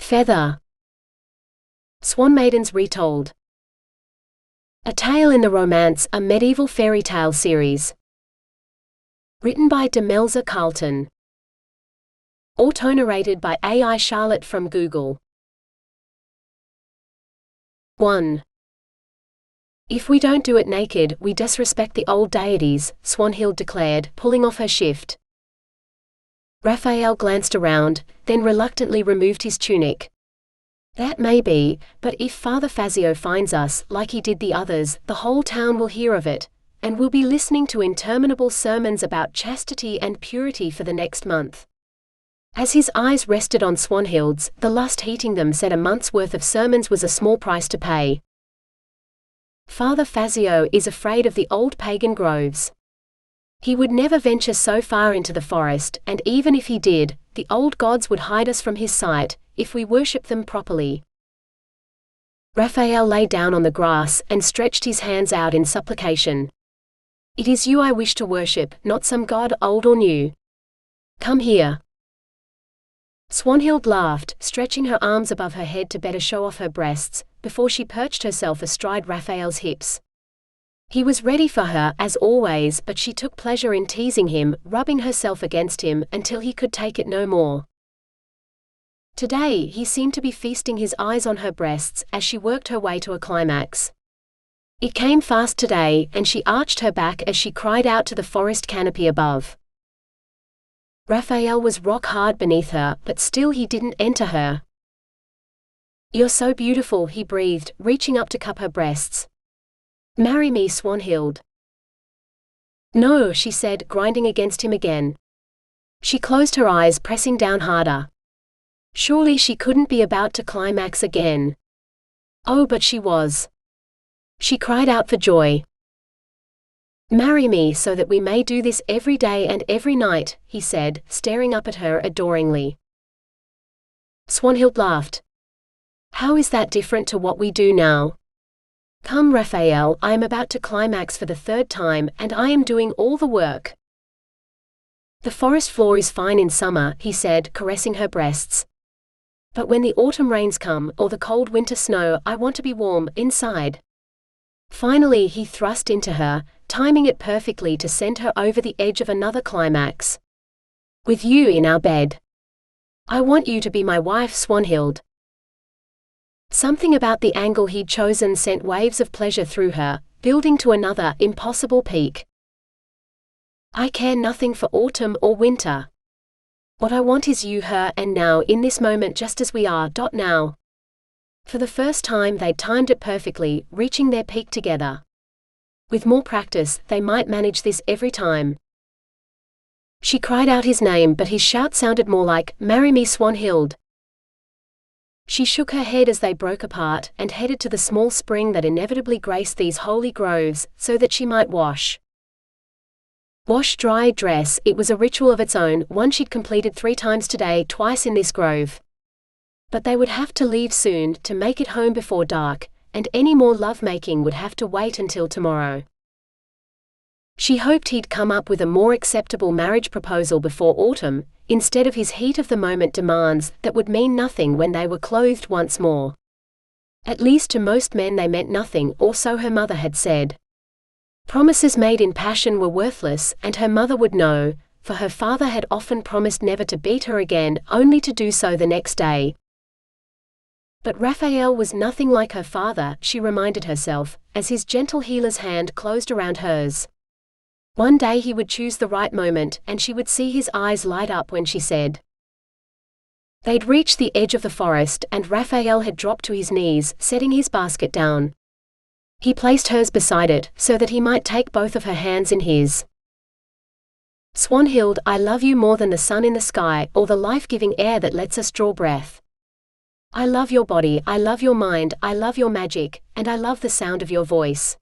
Feather. Swan Maidens Retold. A tale in the Romance, a medieval fairy tale series. Written by Demelza, Carlton. Autonarrated by AI Charlotte from Google. 1. If we don't do it naked, we disrespect the old deities, Swanhild declared, pulling off her shift. Raphael glanced around, then reluctantly removed his tunic. That may be, but if Father Fazio finds us, like he did the others, the whole town will hear of it, and we'll be listening to interminable sermons about chastity and purity for the next month. As his eyes rested on Swanhild's, the lust heating them, said a month's worth of sermons was a small price to pay. Father Fazio is afraid of the old pagan groves. He would never venture so far into the forest, and even if he did, the old gods would hide us from his sight, if we worship them properly. Raphael lay down on the grass and stretched his hands out in supplication. It is you I wish to worship, not some god old or new. Come here. Swanhild laughed, stretching her arms above her head to better show off her breasts, before she perched herself astride Raphael's hips. He was ready for her, as always, but she took pleasure in teasing him, rubbing herself against him, until he could take it no more. Today, he seemed to be feasting his eyes on her breasts, as she worked her way to a climax. It came fast today, and she arched her back as she cried out to the forest canopy above. Raphael was rock hard beneath her, but still he didn't enter her. You're so beautiful, he breathed, reaching up to cup her breasts. Marry me, Swanhild. No, she said, grinding against him again. She closed her eyes, pressing down harder. Surely she couldn't be about to climax again. Oh, but she was. She cried out for joy. Marry me so that we may do this every day and every night, he said, staring up at her adoringly. Swanhild laughed. How is that different to what we do now? Come, Raphael, I am about to climax for the third time, and I am doing all the work. The forest floor is fine in summer, he said, caressing her breasts. But when the autumn rains come, or the cold winter snow, I want to be warm, inside. Finally he thrust into her, timing it perfectly to send her over the edge of another climax. With you in our bed. I want you to be my wife, Swanhild. Something about the angle he'd chosen sent waves of pleasure through her, building to another, impossible peak. I care nothing for autumn or winter. What I want is you, her, and now, in this moment, just as we are, now. For the first time they'd timed it perfectly, reaching their peak together. With more practice, they might manage this every time. She cried out his name, but his shout sounded more like, "Marry me, Swanhild." She shook her head as they broke apart, and headed to the small spring that inevitably graced these holy groves, so that she might wash. Wash, dry, dress, it was a ritual of its own, one she'd completed 3 times today, twice in this grove. But they would have to leave soon, to make it home before dark, and any more love-making would have to wait until tomorrow. She hoped he'd come up with a more acceptable marriage proposal before autumn, instead of his heat-of-the-moment demands that would mean nothing when they were clothed once more. At least to most men they meant nothing, or so her mother had said. Promises made in passion were worthless, and her mother would know, for her father had often promised never to beat her again, only to do so the next day. But Raphael was nothing like her father, she reminded herself, as his gentle healer's hand closed around hers. One day he would choose the right moment, and she would see his eyes light up when she said. They'd reached the edge of the forest, and Raphael had dropped to his knees, setting his basket down. He placed hers beside it, so that he might take both of her hands in his. Swanhild, I love you more than the sun in the sky, or the life-giving air that lets us draw breath. I love your body, I love your mind, I love your magic, and I love the sound of your voice.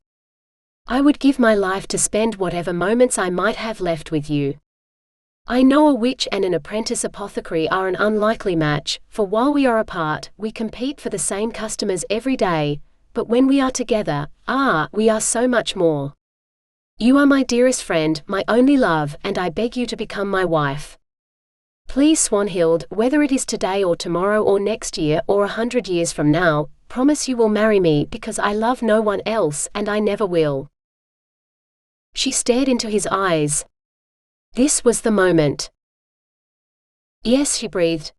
I would give my life to spend whatever moments I might have left with you. I know a witch and an apprentice apothecary are an unlikely match, for while we are apart, we compete for the same customers every day, but when we are together, we are so much more. You are my dearest friend, my only love, and I beg you to become my wife. Please, Swanhild, whether it is today or tomorrow or next year or 100 years from now, promise you will marry me because I love no one else and I never will." She stared into his eyes. This was the moment. "Yes," she breathed.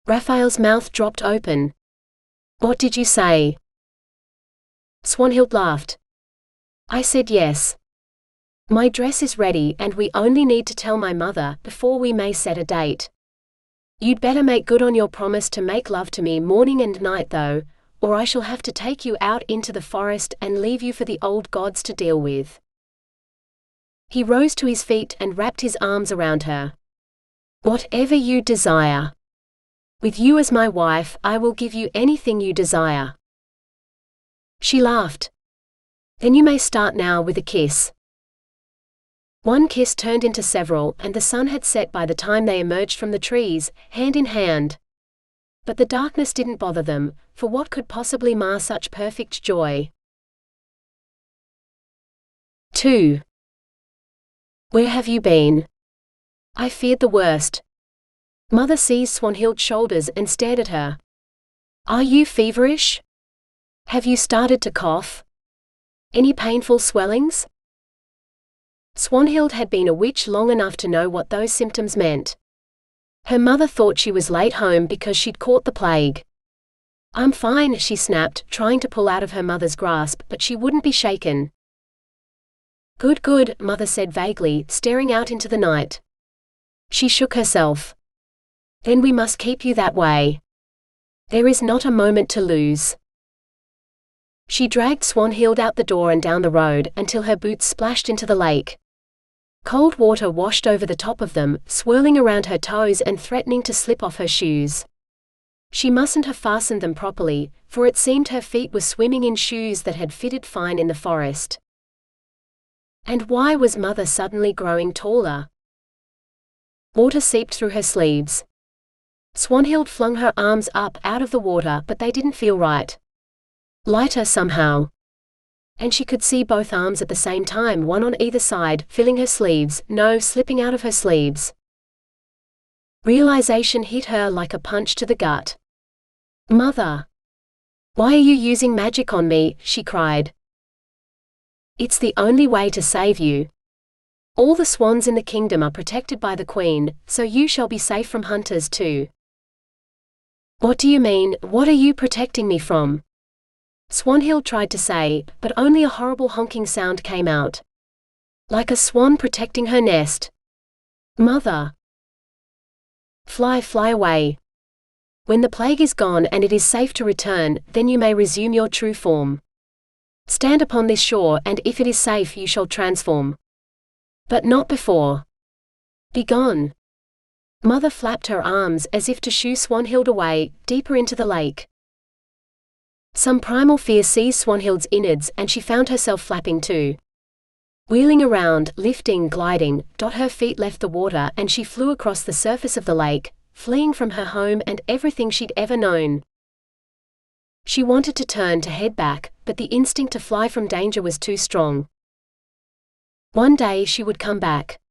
Raphael's mouth dropped open. "What did you say?" Swanhild laughed. "I said yes. My dress is ready and we only need to tell my mother before we may set a date. You'd better make good on your promise to make love to me morning and night though, or I shall have to take you out into the forest and leave you for the old gods to deal with." He rose to his feet and wrapped his arms around her. "Whatever you desire. With you as my wife, I will give you anything you desire." She laughed. "Then you may start now with a kiss." One kiss turned into several, and the sun had set by the time they emerged from the trees, hand in hand. But the darkness didn't bother them, for what could possibly mar such perfect joy? 2. "Where have you been?" "I feared the worst." Mother seized Swanhild's shoulders and stared at her. "Are you feverish? Have you started to cough? Any painful swellings?" Swanhild had been a witch long enough to know what those symptoms meant. Her mother thought she was late home because she'd caught the plague. "I'm fine," she snapped, trying to pull out of her mother's grasp, but she wouldn't be shaken. "Good, good," Mother said vaguely, staring out into the night. She shook herself. "Then we must keep you that way. There is not a moment to lose." She dragged Swanhild out the door and down the road, until her boots splashed into the lake. Cold water washed over the top of them, swirling around her toes and threatening to slip off her shoes. She mustn't have fastened them properly, for it seemed her feet were swimming in shoes that had fitted fine in the forest. And why was Mother suddenly growing taller? Water seeped through her sleeves. Swanhild flung her arms up out of the water, but they didn't feel right. Lighter somehow. And she could see both arms at the same time, one on either side, filling her sleeves, no, slipping out of her sleeves. Realization hit her like a punch to the gut. "Mother! Why are you using magic on me?" she cried. "It's the only way to save you. All the swans in the kingdom are protected by the queen, so you shall be safe from hunters too." "What do you mean? What are you protecting me from?" Swanhild tried to say, but only a horrible honking sound came out. Like a swan protecting her nest. "Mother! Fly, fly away. When the plague is gone and it is safe to return, then you may resume your true form. Stand upon this shore, and if it is safe you shall transform. But not before. Be gone." Mother flapped her arms as if to shoo Swanhild away, deeper into the lake. Some primal fear seized Swanhild's innards, and she found herself flapping too. Wheeling around, lifting, gliding, her feet left the water and she flew across the surface of the lake, fleeing from her home and everything she'd ever known. She wanted to turn to head back, but the instinct to fly from danger was too strong. One day she would come back.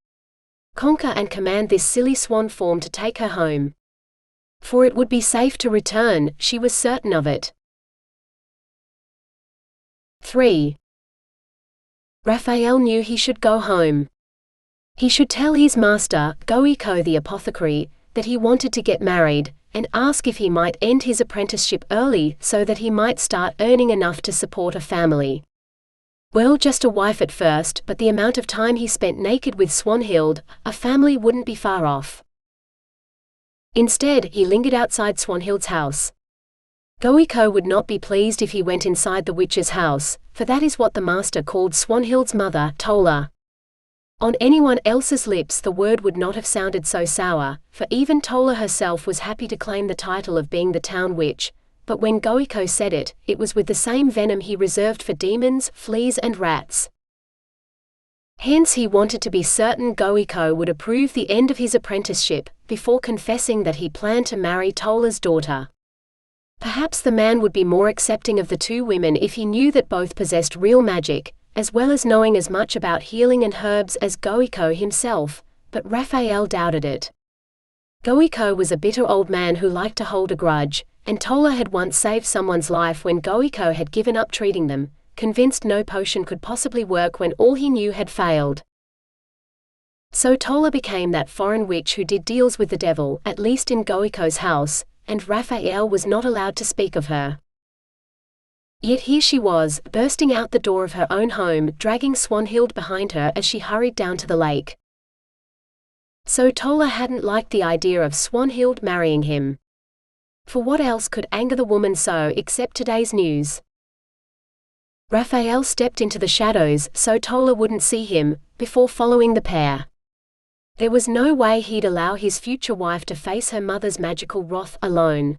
Conquer and command this silly swan form to take her home. For it would be safe to return, she was certain of it. 3. Raphael knew he should go home. He should tell his master, Goiko the apothecary, that he wanted to get married, and ask if he might end his apprenticeship early so that he might start earning enough to support a family. Well, just a wife at first, but the amount of time he spent naked with Swanhild, a family wouldn't be far off. Instead, he lingered outside Swanhild's house. Goiko would not be pleased if he went inside the witch's house, for that is what the master called Swanhild's mother, Tola. On anyone else's lips the word would not have sounded so sour, for even Tola herself was happy to claim the title of being the town witch, but when Goiko said it, it was with the same venom he reserved for demons, fleas and rats. Hence he wanted to be certain Goiko would approve the end of his apprenticeship, before confessing that he planned to marry Tola's daughter. Perhaps the man would be more accepting of the two women if he knew that both possessed real magic, as well as knowing as much about healing and herbs as Goiko himself, but Raphael doubted it. Goiko was a bitter old man who liked to hold a grudge, and Tola had once saved someone's life when Goiko had given up treating them, convinced no potion could possibly work when all he knew had failed. So Tola became that foreign witch who did deals with the devil, at least in Goiko's house, and Raphael was not allowed to speak of her. Yet here she was, bursting out the door of her own home, dragging Swanhild behind her as she hurried down to the lake. So Tola hadn't liked the idea of Swanhild marrying him. For what else could anger the woman so except today's news? Raphael stepped into the shadows so Tola wouldn't see him, before following the pair. There was no way he'd allow his future wife to face her mother's magical wrath alone.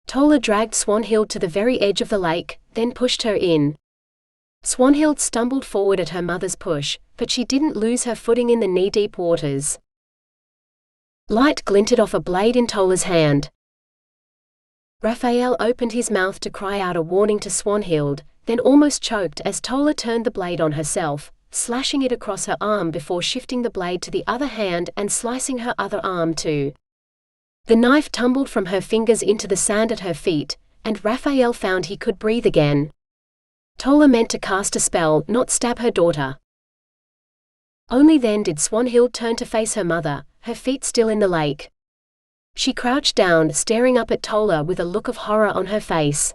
Tola dragged Swanhild to the very edge of the lake, then pushed her in. Swanhild stumbled forward at her mother's push, but she didn't lose her footing in the knee-deep waters. Light glinted off a blade in Tola's hand. Raphael opened his mouth to cry out a warning to Swanhild, then almost choked as Tola turned the blade on herself, slashing it across her arm before shifting the blade to the other hand and slicing her other arm too. The knife tumbled from her fingers into the sand at her feet, and Raphael found he could breathe again. Tola meant to cast a spell, not stab her daughter. Only then did Swanhild turn to face her mother, her feet still in the lake. She crouched down, staring up at Tola with a look of horror on her face.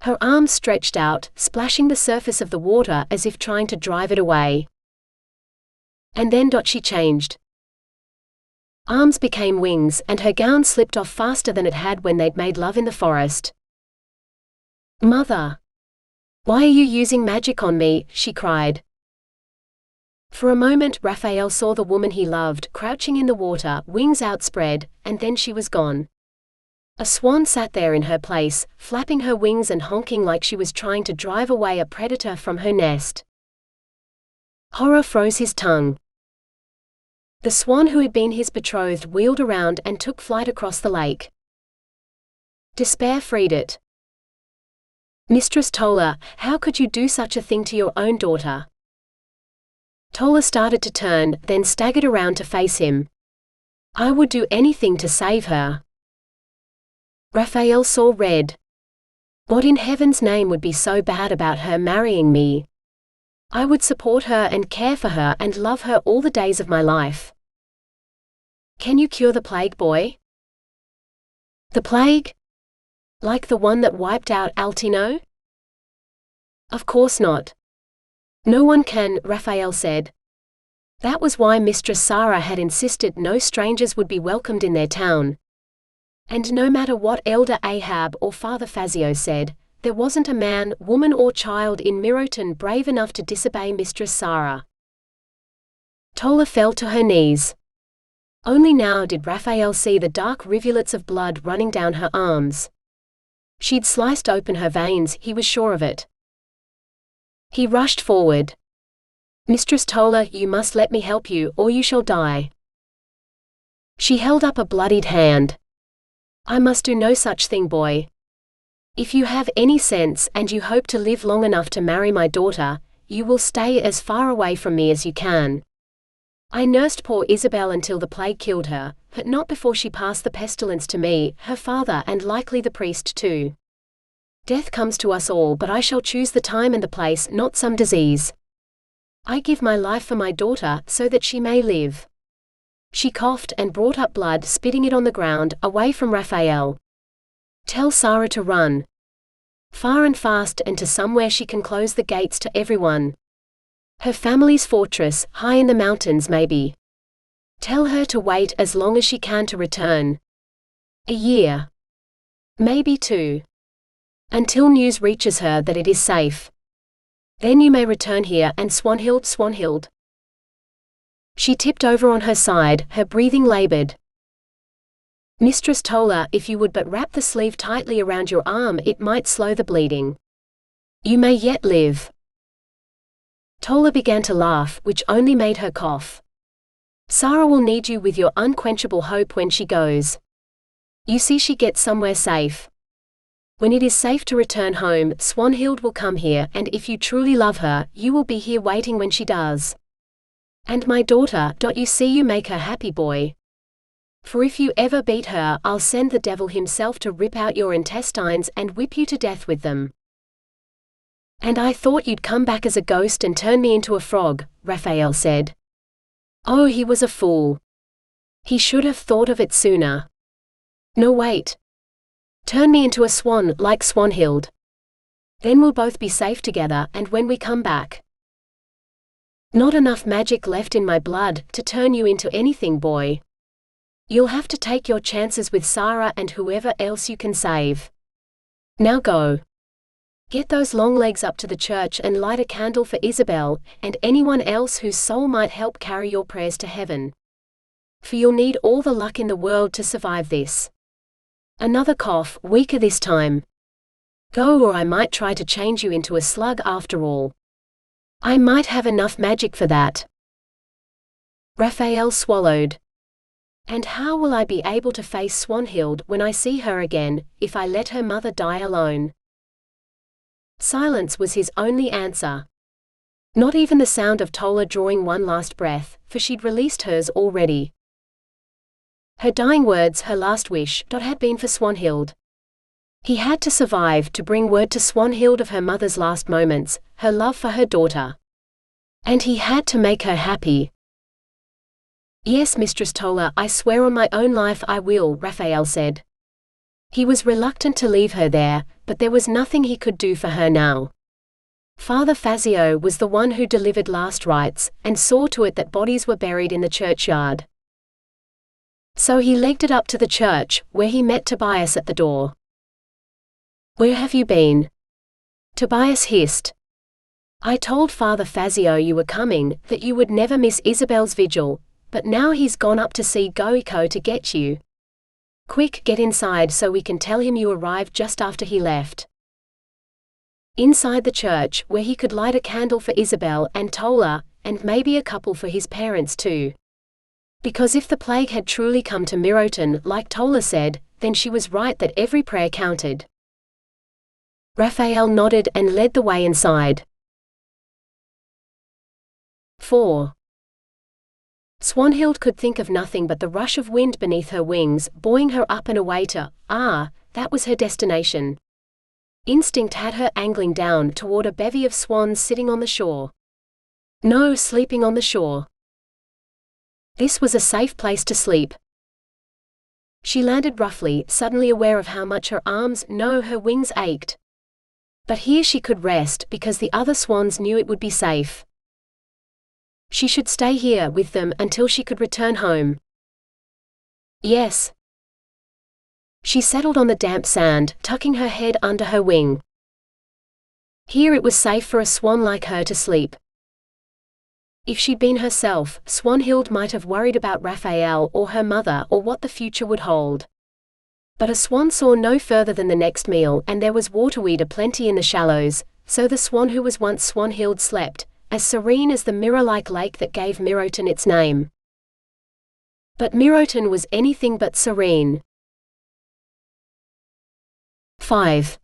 Her arms stretched out, splashing the surface of the water as if trying to drive it away. And then she changed. Arms became wings, and her gown slipped off faster than it had when they'd made love in the forest. "Mother! Why are you using magic on me?" she cried. For a moment Raphael saw the woman he loved crouching in the water, wings outspread, and then she was gone. A swan sat there in her place, flapping her wings and honking like she was trying to drive away a predator from her nest. Horror froze his tongue. The swan who had been his betrothed wheeled around and took flight across the lake. Despair freed it. "Mistress Tola, how could you do such a thing to your own daughter?" Tola started to turn, then staggered around to face him. "I would do anything to save her." Raphael saw red. "What in heaven's name would be so bad about her marrying me? I would support her and care for her and love her all the days of my life." "Can you cure the plague, boy?" "The plague? Like the one that wiped out Altino?" "Of course not. No one can," Raphael said. "That was why Mistress Sarah had insisted no strangers would be welcomed in their town. And no matter what Elder Ahab or Father Fazio said, there wasn't a man, woman or child in Miroton brave enough to disobey Mistress Sarah." Tola fell to her knees. Only now did Raphael see the dark rivulets of blood running down her arms. She'd sliced open her veins, he was sure of it. He rushed forward. "Mistress Tola, you must let me help you, or you shall die." She held up a bloodied hand. "I must do no such thing, boy. If you have any sense, and you hope to live long enough to marry my daughter, you will stay as far away from me as you can. I nursed poor Isabel until the plague killed her, but not before she passed the pestilence to me, her father and likely the priest too. Death comes to us all, but I shall choose the time and the place, not some disease. I give my life for my daughter, so that she may live." She coughed and brought up blood, spitting it on the ground, away from Raphael. "Tell Sarah to run. Far and fast, and to somewhere she can close the gates to everyone. Her family's fortress, high in the mountains maybe. Tell her to wait as long as she can to return. A year. Maybe 2. Until news reaches her that it is safe. Then you may return here, and Swanhild. She tipped over on her side, her breathing labored. "Mistress Tola, if you would but wrap the sleeve tightly around your arm, it might slow the bleeding. You may yet live." Tola began to laugh, which only made her cough. "Sarah will need you with your unquenchable hope when she goes. You see, she gets somewhere safe. When it is safe to return home, Swanhild will come here, and if you truly love her, you will be here waiting when she does." And my daughter, you see you make her happy, boy. For if you ever beat her, I'll send the devil himself to rip out your intestines and whip you to death with them. And I thought you'd come back as a ghost and turn me into a frog, Raphael said. Oh, he was a fool. He should have thought of it sooner. No, wait. Turn me into a swan, like Swanhild. Then we'll both be safe together, and when we come back. Not enough magic left in my blood to turn you into anything, boy. You'll have to take your chances with Sarah and whoever else you can save. Now go. Get those long legs up to the church and light a candle for Isabel, and anyone else whose soul might help carry your prayers to heaven. For you'll need all the luck in the world to survive this. Another cough, weaker this time. Go, or I might try to change you into a slug after all. I might have enough magic for that. Raphael swallowed. And how will I be able to face Swanhild when I see her again, if I let her mother die alone? Silence was his only answer. Not even the sound of Tola drawing one last breath, for she'd released hers already. Her dying words, her last wish, had been for Swanhild. He had to survive to bring word to Swanhild of her mother's last moments, her love for her daughter. And he had to make her happy. Yes, Mistress Tola, I swear on my own life I will, Raphael said. He was reluctant to leave her there, but there was nothing he could do for her now. Father Fazio was the one who delivered last rites, and saw to it that bodies were buried in the churchyard. So he legged it up to the church, where he met Tobias at the door. Where have you been? Tobias hissed. I told Father Fazio you were coming, that you would never miss Isabel's vigil, but now he's gone up to see Goiko to get you. Quick, get inside so we can tell him you arrived just after he left. Inside the church, where he could light a candle for Isabel and Tola, and maybe a couple for his parents too. Because if the plague had truly come to Miroton, like Tola said, then she was right that every prayer counted. Raphael nodded and led the way inside. 4. Swanhild could think of nothing but the rush of wind beneath her wings, buoying her up and away to, that was her destination. Instinct had her angling down toward a bevy of swans sitting on the shore. No, sleeping on the shore. This was a safe place to sleep. She landed roughly, suddenly aware of how much her wings ached. But here she could rest because the other swans knew it would be safe. She should stay here with them until she could return home. Yes. She settled on the damp sand, tucking her head under her wing. Here it was safe for a swan like her to sleep. If she'd been herself, Swanhild might have worried about Raphael or her mother or what the future would hold. But a swan saw no further than the next meal, and there was waterweed aplenty in the shallows, so the swan who was once Swanhild slept, as serene as the mirror-like lake that gave Miroton its name. But Miroton was anything but serene. 5.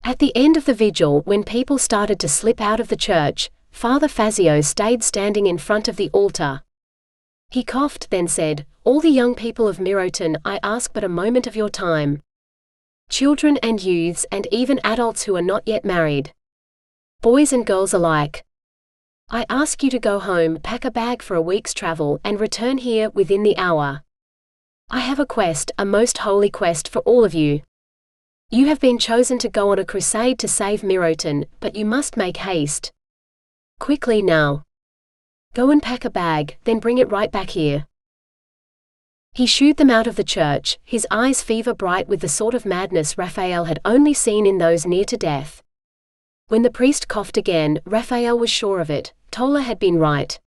At the end of the vigil, when people started to slip out of the church, Father Fazio stayed standing in front of the altar. He coughed, then said, All the young people of Miroton, I ask but a moment of your time. Children and youths and even adults who are not yet married. Boys and girls alike. I ask you to go home, pack a bag for a week's travel, and return here within the hour. I have a quest, a most holy quest for all of you. You have been chosen to go on a crusade to save Miroton, but you must make haste. Quickly now. Go and pack a bag, then bring it right back here. He shooed them out of the church, his eyes fever bright with the sort of madness Raphael had only seen in those near to death. When the priest coughed again, Raphael was sure of it. Tola had been right.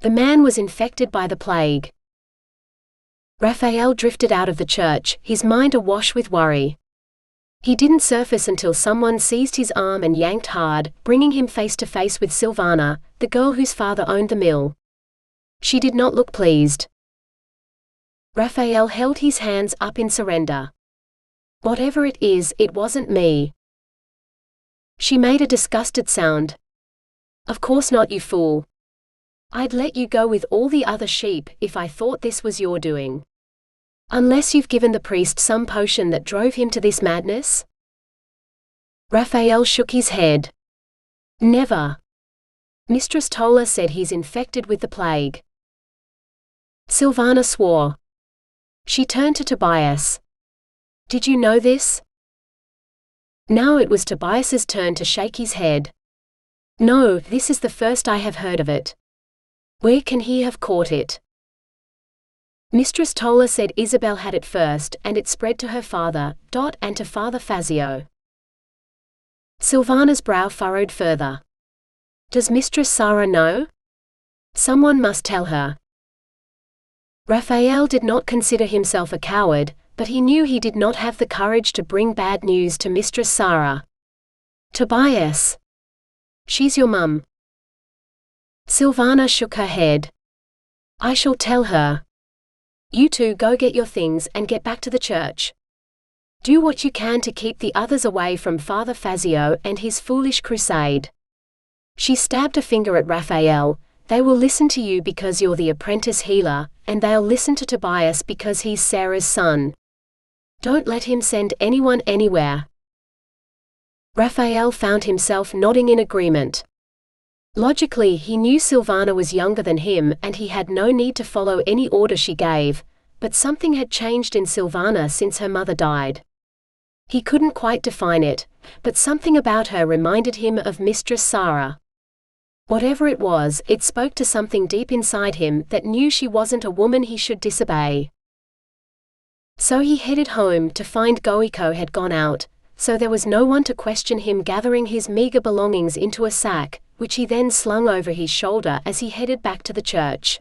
The man was infected by the plague. Raphael drifted out of the church, his mind awash with worry. He didn't surface until someone seized his arm and yanked hard, bringing him face to face with Silvana, the girl whose father owned the mill. She did not look pleased. Raphael held his hands up in surrender. Whatever it is, it wasn't me. She made a disgusted sound. Of course not, you fool. I'd let you go with all the other sheep if I thought this was your doing. Unless you've given the priest some potion that drove him to this madness? Raphael shook his head. Never. Mistress Tola said he's infected with the plague. Silvana swore. She turned to Tobias. Did you know this? Now it was Tobias's turn to shake his head. No, this is the first I have heard of it. Where can he have caught it? Mistress Tola said Isabel had it first, and it spread to her father, and to Father Fazio. Silvana's brow furrowed further. Does Mistress Sarah know? Someone must tell her. Raphael did not consider himself a coward, but he knew he did not have the courage to bring bad news to Mistress Sarah. Tobias. She's your mum. Silvana shook her head. I shall tell her. You two go get your things and get back to the church. Do what you can to keep the others away from Father Fazio and his foolish crusade. She stabbed a finger at Raphael. They will listen to you because you're the apprentice healer, and they'll listen to Tobias because he's Sarah's son. Don't let him send anyone anywhere. Raphael found himself nodding in agreement. Logically, he knew Silvana was younger than him and he had no need to follow any order she gave, but something had changed in Silvana since her mother died. He couldn't quite define it, but something about her reminded him of Mistress Sarah. Whatever it was, it spoke to something deep inside him that knew she wasn't a woman he should disobey. So he headed home to find Goiko had gone out, so there was no one to question him, gathering his meager belongings into a sack, which he then slung over his shoulder as he headed back to the church.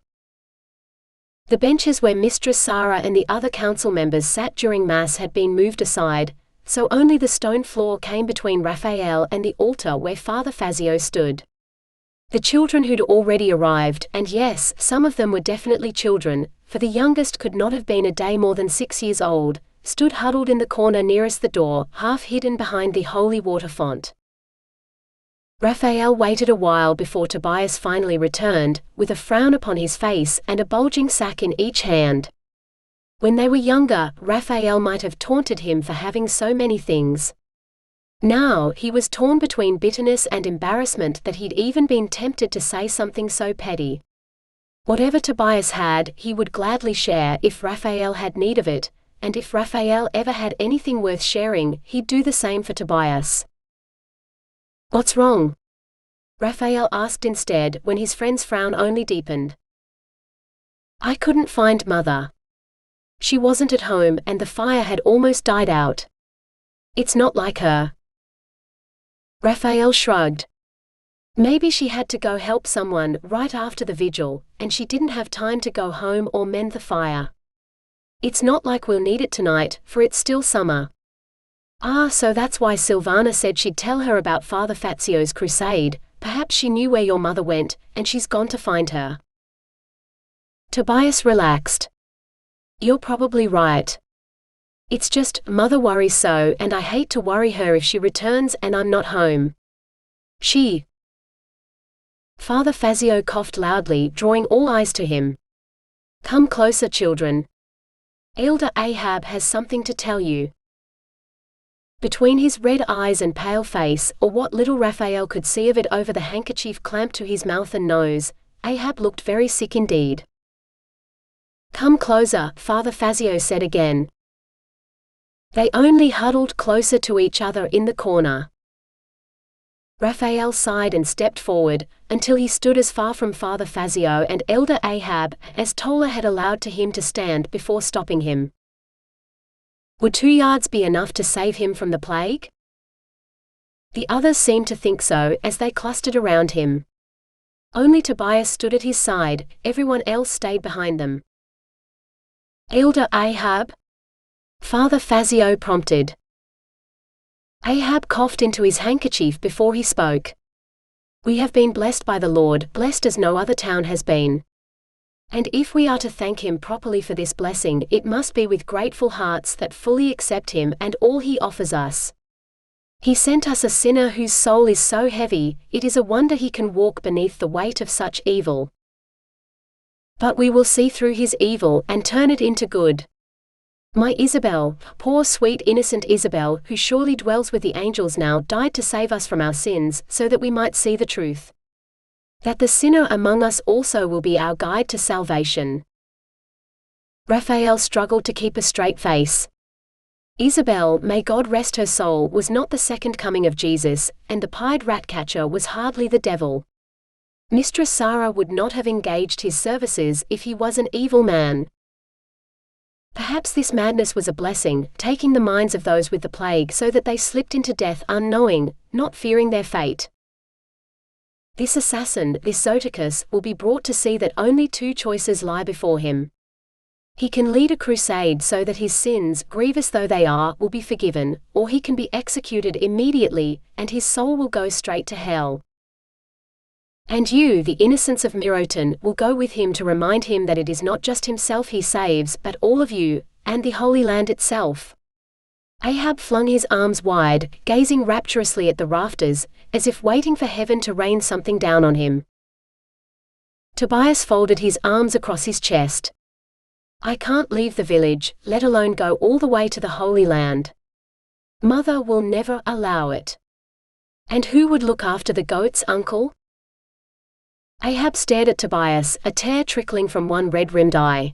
The benches where Mistress Sarah and the other council members sat during Mass had been moved aside, so only the stone floor came between Raphael and the altar where Father Fazio stood. The children who'd already arrived, and yes, some of them were definitely children, for the youngest could not have been a day more than 6 years old, stood huddled in the corner nearest the door, half hidden behind the holy water font. Raphael waited a while before Tobias finally returned, with a frown upon his face and a bulging sack in each hand. When they were younger, Raphael might have taunted him for having so many things. Now, he was torn between bitterness and embarrassment that he'd even been tempted to say something so petty. Whatever Tobias had, he would gladly share if Raphael had need of it, and if Raphael ever had anything worth sharing, he'd do the same for Tobias. What's wrong? Raphael asked instead, when his friend's frown only deepened. I couldn't find Mother. She wasn't at home and the fire had almost died out. It's not like her. Raphael shrugged. Maybe she had to go help someone right after the vigil, and she didn't have time to go home or mend the fire. It's not like we'll need it tonight, for it's still summer. Ah, so that's why Silvana said she'd tell her about Father Fazio's crusade. Perhaps she knew where your mother went, and she's gone to find her. Tobias relaxed. You're probably right. It's just, Mother worries so, and I hate to worry her if she returns and I'm not home. Father Fazio coughed loudly, drawing all eyes to him. Come closer, children. Elder Ahab has something to tell you. Between his red eyes and pale face, or what little Raphael could see of it over the handkerchief clamped to his mouth and nose, Ahab looked very sick indeed. Come closer, Father Fazio said again. They only huddled closer to each other in the corner. Raphael sighed and stepped forward, until he stood as far from Father Fazio and Elder Ahab as Tola had allowed to him to stand before stopping him. Would 2 yards be enough to save him from the plague? The others seemed to think so as they clustered around him. Only Tobias stood at his side, everyone else stayed behind them. Elder Ahab? Father Fazio prompted. Ahab coughed into his handkerchief before he spoke. We have been blessed by the Lord, blessed as no other town has been. And if we are to thank him properly for this blessing, it must be with grateful hearts that fully accept him and all he offers us. He sent us a sinner whose soul is so heavy, it is a wonder he can walk beneath the weight of such evil. But we will see through his evil and turn it into good. My Isabel, poor sweet innocent Isabel, who surely dwells with the angels now, died to save us from our sins, so that we might see the truth. That the sinner among us also will be our guide to salvation. Raphael struggled to keep a straight face. Isabel, may God rest her soul, was not the second coming of Jesus, and the pied rat-catcher was hardly the devil. Mistress Sarah would not have engaged his services if he was an evil man. Perhaps this madness was a blessing, taking the minds of those with the plague so that they slipped into death unknowing, not fearing their fate. This assassin, this Zoticus, will be brought to see that only two choices lie before him. He can lead a crusade so that his sins, grievous though they are, will be forgiven, or he can be executed immediately, and his soul will go straight to hell. And you, the innocents of Miroton, will go with him to remind him that it is not just himself he saves, but all of you, and the Holy Land itself. Ahab flung his arms wide, gazing rapturously at the rafters, as if waiting for heaven to rain something down on him. Tobias folded his arms across his chest. I can't leave the village, let alone go all the way to the Holy Land. Mother will never allow it. And who would look after the goats, uncle? Ahab stared at Tobias, a tear trickling from one red-rimmed eye.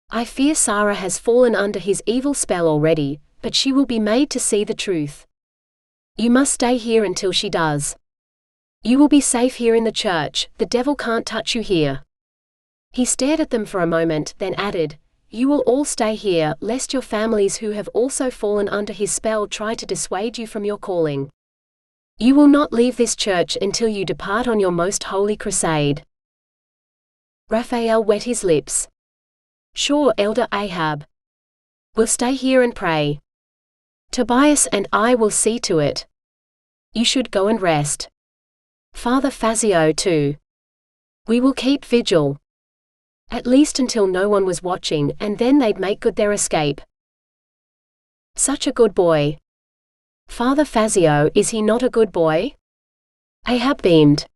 I fear Sarah has fallen under his evil spell already, but she will be made to see the truth. You must stay here until she does. You will be safe here in the church, the devil can't touch you here. He stared at them for a moment, then added, You will all stay here, lest your families who have also fallen under his spell try to dissuade you from your calling. You will not leave this church until you depart on your most holy crusade. Raphael wet his lips. Sure, Elder Ahab. We'll stay here and pray. Tobias and I will see to it. You should go and rest. Father Fazio too. We will keep vigil. At least until no one was watching, and then they'd make good their escape. Such a good boy. Father Fazio, is he not a good boy? Ahab beamed.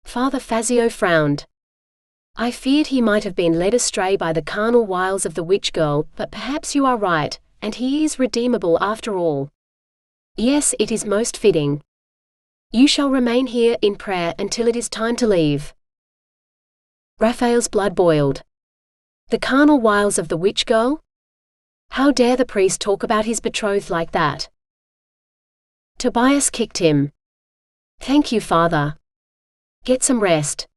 Father Fazio frowned. I feared he might have been led astray by the carnal wiles of the witch girl, but perhaps you are right, and he is redeemable after all. Yes, it is most fitting. You shall remain here in prayer until it is time to leave. Raphael's blood boiled. The carnal wiles of the witch girl? How dare the priest talk about his betrothed like that? Tobias kicked him. Thank you, Father. Get some rest.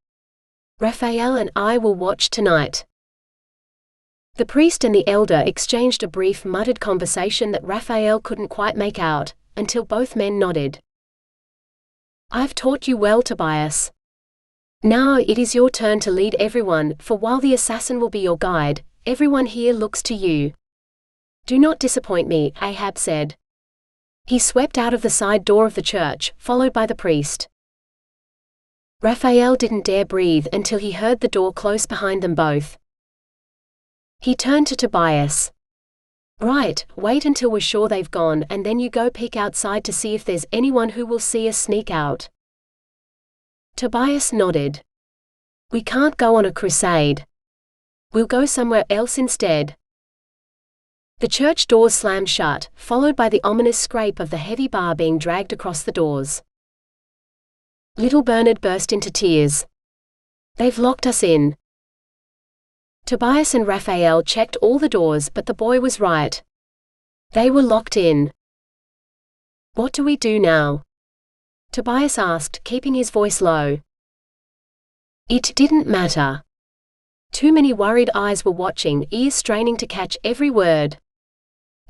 Raphael and I will watch tonight. The priest and the elder exchanged a brief muttered conversation that Raphael couldn't quite make out, until both men nodded. I've taught you well, Tobias. Now it is your turn to lead everyone, for while the assassin will be your guide, everyone here looks to you. Do not disappoint me, Ahab said. He swept out of the side door of the church, followed by the priest. Raphael didn't dare breathe until he heard the door close behind them both. He turned to Tobias. Right, wait until we're sure they've gone and then you go peek outside to see if there's anyone who will see us sneak out. Tobias nodded. We can't go on a crusade. We'll go somewhere else instead. The church doors slammed shut, followed by the ominous scrape of the heavy bar being dragged across the doors. Little Bernard burst into tears. They've locked us in. Tobias and Raphael checked all the doors, but the boy was right. They were locked in. What do we do now? Tobias asked, keeping his voice low. It didn't matter. Too many worried eyes were watching, ears straining to catch every word.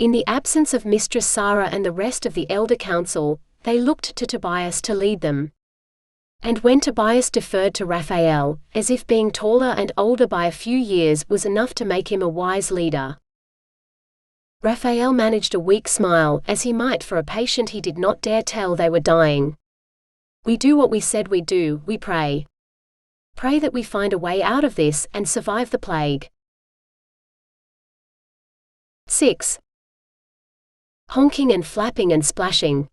In the absence of Mistress Sarah and the rest of the elder council, they looked to Tobias to lead them. And when Tobias deferred to Raphael, as if being taller and older by a few years was enough to make him a wise leader. Raphael managed a weak smile, as he might for a patient he did not dare tell they were dying. We do what we said we'd do, we pray. Pray that we find a way out of this and survive the plague. 6. Honking and flapping and splashing.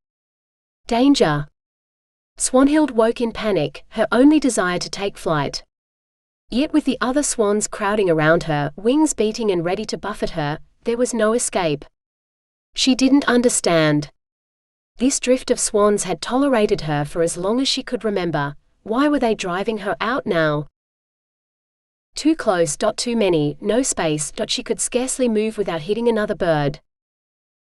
Danger. Swanhild woke in panic, her only desire to take flight. Yet with the other swans crowding around her, wings beating and ready to buffet her, there was no escape. She didn't understand. This drift of swans had tolerated her for as long as she could remember. Why were they driving her out now? Too close. Too many, no space. She could scarcely move without hitting another bird.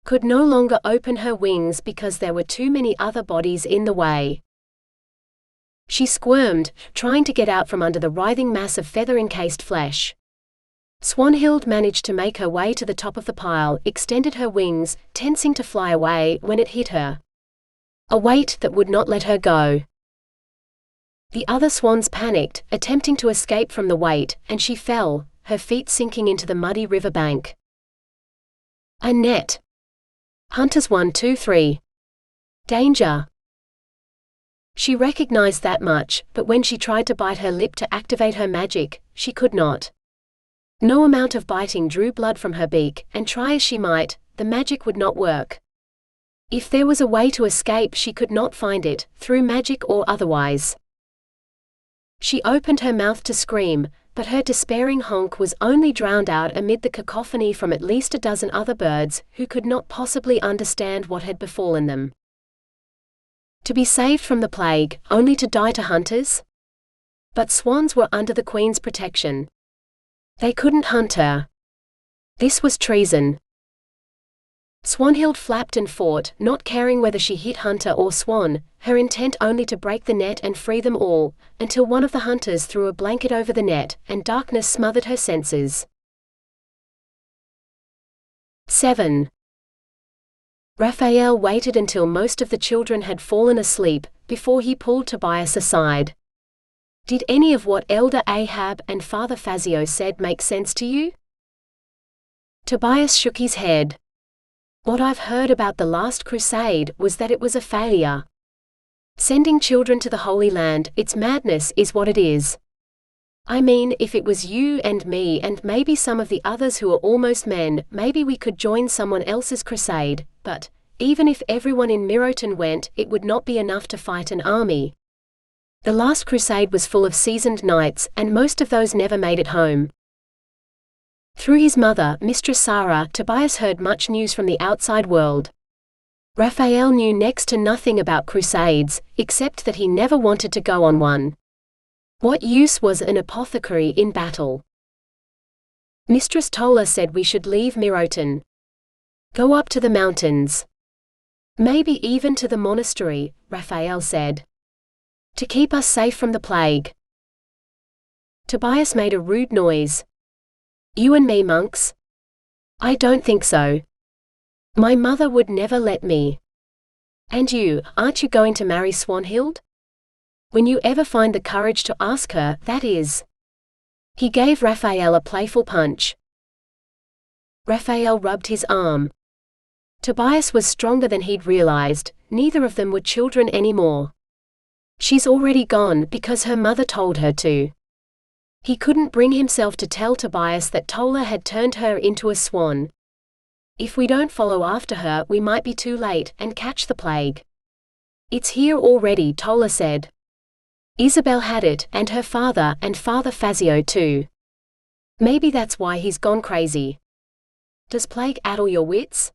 Could no longer open her wings because there were too many other bodies in the way. She squirmed, trying to get out from under the writhing mass of feather-encased flesh. Swanhild managed to make her way to the top of the pile, extended her wings, tensing to fly away, when it hit her. A weight that would not let her go. The other swans panicked, attempting to escape from the weight, and she fell, her feet sinking into the muddy river bank. A net. Hunters 1, 2, 3. Danger. She recognized that much, but when she tried to bite her lip to activate her magic, she could not. No amount of biting drew blood from her beak, and try as she might, the magic would not work. If there was a way to escape, she could not find it, through magic or otherwise. She opened her mouth to scream, but her despairing honk was only drowned out amid the cacophony from at least a dozen other birds, who could not possibly understand what had befallen them. To be saved from the plague, only to die to hunters? But swans were under the Queen's protection. They couldn't hunt her. This was treason. Swanhild flapped and fought, not caring whether she hit hunter or swan, her intent only to break the net and free them all, until one of the hunters threw a blanket over the net, and darkness smothered her senses. 7. Raphael waited until most of the children had fallen asleep, before he pulled Tobias aside. Did any of what Elder Ahab and Father Fazio said make sense to you? Tobias shook his head. What I've heard about the last crusade was that it was a failure. Sending children to the Holy Land, it's madness is what it is. I mean, if it was you and me and maybe some of the others who are almost men, maybe we could join someone else's crusade, but even if everyone in Miroton went, it would not be enough to fight an army. The last crusade was full of seasoned knights, and most of those never made it home. Through his mother, Mistress Sarah, Tobias heard much news from the outside world. Raphael knew next to nothing about crusades, except that he never wanted to go on one. What use was an apothecary in battle? Mistress Tola said we should leave Miroton. Go up to the mountains. Maybe even to the monastery, Raphael said. To keep us safe from the plague. Tobias made a rude noise. You and me, monks? I don't think so. My mother would never let me. And you, aren't you going to marry Swanhild? When you ever find the courage to ask her, that is. He gave Raphael a playful punch. Raphael rubbed his arm. Tobias was stronger than he'd realized, neither of them were children anymore. She's already gone because her mother told her to. He couldn't bring himself to tell Tobias that Tola had turned her into a swan. If we don't follow after her, we might be too late and catch the plague. It's here already, Tola said. Isabel had it, and her father, and Father Fazio too. Maybe that's why he's gone crazy. Does plague addle your wits?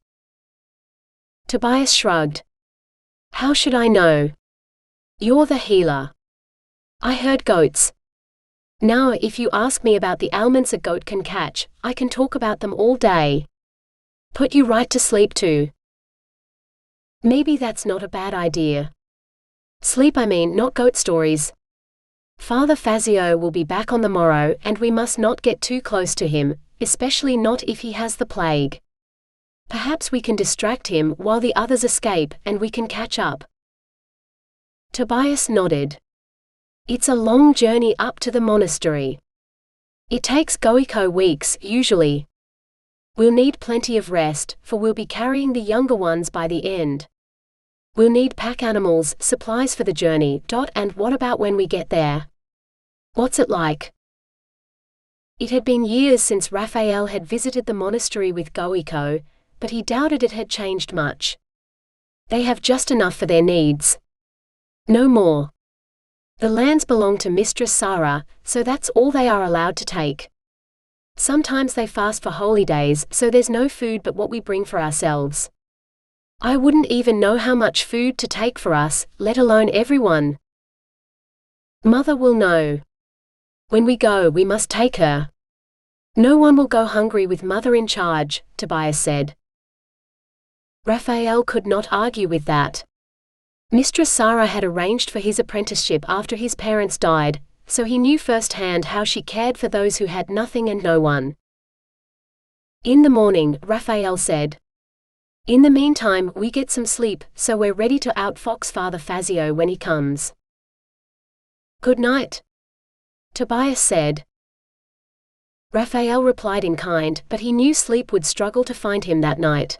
Tobias shrugged. How should I know? You're the healer. I heard goats. Now, if you ask me about the ailments a goat can catch, I can talk about them all day. Put you right to sleep too. Maybe that's not a bad idea. Sleep, I mean, not goat stories. Father Fazio will be back on the morrow, and we must not get too close to him, especially not if he has the plague. Perhaps we can distract him while the others escape, and we can catch up. Tobias nodded. It's a long journey up to the monastery. It takes Goiko weeks, usually. We'll need plenty of rest, for we'll be carrying the younger ones by the end. We'll need pack animals, supplies for the journey, and what about when we get there? What's it like? It had been years since Raphael had visited the monastery with Goiko, but he doubted it had changed much. They have just enough for their needs. No more. The lands belong to Mistress Sarah, so that's all they are allowed to take. Sometimes they fast for holy days, so there's no food but what we bring for ourselves. I wouldn't even know how much food to take for us, let alone everyone. Mother will know. When we go, we must take her. No one will go hungry with Mother in charge, Tobias said. Raphael could not argue with that. Mistress Sarah had arranged for his apprenticeship after his parents died, so he knew firsthand how she cared for those who had nothing and no one. In the morning, Raphael said, "In the meantime, we get some sleep, so we're ready to outfox Father Fazio when he comes." "Good night," Tobias said. Raphael replied in kind, but he knew sleep would struggle to find him that night.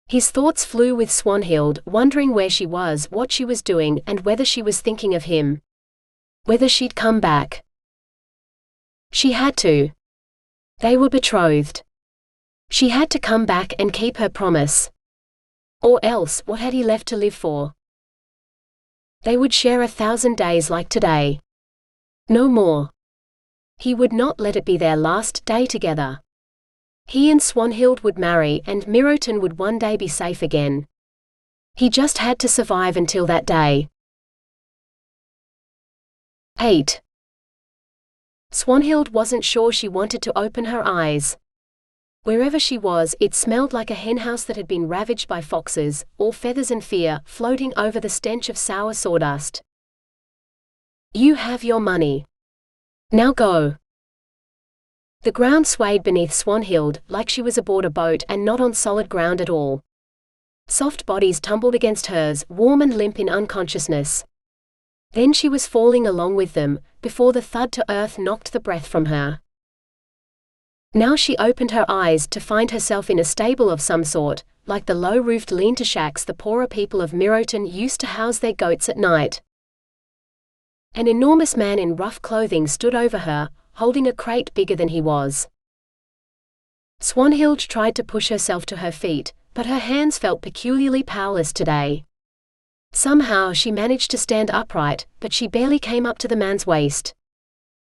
His thoughts flew with Swanhild, wondering where she was, what she was doing, and whether she was thinking of him. Whether she'd come back. She had to. They were betrothed. She had to come back and keep her promise. Or else, what had he left to live for? They would share 1,000 days like today. No more. He would not let it be their last day together. He and Swanhild would marry, and Miroton would one day be safe again. He just had to survive until that day. 8. Swanhild wasn't sure she wanted to open her eyes. Wherever she was, it smelled like a henhouse that had been ravaged by foxes, all feathers and fear, floating over the stench of sour sawdust. "You have your money. Now go." The ground swayed beneath Swanhild, like she was aboard a boat and not on solid ground at all. Soft bodies tumbled against hers, warm and limp in unconsciousness. Then she was falling along with them, before the thud to earth knocked the breath from her. Now she opened her eyes to find herself in a stable of some sort, like the low-roofed lean-to shacks the poorer people of Miroton used to house their goats at night. An enormous man in rough clothing stood over her, holding a crate bigger than he was. Swanhild tried to push herself to her feet, but her hands felt peculiarly powerless today. Somehow she managed to stand upright, but she barely came up to the man's waist.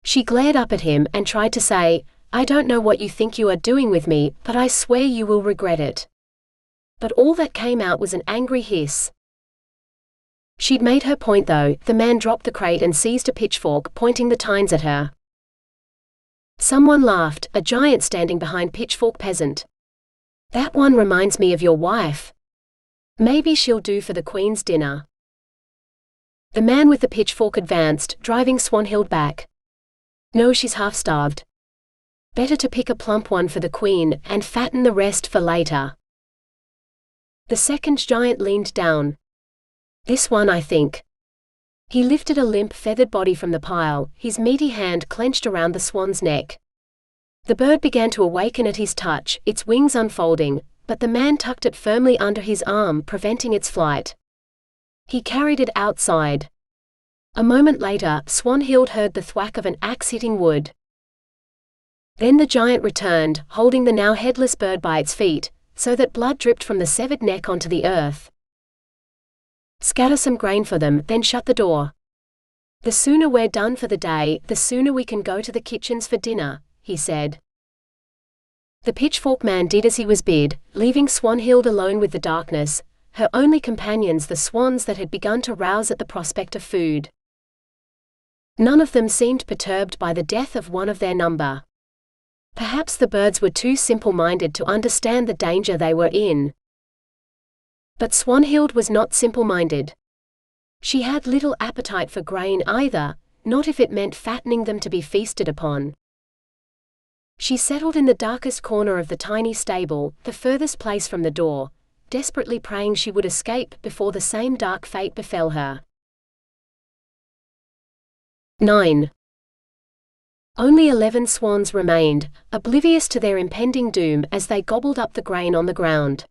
She glared up at him and tried to say, "I don't know what you think you are doing with me, but I swear you will regret it." But all that came out was an angry hiss. She'd made her point though. The man dropped the crate and seized a pitchfork, pointing the tines at her. Someone laughed, a giant standing behind Pitchfork Peasant. "That one reminds me of your wife. Maybe she'll do for the Queen's dinner." The man with the pitchfork advanced, driving Swanhild back. "No, she's half-starved. Better to pick a plump one for the Queen, and fatten the rest for later." The second giant leaned down. "This one, I think." He lifted a limp feathered body from the pile, his meaty hand clenched around the swan's neck. The bird began to awaken at his touch, its wings unfolding, but the man tucked it firmly under his arm, preventing its flight. He carried it outside. A moment later, Swanhild heard the thwack of an axe hitting wood. Then the giant returned, holding the now headless bird by its feet, so that blood dripped from the severed neck onto the earth. "Scatter some grain for them, then shut the door. The sooner we're done for the day, the sooner we can go to the kitchens for dinner," he said. The pitchfork man did as he was bid, leaving Swanhild alone with the darkness, her only companions the swans that had begun to rouse at the prospect of food. None of them seemed perturbed by the death of one of their number. Perhaps the birds were too simple-minded to understand the danger they were in. But Swanhild was not simple-minded. She had little appetite for grain either, not if it meant fattening them to be feasted upon. She settled in the darkest corner of the tiny stable, the furthest place from the door, desperately praying she would escape before the same dark fate befell her. 9. Only 11 swans remained, oblivious to their impending doom as they gobbled up the grain on the ground.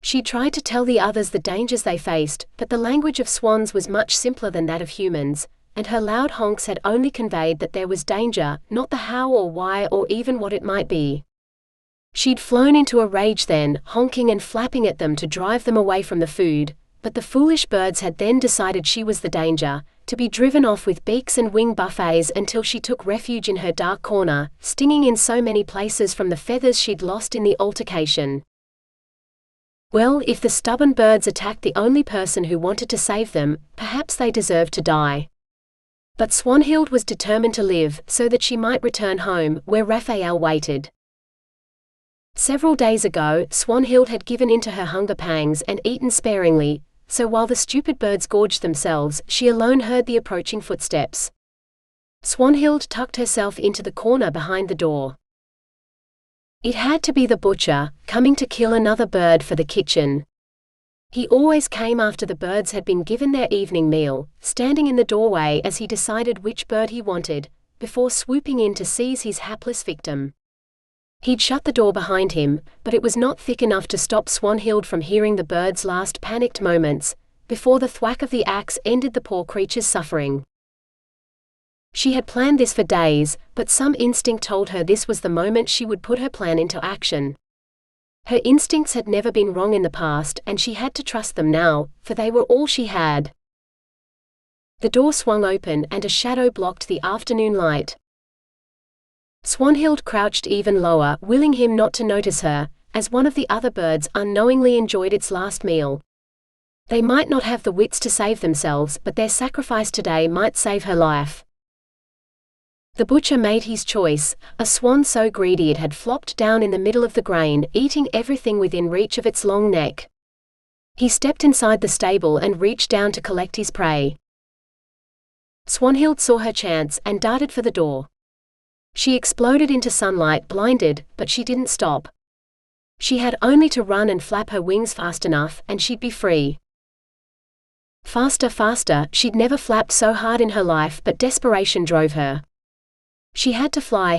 She tried to tell the others the dangers they faced, but the language of swans was much simpler than that of humans, and her loud honks had only conveyed that there was danger, not the how or why or even what it might be. She'd flown into a rage then, honking and flapping at them to drive them away from the food, but the foolish birds had then decided she was the danger, to be driven off with beaks and wing buffets until she took refuge in her dark corner, stinging in so many places from the feathers she'd lost in the altercation. Well, if the stubborn birds attacked the only person who wanted to save them, perhaps they deserved to die. But Swanhild was determined to live, so that she might return home, where Raphael waited. Several days ago, Swanhild had given in to her hunger pangs and eaten sparingly, so while the stupid birds gorged themselves, she alone heard the approaching footsteps. Swanhild tucked herself into the corner behind the door. It had to be the butcher, coming to kill another bird for the kitchen. He always came after the birds had been given their evening meal, standing in the doorway as he decided which bird he wanted, before swooping in to seize his hapless victim. He'd shut the door behind him, but it was not thick enough to stop Swanhild from hearing the bird's last panicked moments, before the thwack of the axe ended the poor creature's suffering. She had planned this for days, but some instinct told her this was the moment she would put her plan into action. Her instincts had never been wrong in the past, and she had to trust them now, for they were all she had. The door swung open and a shadow blocked the afternoon light. Swanhild crouched even lower, willing him not to notice her, as one of the other birds unknowingly enjoyed its last meal. They might not have the wits to save themselves, but their sacrifice today might save her life. The butcher made his choice, a swan so greedy it had flopped down in the middle of the grain, eating everything within reach of its long neck. He stepped inside the stable and reached down to collect his prey. Swanhild saw her chance and darted for the door. She exploded into sunlight, blinded, but she didn't stop. She had only to run and flap her wings fast enough, and she'd be free. Faster, faster, she'd never flapped so hard in her life, but desperation drove her. She had to fly,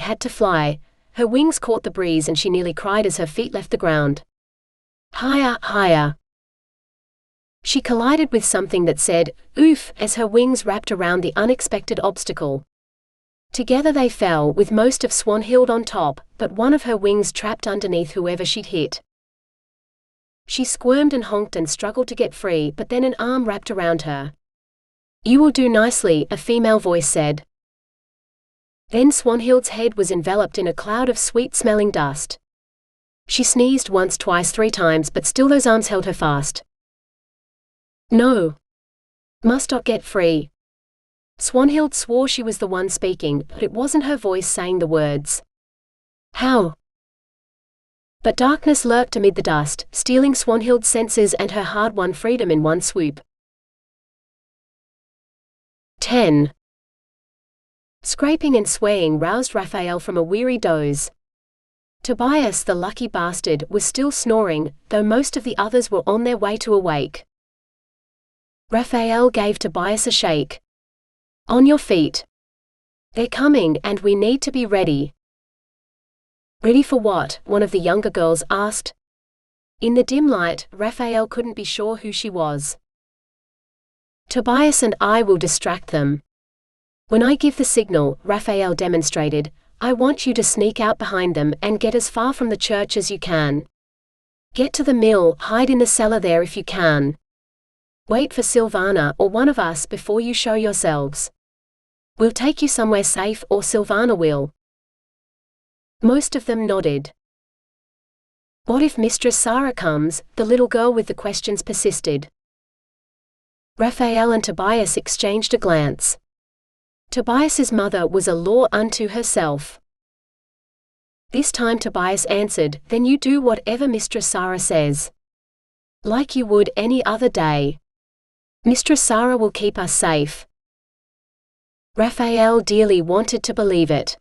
her wings caught the breeze and she nearly cried as her feet left the ground. Higher, higher. She collided with something that said, "Oof," as her wings wrapped around the unexpected obstacle. Together they fell, with most of Swanhild on top, but one of her wings trapped underneath whoever she'd hit. She squirmed and honked and struggled to get free, but then an arm wrapped around her. "You will do nicely," a female voice said. Then Swanhild's head was enveloped in a cloud of sweet-smelling dust. She sneezed once, twice, 3 times, but still those arms held her fast. "No. Must not get free." Swanhild swore she was the one speaking, but it wasn't her voice saying the words. "How?" But darkness lurked amid the dust, stealing Swanhild's senses and her hard-won freedom in one swoop. 10. Scraping and swaying roused Raphael from a weary doze. Tobias, the lucky bastard, was still snoring, though most of the others were on their way to awake. Raphael gave Tobias a shake. "On your feet. They're coming, and we need to be ready." "Ready for what?" one of the younger girls asked. In the dim light, Raphael couldn't be sure who she was. "Tobias and I will distract them. When I give the signal," Raphael demonstrated, "I want you to sneak out behind them and get as far from the church as you can. Get to the mill, hide in the cellar there if you can. Wait for Silvana or one of us before you show yourselves. We'll take you somewhere safe, or Silvana will." Most of them nodded. "What if Mistress Sarah comes?" the little girl with the questions persisted. Raphael and Tobias exchanged a glance. Tobias's mother was a law unto herself. This time Tobias answered, "Then you do whatever Mistress Sarah says. Like you would any other day. Mistress Sarah will keep us safe." Raphael dearly wanted to believe it.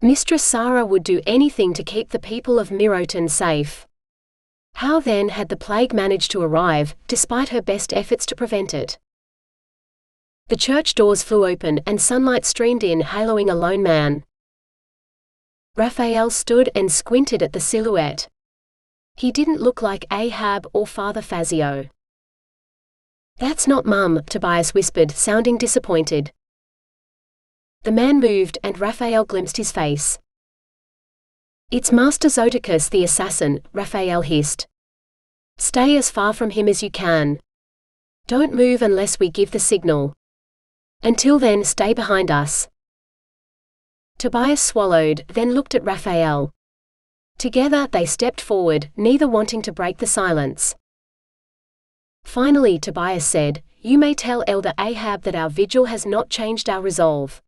Mistress Sarah would do anything to keep the people of Miroton safe. How then had the plague managed to arrive, despite her best efforts to prevent it? The church doors flew open and sunlight streamed in, haloing a lone man. Raphael stood and squinted at the silhouette. He didn't look like Ahab or Father Fazio. "That's not Mum," Tobias whispered, sounding disappointed. The man moved, and Raphael glimpsed his face. "It's Master Zoticus the assassin," Raphael hissed. "Stay as far from him as you can. Don't move unless we give the signal." Until then, stay behind us. Tobias swallowed, then looked at Raphael. Together they stepped forward, neither wanting to break the silence. Finally Tobias said, "You may tell Elder Ahab that our vigil has not changed our resolve.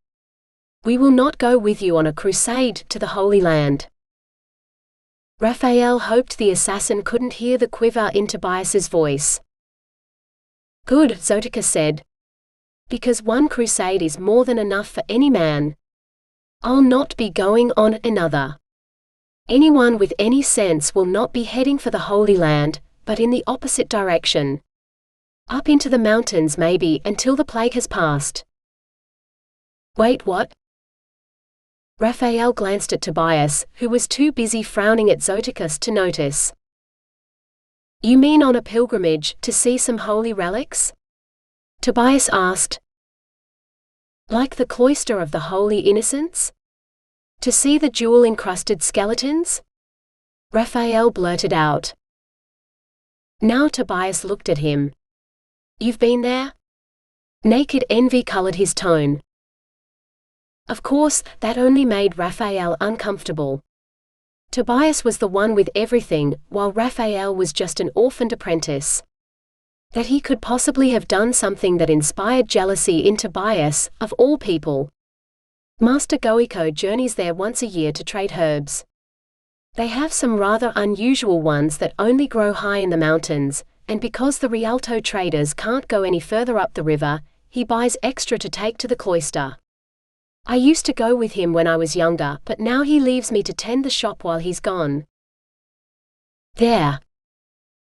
We will not go with you on a crusade to the Holy Land." Raphael hoped the assassin couldn't hear the quiver in Tobias's voice. "Good," Zoticus said. "Because one crusade is more than enough for any man. I'll not be going on another. Anyone with any sense will not be heading for the Holy Land, but in the opposite direction. Up into the mountains maybe, until the plague has passed." "Wait, what?" Raphael glanced at Tobias, who was too busy frowning at Zoticus to notice. "You mean on a pilgrimage, to see some holy relics?" Tobias asked. "Like the cloister of the Holy Innocents? To see the jewel-encrusted skeletons?" Raphael blurted out. Now Tobias looked at him. "You've been there?" Naked envy colored his tone. Of course, that only made Raphael uncomfortable. Tobias was the one with everything, while Raphael was just an orphaned apprentice. That he could possibly have done something that inspired jealousy in Tobias, of all people. Master Goiko journeys there once a year to trade herbs. They have some rather unusual ones that only grow high in the mountains, and because the Rialto traders can't go any further up the river, he buys extra to take to the cloister. I used to go with him when I was younger, but now he leaves me to tend the shop while he's gone. There.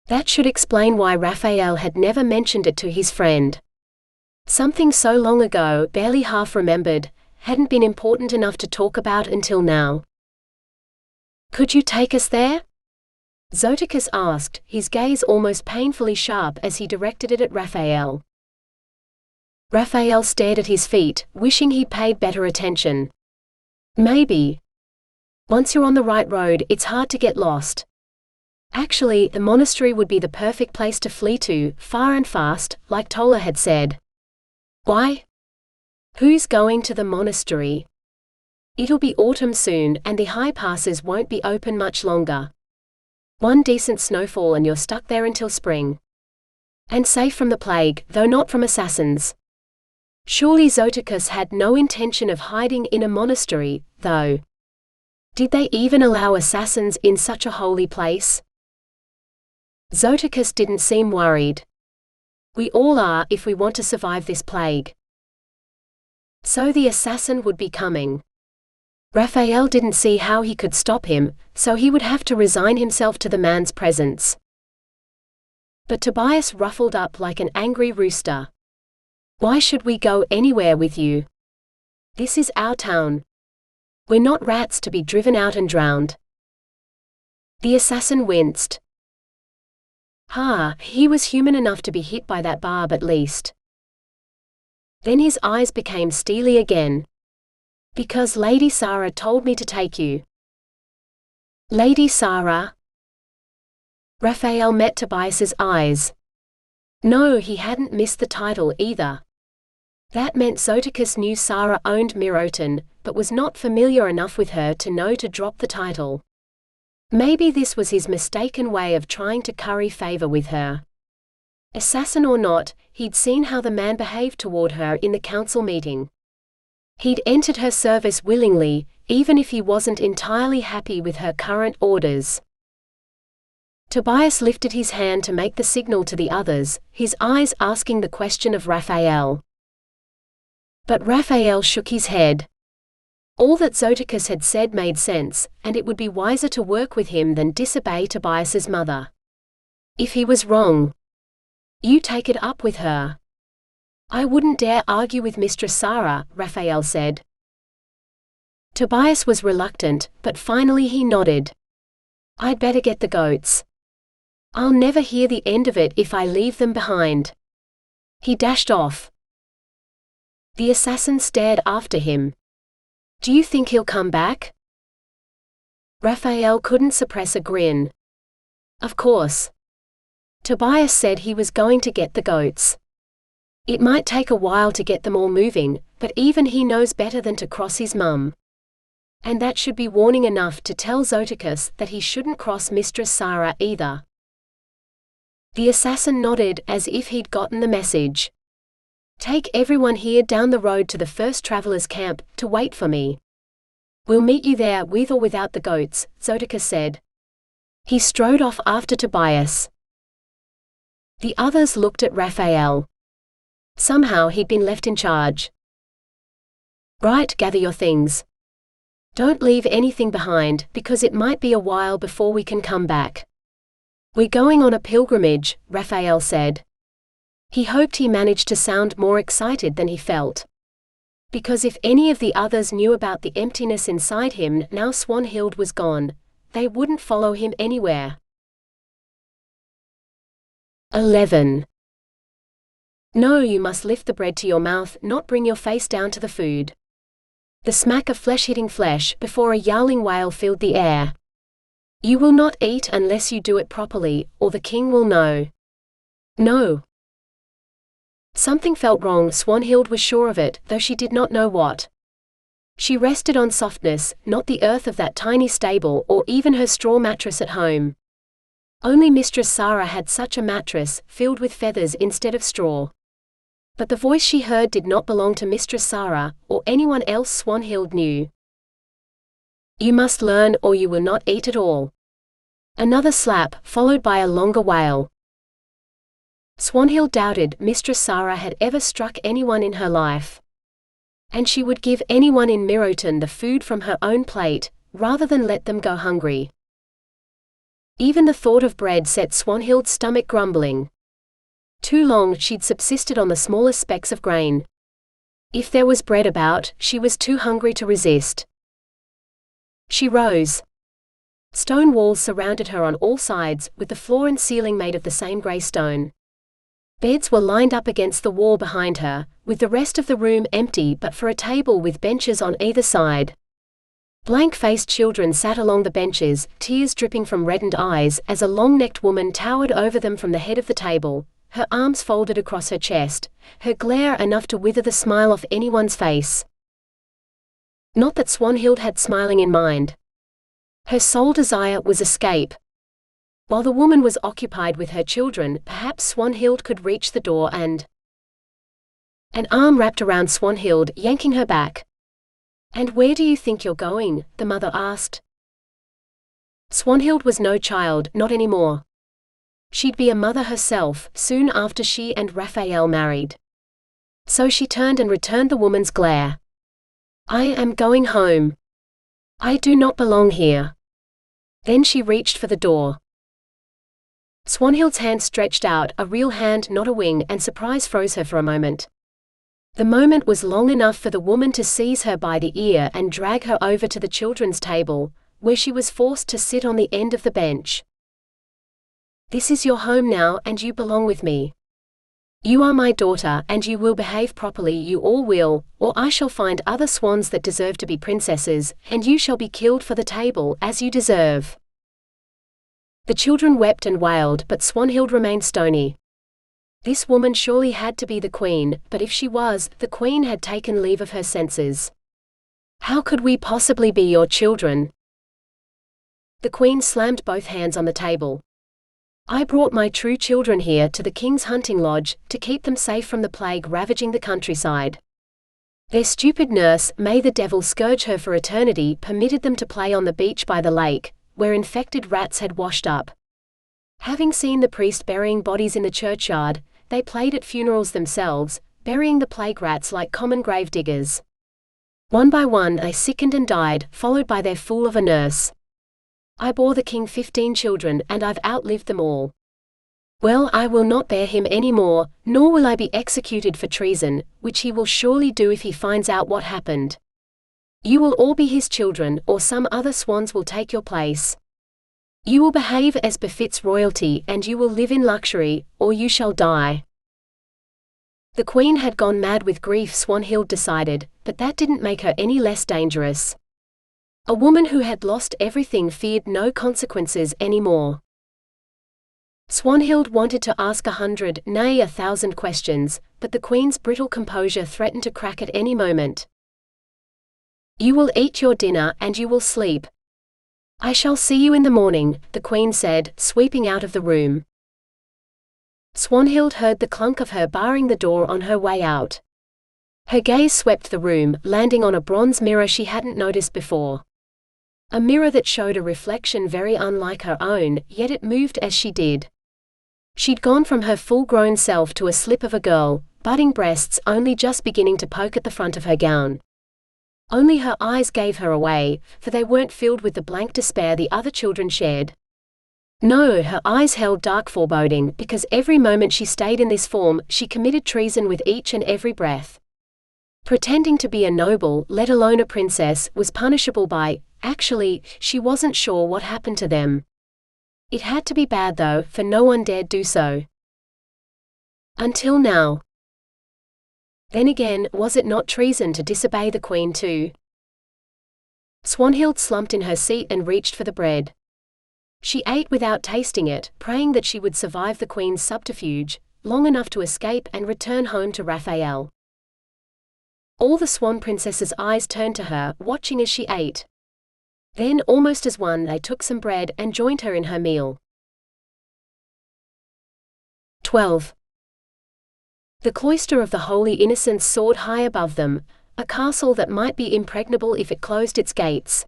That should explain why Raphael had never mentioned it to his friend. Something so long ago, barely half remembered, hadn't been important enough to talk about until now. "Could you take us there?" Zoticus asked, his gaze almost painfully sharp as he directed it at Raphael. Raphael stared at his feet, wishing he'd paid better attention. "Maybe. Once you're on the right road, it's hard to get lost. Actually, the monastery would be the perfect place to flee to, far and fast, like Tola had said." "Why? Who's going to the monastery? It'll be autumn soon, and the high passes won't be open much longer. One decent snowfall and you're stuck there until spring. And safe from the plague, though not from assassins." Surely Zoticus had no intention of hiding in a monastery, though. Did they even allow assassins in such a holy place? Zoticus didn't seem worried. "We all are, if we want to survive this plague." So the assassin would be coming. Raphael didn't see how he could stop him, so he would have to resign himself to the man's presence. But Tobias ruffled up like an angry rooster. "Why should we go anywhere with you? This is our town. We're not rats to be driven out and drowned." The assassin winced. He was human enough to be hit by that barb at least. Then his eyes became steely again. "Because Lady Sarah told me to take you." "Lady Sarah?" Raphael met Tobias's eyes. No, he hadn't missed the title either. That meant Zoticus knew Sarah owned Miroton, but was not familiar enough with her to know to drop the title. Maybe this was his mistaken way of trying to curry favor with her. Assassin or not, he'd seen how the man behaved toward her in the council meeting. He'd entered her service willingly, even if he wasn't entirely happy with her current orders. Tobias lifted his hand to make the signal to the others, his eyes asking the question of Raphael. But Raphael shook his head. All that Zoticus had said made sense, and it would be wiser to work with him than disobey Tobias's mother. If he was wrong, you take it up with her. "I wouldn't dare argue with Mistress Sarah," Raphael said. Tobias was reluctant, but finally he nodded. "I'd better get the goats. I'll never hear the end of it if I leave them behind." He dashed off. The assassin stared after him. "Do you think he'll come back?" Raphael couldn't suppress a grin. Of course. Tobias said he was going to get the goats. It might take a while to get them all moving, but even he knows better than to cross his mum. And that should be warning enough to tell Zoticus that he shouldn't cross Mistress Sarah either. The assassin nodded as if he'd gotten the message. Take everyone here down the road to the first travelers' camp, to wait for me. We'll meet you there with or without the goats, Zoticus said. He strode off after Tobias. The others looked at Raphael. Somehow he'd been left in charge. Right, gather your things. Don't leave anything behind, because it might be a while before we can come back. We're going on a pilgrimage, Raphael said. He hoped he managed to sound more excited than he felt. Because if any of the others knew about the emptiness inside him now Swanhild was gone, they wouldn't follow him anywhere. 11. No, you must lift the bread to your mouth, not bring your face down to the food. The smack of flesh hitting flesh before a yowling wail filled the air. You will not eat unless you do it properly, or the king will know. No. Something felt wrong. Swanhild was sure of it, though she did not know what. She rested on softness, not the earth of that tiny stable or even her straw mattress at home. Only Mistress Sarah had such a mattress, filled with feathers instead of straw. But the voice she heard did not belong to Mistress Sarah, or anyone else Swanhild knew. You must learn, or you will not eat at all. Another slap, followed by a longer wail. Swanhild doubted Mistress Sarah had ever struck anyone in her life. And she would give anyone in Miroton the food from her own plate, rather than let them go hungry. Even the thought of bread set Swanhild's stomach grumbling. Too long she'd subsisted on the smallest specks of grain. If there was bread about, she was too hungry to resist. She rose. Stone walls surrounded her on all sides, with the floor and ceiling made of the same grey stone. Beds were lined up against the wall behind her, with the rest of the room empty but for a table with benches on either side. Blank-faced children sat along the benches, tears dripping from reddened eyes as a long-necked woman towered over them from the head of the table, her arms folded across her chest, her glare enough to wither the smile off anyone's face. Not that Swanhild had smiling in mind. Her sole desire was escape. While the woman was occupied with her children, perhaps Swanhild could reach the door and... An arm wrapped around Swanhild, yanking her back. And where do you think you're going? The mother asked. Swanhild was no child, not anymore. She'd be a mother herself, soon after she and Raphael married. So she turned and returned the woman's glare. I am going home. I do not belong here. Then she reached for the door. Swanhild's hand stretched out, a real hand, not a wing, and surprise froze her for a moment. The moment was long enough for the woman to seize her by the ear and drag her over to the children's table, where she was forced to sit on the end of the bench. This is your home now, and you belong with me. You are my daughter, and you will behave properly, you all will, or I shall find other swans that deserve to be princesses, and you shall be killed for the table, as you deserve. The children wept and wailed, but Swanhild remained stony. This woman surely had to be the queen, but if she was, the queen had taken leave of her senses. How could we possibly be your children? The queen slammed both hands on the table. I brought my true children here to the king's hunting lodge, to keep them safe from the plague ravaging the countryside. Their stupid nurse, may the devil scourge her for eternity, permitted them to play on the beach by the lake, where infected rats had washed up. Having seen the priest burying bodies in the churchyard, they played at funerals themselves, burying the plague rats like common grave diggers. One by one they sickened and died, followed by their fool of a nurse. I bore the king 15 children, and I've outlived them all. Well, I will not bear him any more, nor will I be executed for treason, which he will surely do if he finds out what happened. You will all be his children, or some other swans will take your place. You will behave as befits royalty, and you will live in luxury, or you shall die. The queen had gone mad with grief, Swanhild decided, but that didn't make her any less dangerous. A woman who had lost everything feared no consequences anymore. Swanhild wanted to ask 100, nay 1,000 questions, but the queen's brittle composure threatened to crack at any moment. "You will eat your dinner and you will sleep. I shall see you in the morning," the queen said, sweeping out of the room. Swanhild heard the clunk of her barring the door on her way out. Her gaze swept the room, landing on a bronze mirror she hadn't noticed before. A mirror that showed a reflection very unlike her own, yet it moved as she did. She'd gone from her full-grown self to a slip of a girl, budding breasts only just beginning to poke at the front of her gown. Only her eyes gave her away, for they weren't filled with the blank despair the other children shared. No, her eyes held dark foreboding, because every moment she stayed in this form, she committed treason with each and every breath. Pretending to be a noble, let alone a princess, was punishable by, actually, she wasn't sure what happened to them. It had to be bad though, for no one dared do so. Until now. Then again, was it not treason to disobey the queen too? Swanhild slumped in her seat and reached for the bread. She ate without tasting it, praying that she would survive the queen's subterfuge, long enough to escape and return home to Raphael. All the swan princesses' eyes turned to her, watching as she ate. Then, almost as one, they took some bread and joined her in her meal. 12. The cloister of the Holy Innocents soared high above them, a castle that might be impregnable if it closed its gates.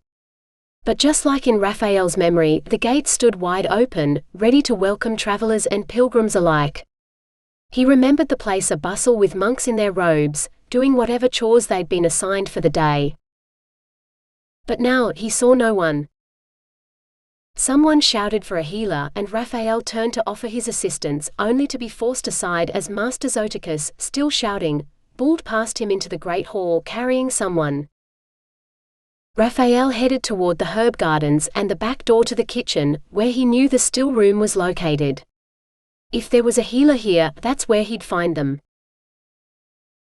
But just like in Raphael's memory, the gates stood wide open, ready to welcome travelers and pilgrims alike. He remembered the place a bustle with monks in their robes, doing whatever chores they'd been assigned for the day. But now, he saw no one. Someone shouted for a healer, and Raphael turned to offer his assistance, only to be forced aside as Master Zoticus, still shouting, bowled past him into the great hall carrying someone. Raphael headed toward the herb gardens and the back door to the kitchen, where he knew the still room was located. If there was a healer here, that's where he'd find them.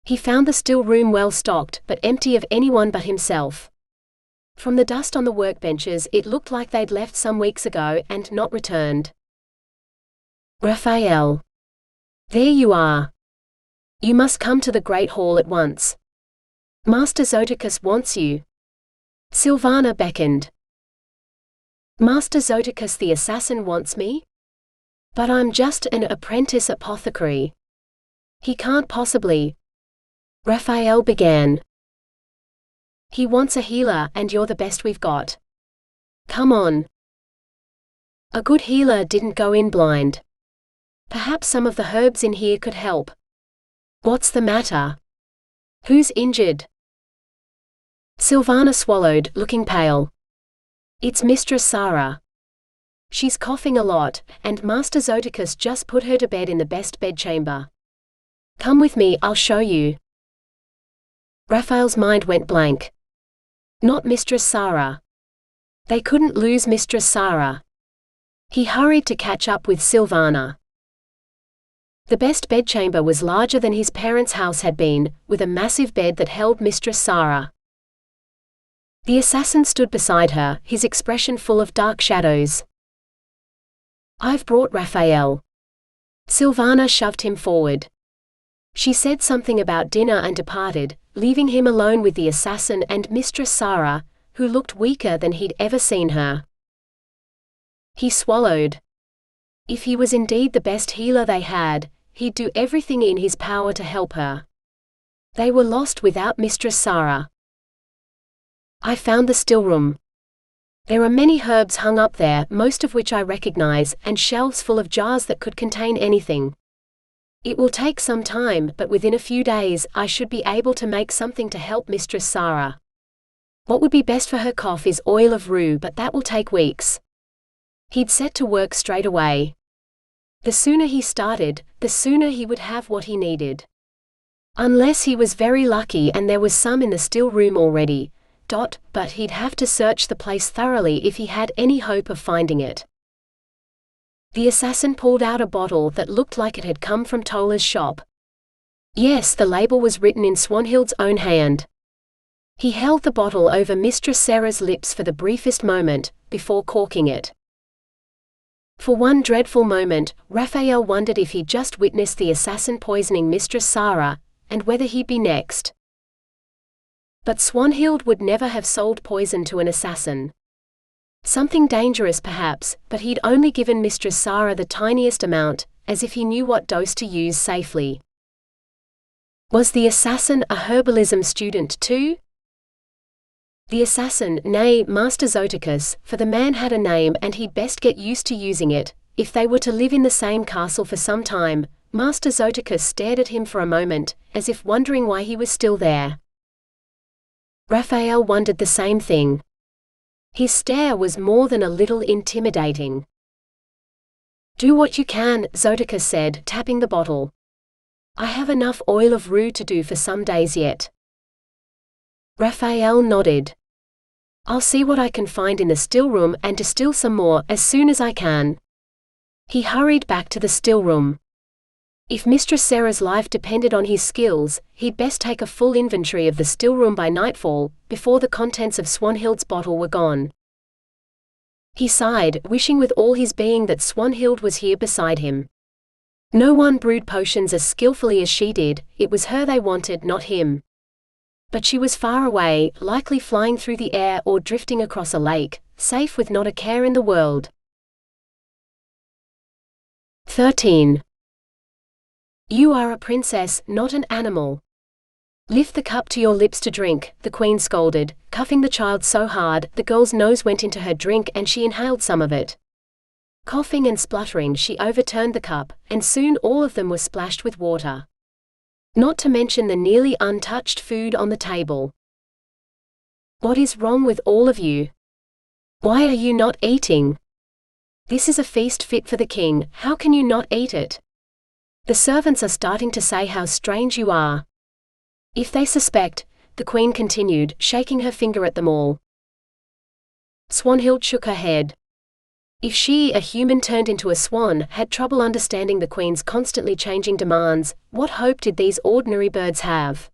He found the still room well stocked, but empty of anyone but himself. From the dust on the workbenches, it looked like they'd left some weeks ago and not returned. "Raphael. There you are. You must come to the great hall at once. Master Zoticus wants you." Sylvana beckoned. "Master Zoticus the assassin wants me? But I'm just an apprentice apothecary. He can't possibly—" Raphael began. "He wants a healer, and you're the best we've got. Come on." A good healer didn't go in blind. Perhaps some of the herbs in here could help. What's the matter? Who's injured? Sylvana swallowed, looking pale. "It's Mistress Sarah. She's coughing a lot, and Master Zoticus just put her to bed in the best bedchamber. Come with me, I'll show you." Raphael's mind went blank. Not Mistress Sarah. They couldn't lose Mistress Sarah. He hurried to catch up with Sylvana. The best bedchamber was larger than his parents' house had been, with a massive bed that held Mistress Sarah. The assassin stood beside her, his expression full of dark shadows. "I've brought Raphael." Sylvana shoved him forward. She said something about dinner and departed, leaving him alone with the assassin and Mistress Sarah, who looked weaker than he'd ever seen her. He swallowed. If he was indeed the best healer they had, he'd do everything in his power to help her. They were lost without Mistress Sarah. "I found the still room. There are many herbs hung up there, most of which I recognize, and shelves full of jars that could contain anything. It will take some time, but within a few days, I should be able to make something to help Mistress Sarah. What would be best for her cough is oil of rue, but that will take weeks." He'd set to work straight away. The sooner he started, the sooner he would have what he needed. Unless he was very lucky and there was some in the still room already, but he'd have to search the place thoroughly if he had any hope of finding it. The assassin pulled out a bottle that looked like it had come from Tola's shop. Yes, the label was written in Swanhild's own hand. He held the bottle over Mistress Sarah's lips for the briefest moment, before corking it. For one dreadful moment, Raphael wondered if he'd just witnessed the assassin poisoning Mistress Sarah, and whether he'd be next. But Swanhild would never have sold poison to an assassin. Something dangerous perhaps, but he'd only given Mistress Sarah the tiniest amount, as if he knew what dose to use safely. Was the assassin a herbalism student too? The assassin, nay, Master Zoticus, for the man had a name and he'd best get used to using it. If they were to live in the same castle for some time, Master Zoticus stared at him for a moment, as if wondering why he was still there. Raphael wondered the same thing. His stare was more than a little intimidating. "Do what you can," Zoticus said, tapping the bottle. "I have enough oil of rue to do for some days yet." Raphael nodded. "I'll see what I can find in the still room and distill some more as soon as I can." He hurried back to the still room. If Mistress Sarah's life depended on his skills, he'd best take a full inventory of the still room by nightfall, before the contents of Swanhild's bottle were gone. He sighed, wishing with all his being that Swanhild was here beside him. No one brewed potions as skillfully as she did. It was her they wanted, not him. But she was far away, likely flying through the air or drifting across a lake, safe with not a care in the world. 13. You are a princess, not an animal. Lift the cup to your lips to drink, the queen scolded, cuffing the child so hard, the girl's nose went into her drink and she inhaled some of it. Coughing and spluttering, she overturned the cup, and soon all of them were splashed with water. Not to mention the nearly untouched food on the table. What is wrong with all of you? Why are you not eating? This is a feast fit for the king, how can you not eat it? The servants are starting to say how strange you are. If they suspect, the queen continued, shaking her finger at them all. Swanhild shook her head. If she, a human turned into a swan, had trouble understanding the queen's constantly changing demands, what hope did these ordinary birds have?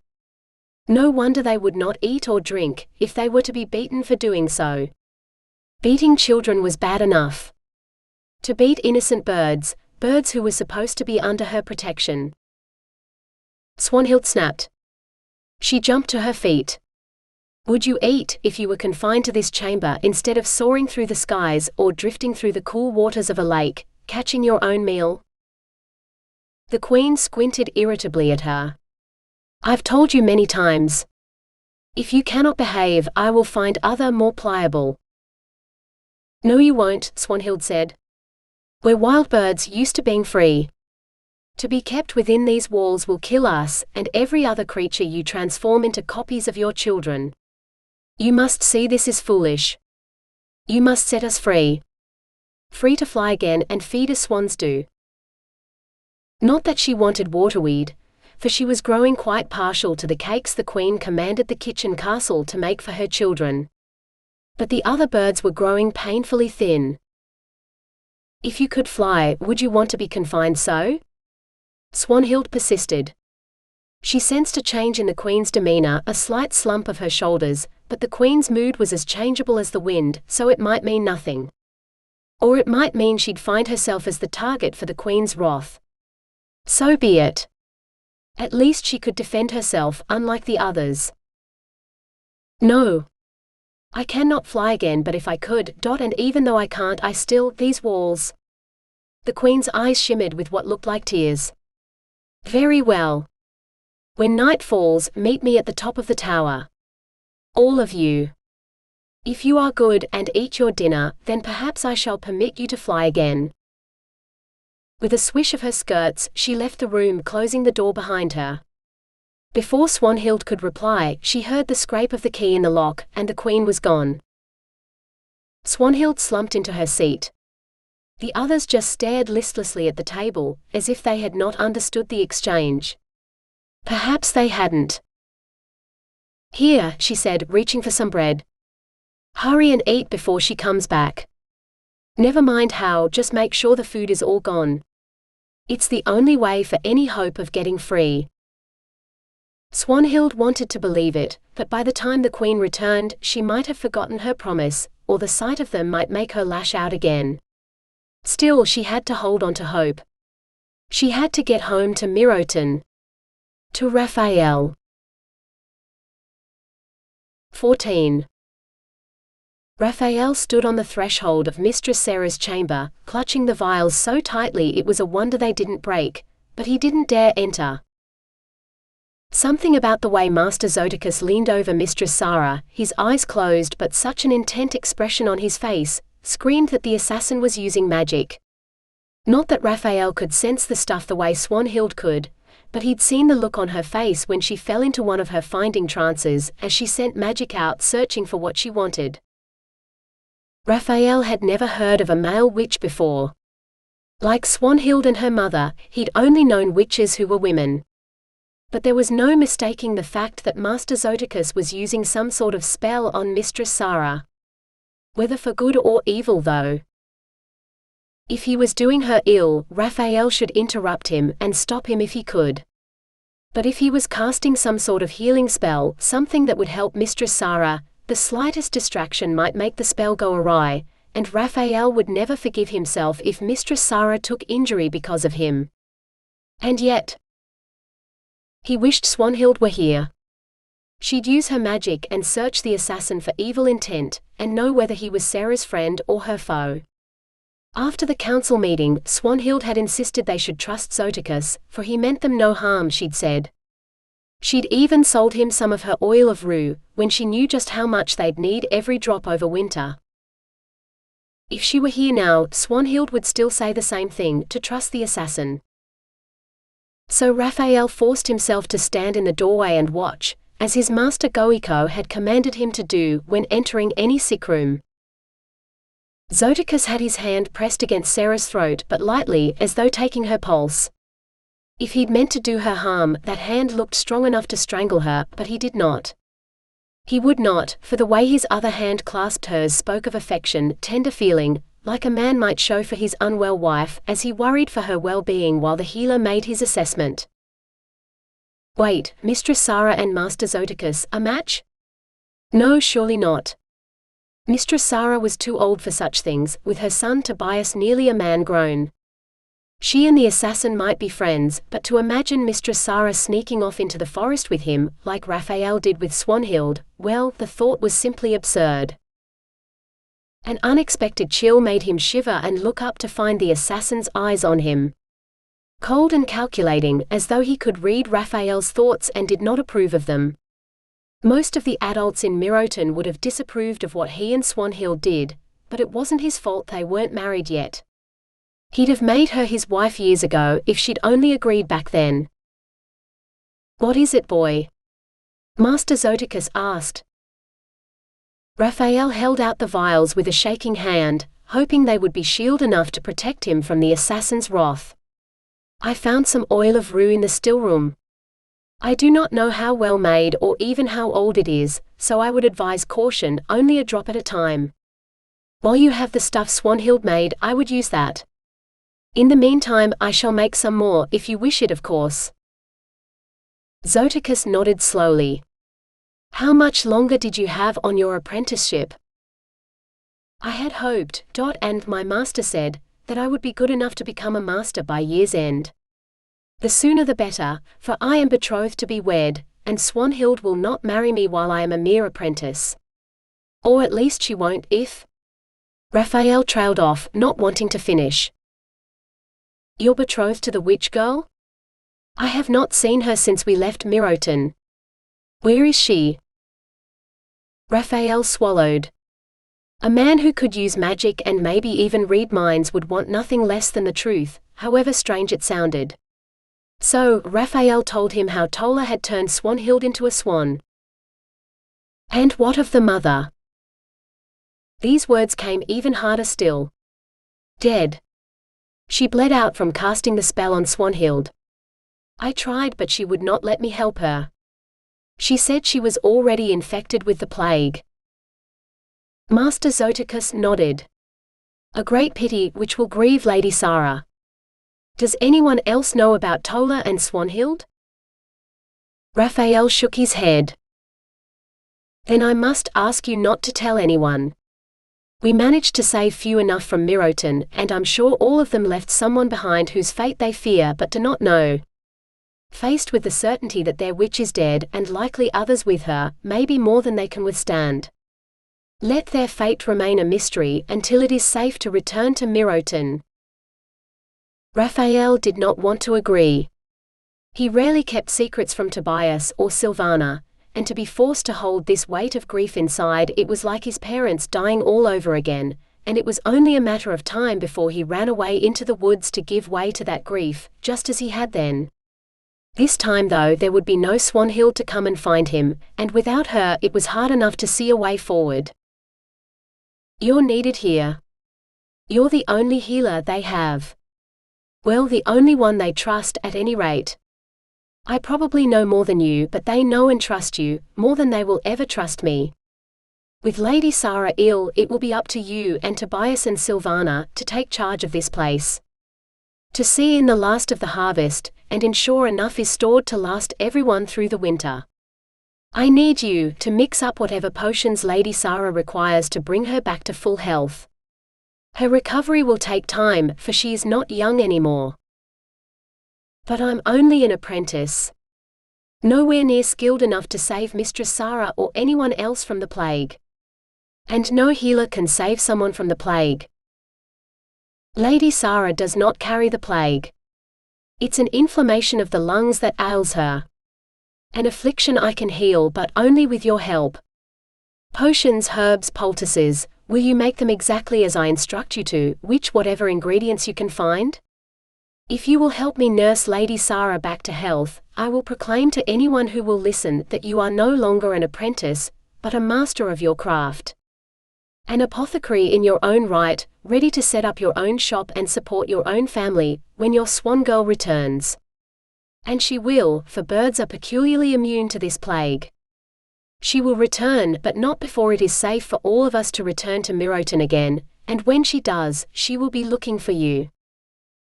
No wonder they would not eat or drink, if they were to be beaten for doing so. Beating children was bad enough. To beat innocent birds, birds who were supposed to be under her protection. Swanhild snapped. She jumped to her feet. Would you eat if you were confined to this chamber instead of soaring through the skies or drifting through the cool waters of a lake, catching your own meal? The queen squinted irritably at her. I've told you many times. If you cannot behave, I will find other more pliable. No you won't, Swanhild said. We're wild birds used to being free. To be kept within these walls will kill us, and every other creature you transform into copies of your children. You must see this is foolish. You must set us free. Free to fly again and feed as swans do. Not that she wanted waterweed, for she was growing quite partial to the cakes the queen commanded the kitchen castle to make for her children. But the other birds were growing painfully thin. If you could fly, would you want to be confined so? Swanhild persisted. She sensed a change in the queen's demeanor, a slight slump of her shoulders, but the queen's mood was as changeable as the wind, so it might mean nothing. Or it might mean she'd find herself as the target for the queen's wrath. So be it. At least she could defend herself, unlike the others. No. I cannot fly again, but if I could, and even though I can't, I still, these walls. The queen's eyes shimmered with what looked like tears. Very well. When night falls, meet me at the top of the tower. All of you. If you are good and eat your dinner, then perhaps I shall permit you to fly again. With a swish of her skirts, she left the room, closing the door behind her. Before Swanhild could reply, she heard the scrape of the key in the lock, and the queen was gone. Swanhild slumped into her seat. The others just stared listlessly at the table, as if they had not understood the exchange. Perhaps they hadn't. Here, she said, reaching for some bread. Hurry and eat before she comes back. Never mind how, just make sure the food is all gone. It's the only way for any hope of getting free. Swanhild wanted to believe it, but by the time the queen returned, she might have forgotten her promise, or the sight of them might make her lash out again. Still, she had to hold on to hope. She had to get home to Miroton. To Raphael. 14. Raphael stood on the threshold of Mistress Sarah's chamber, clutching the vials so tightly it was a wonder they didn't break, but he didn't dare enter. Something about the way Master Zodicus leaned over Mistress Sarah, his eyes closed but such an intent expression on his face, screamed that the assassin was using magic. Not that Raphael could sense the stuff the way Swanhild could, but he'd seen the look on her face when she fell into one of her finding trances, as she sent magic out searching for what she wanted. Raphael had never heard of a male witch before. Like Swanhild and her mother, he'd only known witches who were women. But there was no mistaking the fact that Master Zodicus was using some sort of spell on Mistress Sarah. Whether for good or evil, though. If he was doing her ill, Raphael should interrupt him and stop him if he could. But if he was casting some sort of healing spell, something that would help Mistress Sarah, the slightest distraction might make the spell go awry, and Raphael would never forgive himself if Mistress Sarah took injury because of him. And yet, he wished Swanhild were here. She'd use her magic and search the assassin for evil intent, and know whether he was Sarah's friend or her foe. After the council meeting, Swanhild had insisted they should trust Zodicus, for he meant them no harm, she'd said. She'd even sold him some of her oil of rue, when she knew just how much they'd need every drop over winter. If she were here now, Swanhild would still say the same thing, to trust the assassin. So Raphael forced himself to stand in the doorway and watch, as his master Goiko had commanded him to do when entering any sick room. Zodicus had his hand pressed against Sarah's throat but lightly, as though taking her pulse. If he'd meant to do her harm, that hand looked strong enough to strangle her, but he did not. He would not, for the way his other hand clasped hers spoke of affection, tender feeling, like a man might show for his unwell wife, as he worried for her well-being while the healer made his assessment. Wait, Mistress Sarah and Master Zodicus, a match? No, surely not. Mistress Sarah was too old for such things, with her son Tobias nearly a man grown. She and the assassin might be friends, but to imagine Mistress Sarah sneaking off into the forest with him, like Raphael did with Swanhild, well, the thought was simply absurd. An unexpected chill made him shiver and look up to find the assassin's eyes on him. Cold and calculating, as though he could read Raphael's thoughts and did not approve of them. Most of the adults in Miroton would have disapproved of what he and Swanhild did, but it wasn't his fault they weren't married yet. He'd have made her his wife years ago if she'd only agreed back then. What is it, boy? Master Zodicus asked. Raphael held out the vials with a shaking hand, hoping they would be shield enough to protect him from the assassin's wrath. I found some oil of rue in the still room. I do not know how well made or even how old it is, so I would advise caution, only a drop at a time. While you have the stuff Swanhild made, I would use that. In the meantime, I shall make some more, if you wish it, of course. Zodicus nodded slowly. How much longer did you have on your apprenticeship? I had hoped, and my master said, that I would be good enough to become a master by year's end. The sooner the better, for I am betrothed to be wed, and Swanhild will not marry me while I am a mere apprentice. Or at least she won't if... Raphael trailed off, not wanting to finish. You're betrothed to the witch girl? I have not seen her since we left Miroton. Where is she? Raphael swallowed. A man who could use magic and maybe even read minds would want nothing less than the truth, however strange it sounded. So, Raphael told him how Tola had turned Swanhild into a swan. And what of the mother? These words came even harder still. Dead. She bled out from casting the spell on Swanhild. I tried, but she would not let me help her. She said she was already infected with the plague. Master Zodicus nodded. A great pity, which will grieve Lady Sarah. Does anyone else know about Tola and Swanhild? Raphael shook his head. Then I must ask you not to tell anyone. We managed to save few enough from Miroton, and I'm sure all of them left someone behind whose fate they fear but do not know. Faced with the certainty that their witch is dead, and likely others with her, maybe more than they can withstand. Let their fate remain a mystery until it is safe to return to Miroton. Raphael did not want to agree. He rarely kept secrets from Tobias or Silvana, and to be forced to hold this weight of grief inside, it was like his parents dying all over again, and it was only a matter of time before he ran away into the woods to give way to that grief, just as he had then. This time though there would be no Swanhild to come and find him, and without her it was hard enough to see a way forward. You're needed here. You're the only healer they have. Well, the only one they trust at any rate. I probably know more than you, but they know and trust you, more than they will ever trust me. With Lady Sarah ill, it will be up to you and Tobias and Silvana to take charge of this place. To see in the last of the harvest, and ensure enough is stored to last everyone through the winter. I need you to mix up whatever potions Lady Sarah requires to bring her back to full health. Her recovery will take time, for she is not young anymore. But I'm only an apprentice. Nowhere near skilled enough to save Mistress Sarah or anyone else from the plague. And no healer can save someone from the plague. Lady Sarah does not carry the plague. It's an inflammation of the lungs that ails her. An affliction I can heal, but only with your help. Potions, herbs, poultices, will you make them exactly as I instruct you to, whatever ingredients you can find? If you will help me nurse Lady Sarah back to health, I will proclaim to anyone who will listen that you are no longer an apprentice, but a master of your craft. An apothecary in your own right, ready to set up your own shop and support your own family, when your swan girl returns. And she will, for birds are peculiarly immune to this plague. She will return, but not before it is safe for all of us to return to Miroton again, and when she does, she will be looking for you.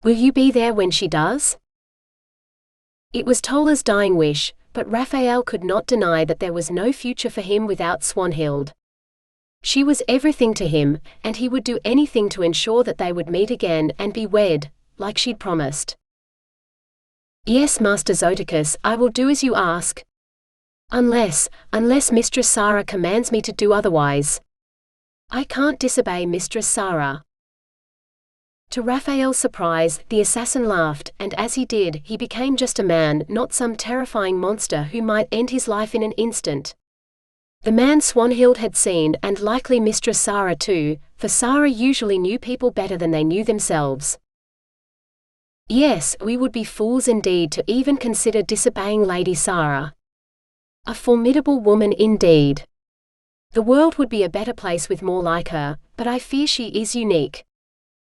Will you be there when she does? It was Tola's dying wish, but Raphael could not deny that there was no future for him without Swanhild. She was everything to him, and he would do anything to ensure that they would meet again and be wed, like she'd promised. Yes, Master Zodicus, I will do as you ask. Unless Mistress Sarah commands me to do otherwise. I can't disobey Mistress Sarah. To Raphael's surprise, the assassin laughed, and as he did, he became just a man, not some terrifying monster who might end his life in an instant. The man Swanhild had seen, and likely Mistress Sarah too, for Sarah usually knew people better than they knew themselves. Yes, we would be fools indeed to even consider disobeying Lady Sarah. A formidable woman indeed. The world would be a better place with more like her, but I fear she is unique.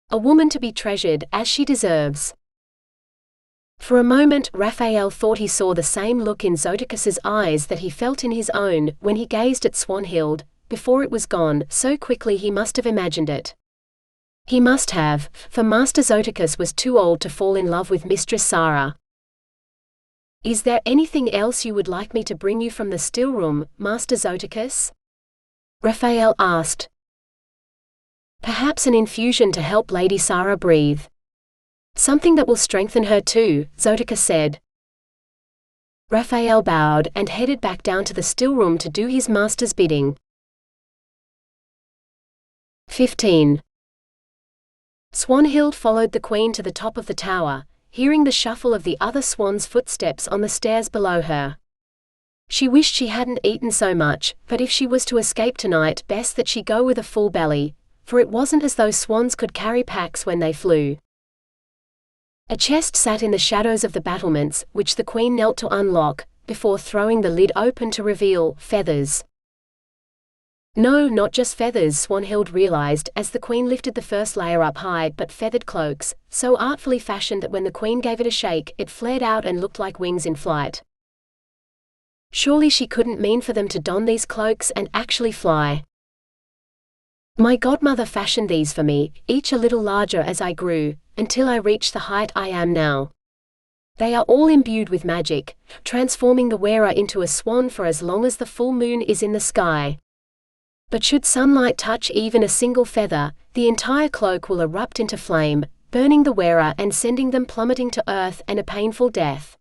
A woman to be treasured, as she deserves. For a moment Raphael thought he saw the same look in Zodicus's eyes that he felt in his own, when he gazed at Swanhild, before it was gone, so quickly he must have imagined it. He must have, for Master Zodicus was too old to fall in love with Mistress Sarah. Is there anything else you would like me to bring you from the still room, Master Zodicus? Raphael asked. Perhaps an infusion to help Lady Sarah breathe. Something that will strengthen her too, Zodicus said. Raphael bowed and headed back down to the still room to do his master's bidding. 15. Swanhild followed the queen to the top of the tower, hearing the shuffle of the other swans' footsteps on the stairs below her. She wished she hadn't eaten so much, but if she was to escape tonight, best that she go with a full belly, for it wasn't as though swans could carry packs when they flew. A chest sat in the shadows of the battlements, which the queen knelt to unlock, before throwing the lid open to reveal feathers. No, not just feathers, Swanhild realized as the queen lifted the first layer up high, but feathered cloaks, so artfully fashioned that when the queen gave it a shake, it flared out and looked like wings in flight. Surely she couldn't mean for them to don these cloaks and actually fly. My godmother fashioned these for me, each a little larger as I grew, until I reached the height I am now. They are all imbued with magic, transforming the wearer into a swan for as long as the full moon is in the sky. But should sunlight touch even a single feather, the entire cloak will erupt into flame, burning the wearer and sending them plummeting to earth and a painful death.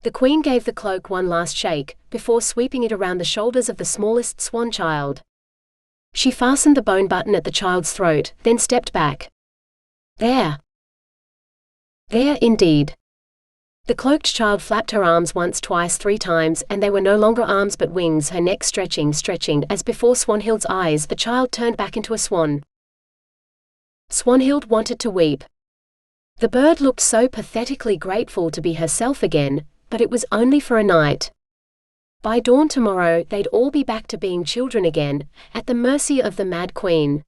The queen gave the cloak one last shake, before sweeping it around the shoulders of the smallest swan child. She fastened the bone button at the child's throat, then stepped back. There. There indeed. The cloaked child flapped her arms once, twice, 3 times, and they were no longer arms but wings, her neck stretching, as before Swanhild's eyes the child turned back into a swan. Swanhild wanted to weep. The bird looked so pathetically grateful to be herself again, but it was only for a night. By dawn tomorrow they'd all be back to being children again, at the mercy of the mad queen.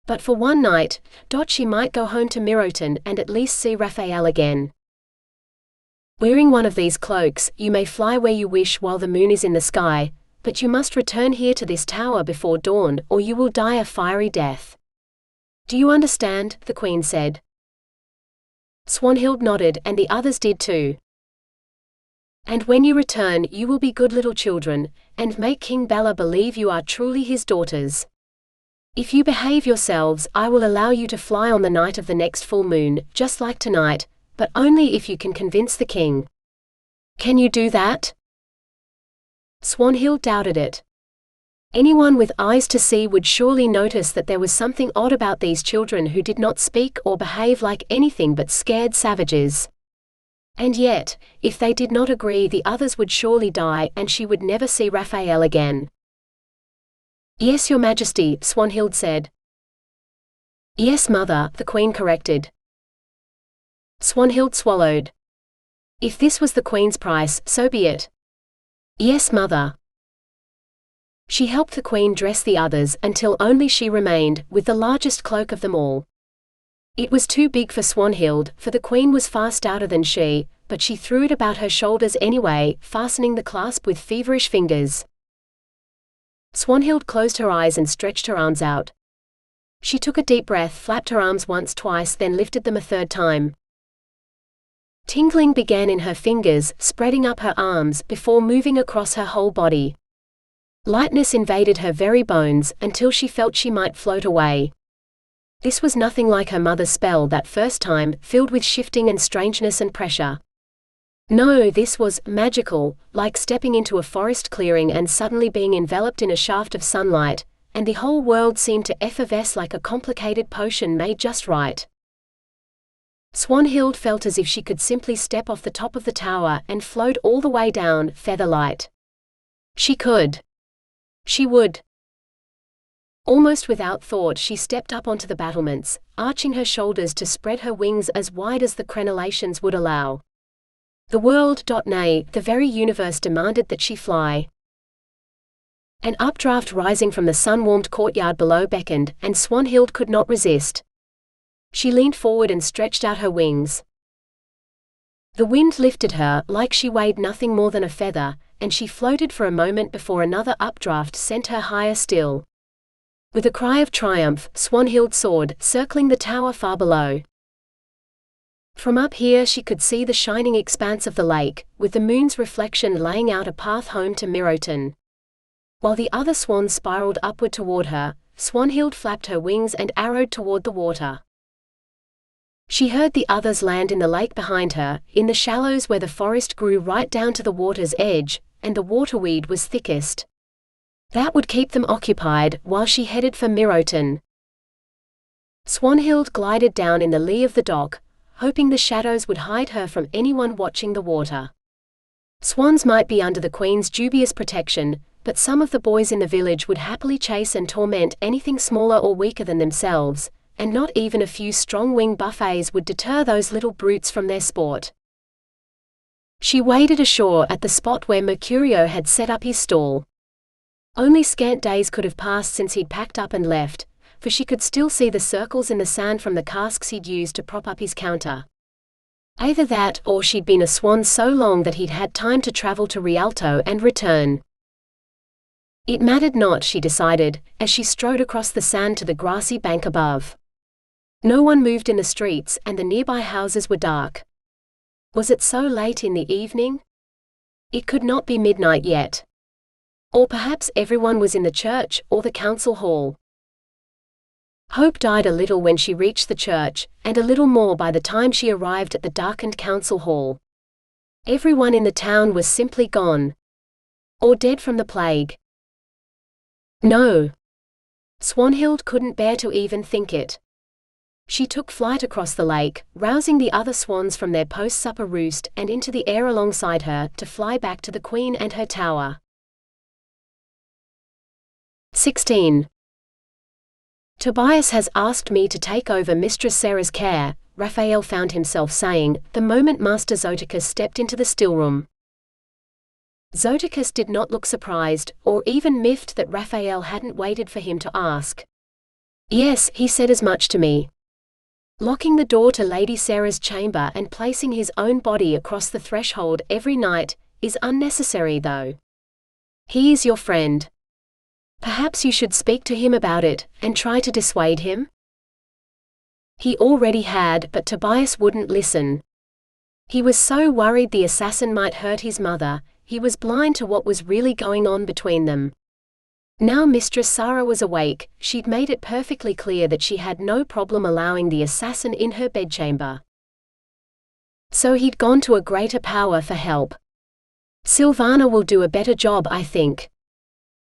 But for one night, she might go home to Miroton and at least see Raphael again. Wearing one of these cloaks, you may fly where you wish while the moon is in the sky, but you must return here to this tower before dawn, or you will die a fiery death. Do you understand? The queen said. Swanhild nodded, and the others did too. And when you return, you will be good little children, and make King Bela believe you are truly his daughters. If you behave yourselves, I will allow you to fly on the night of the next full moon, just like tonight, but only if you can convince the king. Can you do that? Swanhild doubted it. Anyone with eyes to see would surely notice that there was something odd about these children who did not speak or behave like anything but scared savages. And yet, if they did not agree, the others would surely die and she would never see Raphael again. Yes, your majesty, Swanhild said. Yes, mother, the queen corrected. Swanhild swallowed. If this was the queen's price, so be it. Yes, mother. She helped the queen dress the others until only she remained, with the largest cloak of them all. It was too big for Swanhild, for the queen was far stouter than she, but she threw it about her shoulders anyway, fastening the clasp with feverish fingers. Swanhild closed her eyes and stretched her arms out. She took a deep breath, flapped her arms once, twice, then lifted them a 3rd time. Tingling began in her fingers, spreading up her arms, before moving across her whole body. Lightness invaded her very bones, until she felt she might float away. This was nothing like her mother's spell that first time, filled with shifting and strangeness and pressure. No, this was magical, like stepping into a forest clearing and suddenly being enveloped in a shaft of sunlight, and the whole world seemed to effervesce like a complicated potion made just right. Swanhild felt as if she could simply step off the top of the tower and float all the way down, feather light. She could. She would. Almost without thought she stepped up onto the battlements, arching her shoulders to spread her wings as wide as the crenellations would allow. The world, nay, the very universe demanded that she fly. An updraft rising from the sun-warmed courtyard below beckoned, and Swanhild could not resist. She leaned forward and stretched out her wings. The wind lifted her, like she weighed nothing more than a feather, and she floated for a moment before another updraft sent her higher still. With a cry of triumph, Swanhild soared, circling the tower far below. From up here she could see the shining expanse of the lake, with the moon's reflection laying out a path home to Miroton. While the other swans spiraled upward toward her, Swanhild flapped her wings and arrowed toward the water. She heard the others land in the lake behind her, in the shallows where the forest grew right down to the water's edge, and the waterweed was thickest. That would keep them occupied, while she headed for Miroton. Swanhild glided down in the lee of the dock, hoping the shadows would hide her from anyone watching the water. Swans might be under the queen's dubious protection, but some of the boys in the village would happily chase and torment anything smaller or weaker than themselves, and not even a few strong-wing buffets would deter those little brutes from their sport. She waded ashore at the spot where Mercurio had set up his stall. Only scant days could have passed since he'd packed up and left, for she could still see the circles in the sand from the casks he'd used to prop up his counter. Either that, or she'd been a swan so long that he'd had time to travel to Rialto and return. It mattered not, she decided, as she strode across the sand to the grassy bank above. No one moved in the streets, and the nearby houses were dark. Was it so late in the evening? It could not be midnight yet. Or perhaps everyone was in the church or the council hall. Hope died a little when she reached the church, and a little more by the time she arrived at the darkened council hall. Everyone in the town was simply gone. Or dead from the plague. No. Swanhild couldn't bear to even think it. She took flight across the lake, rousing the other swans from their post-supper roost and into the air alongside her to fly back to the queen and her tower. 16. Tobias has asked me to take over Mistress Sarah's care, Raphael found himself saying, the moment Master Zoticus stepped into the stillroom. Zoticus did not look surprised, or even miffed that Raphael hadn't waited for him to ask. Yes, he said as much to me. Locking the door to Lady Sarah's chamber and placing his own body across the threshold every night is unnecessary though. He is your friend. Perhaps you should speak to him about it, and try to dissuade him? He already had, but Tobias wouldn't listen. He was so worried the assassin might hurt his mother, he was blind to what was really going on between them. Now Mistress Sarah was awake, she'd made it perfectly clear that she had no problem allowing the assassin in her bedchamber. So he'd gone to a greater power for help. Sylvana will do a better job, I think.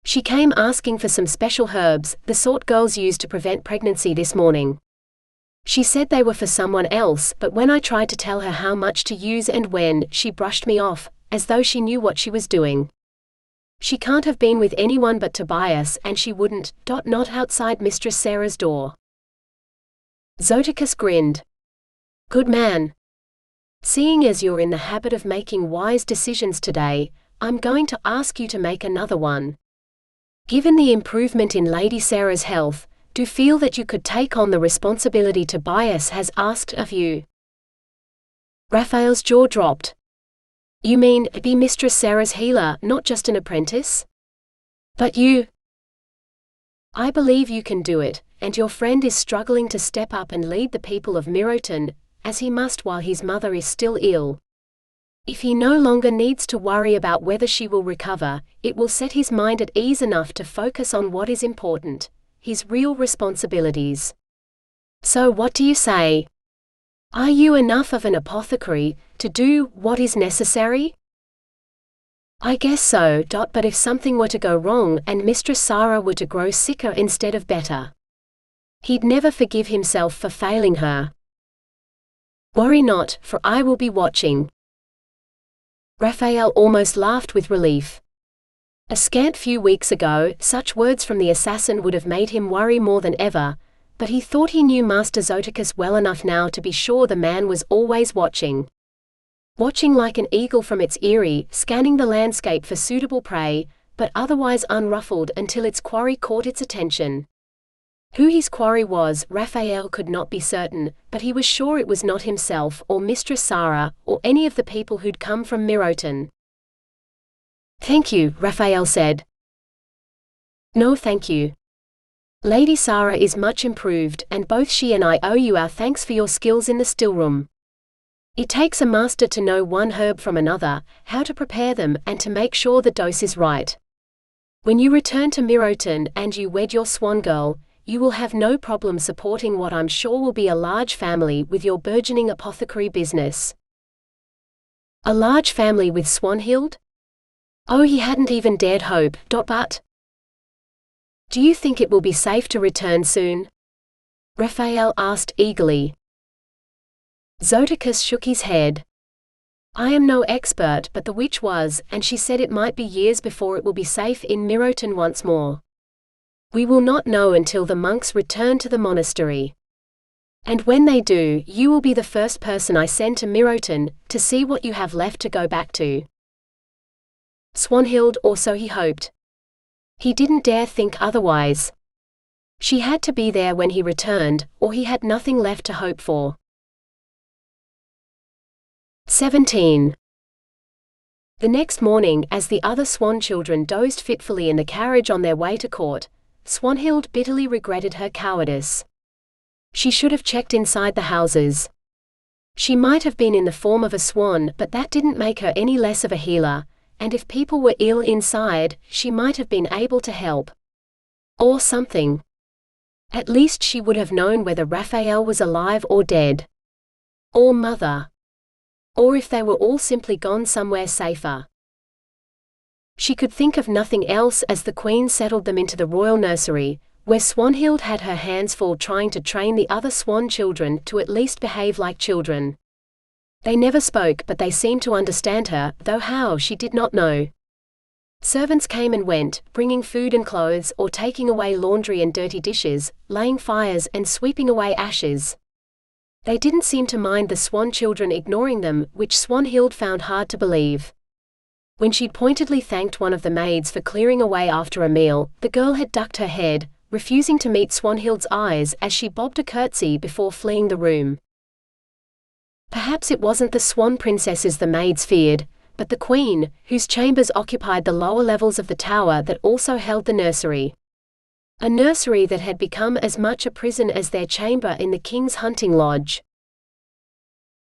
She came asking for some special herbs, the sort girls use to prevent pregnancy this morning. She said they were for someone else, but when I tried to tell her how much to use and when, she brushed me off, as though she knew what she was doing. She can't have been with anyone but Tobias, and she wouldn't, not outside Mistress Sarah's door. Zoticus grinned. Good man. Seeing as you're in the habit of making wise decisions today, I'm going to ask you to make another one. Given the improvement in Lady Sarah's health, do feel that you could take on the responsibility Tobias has asked of you? Raphael's jaw dropped. You mean, be Mistress Sarah's healer, not just an apprentice? But you... I believe you can do it, and your friend is struggling to step up and lead the people of Miroton, as he must while his mother is still ill. If he no longer needs to worry about whether she will recover, it will set his mind at ease enough to focus on what is important, his real responsibilities. So what do you say? Are you enough of an apothecary to do what is necessary? I guess so, but if something were to go wrong and Mistress Sarah were to grow sicker instead of better, he'd never forgive himself for failing her. Worry not, for I will be watching. Raphael almost laughed with relief. A scant few weeks ago, such words from the assassin would have made him worry more than ever, but he thought he knew Master Zoticus well enough now to be sure the man was always watching. Watching like an eagle from its eyrie, scanning the landscape for suitable prey, but otherwise unruffled until its quarry caught its attention. Who his quarry was, Raphael could not be certain, but he was sure it was not himself or Mistress Sarah, or any of the people who'd come from Miroton. Thank you, Raphael said. No thank you. Lady Sarah is much improved, and both she and I owe you our thanks for your skills in the stillroom. It takes a master to know one herb from another, how to prepare them, and to make sure the dose is right. When you return to Miroton and you wed your swan girl, you will have no problem supporting what I'm sure will be a large family with your burgeoning apothecary business. A large family with Swanhild? Oh, he hadn't even dared hope, but... Do you think it will be safe to return soon? Raphael asked eagerly. Zoticus shook his head. I am no expert, but the witch was, and she said it might be years before it will be safe in Miroton once more. We will not know until the monks return to the monastery. And when they do, you will be the first person I send to Miroton, to see what you have left to go back to. Swanhild, or so he hoped. He didn't dare think otherwise. She had to be there when he returned, or he had nothing left to hope for. 17. The next morning, as the other swan children dozed fitfully in the carriage on their way to court, Swanhild bitterly regretted her cowardice. She should have checked inside the houses. She might have been in the form of a swan, but that didn't make her any less of a healer, and if people were ill inside, she might have been able to help. Or something. At least she would have known whether Raphael was alive or dead. Or mother. Or if they were all simply gone somewhere safer. She could think of nothing else as the Queen settled them into the royal nursery, where Swanhild had her hands full trying to train the other swan children to at least behave like children. They never spoke, but they seemed to understand her, though how she did not know. Servants came and went, bringing food and clothes or taking away laundry and dirty dishes, laying fires and sweeping away ashes. They didn't seem to mind the swan children ignoring them, which Swanhild found hard to believe. When she'd pointedly thanked one of the maids for clearing away after a meal, the girl had ducked her head, refusing to meet Swanhild's eyes as she bobbed a curtsy before fleeing the room. Perhaps it wasn't the swan princesses the maids feared, but the Queen, whose chambers occupied the lower levels of the tower that also held the nursery. A nursery that had become as much a prison as their chamber in the king's hunting lodge.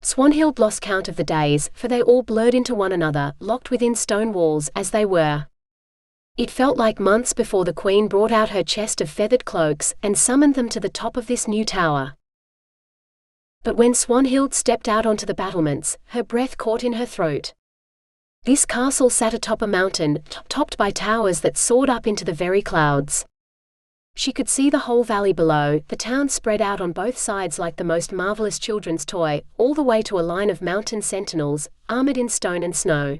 Swanhild lost count of the days, for they all blurred into one another, locked within stone walls as they were. It felt like months before the Queen brought out her chest of feathered cloaks and summoned them to the top of this new tower. But when Swanhild stepped out onto the battlements, her breath caught in her throat. This castle sat atop a mountain, topped by towers that soared up into the very clouds. She could see the whole valley below, the town spread out on both sides like the most marvelous children's toy, all the way to a line of mountain sentinels, armored in stone and snow.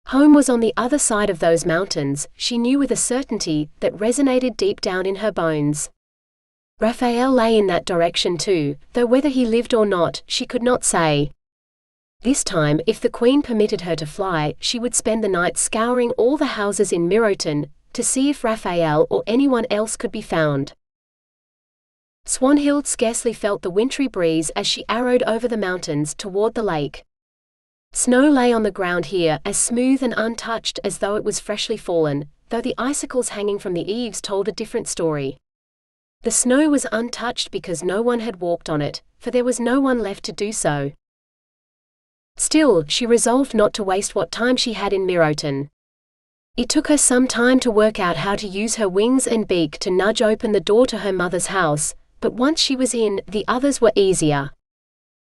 Home was on the other side of those mountains, she knew with a certainty that resonated deep down in her bones. Raphael lay in that direction too, though whether he lived or not, she could not say. This time, if the Queen permitted her to fly, she would spend the night scouring all the houses in Miroton, to see if Raphael or anyone else could be found. Swanhild scarcely felt the wintry breeze as she arrowed over the mountains toward the lake. Snow lay on the ground here, as smooth and untouched as though it was freshly fallen, though the icicles hanging from the eaves told a different story. The snow was untouched because no one had walked on it, for there was no one left to do so. Still, she resolved not to waste what time she had in Miroton. It took her some time to work out how to use her wings and beak to nudge open the door to her mother's house, but once she was in, the others were easier.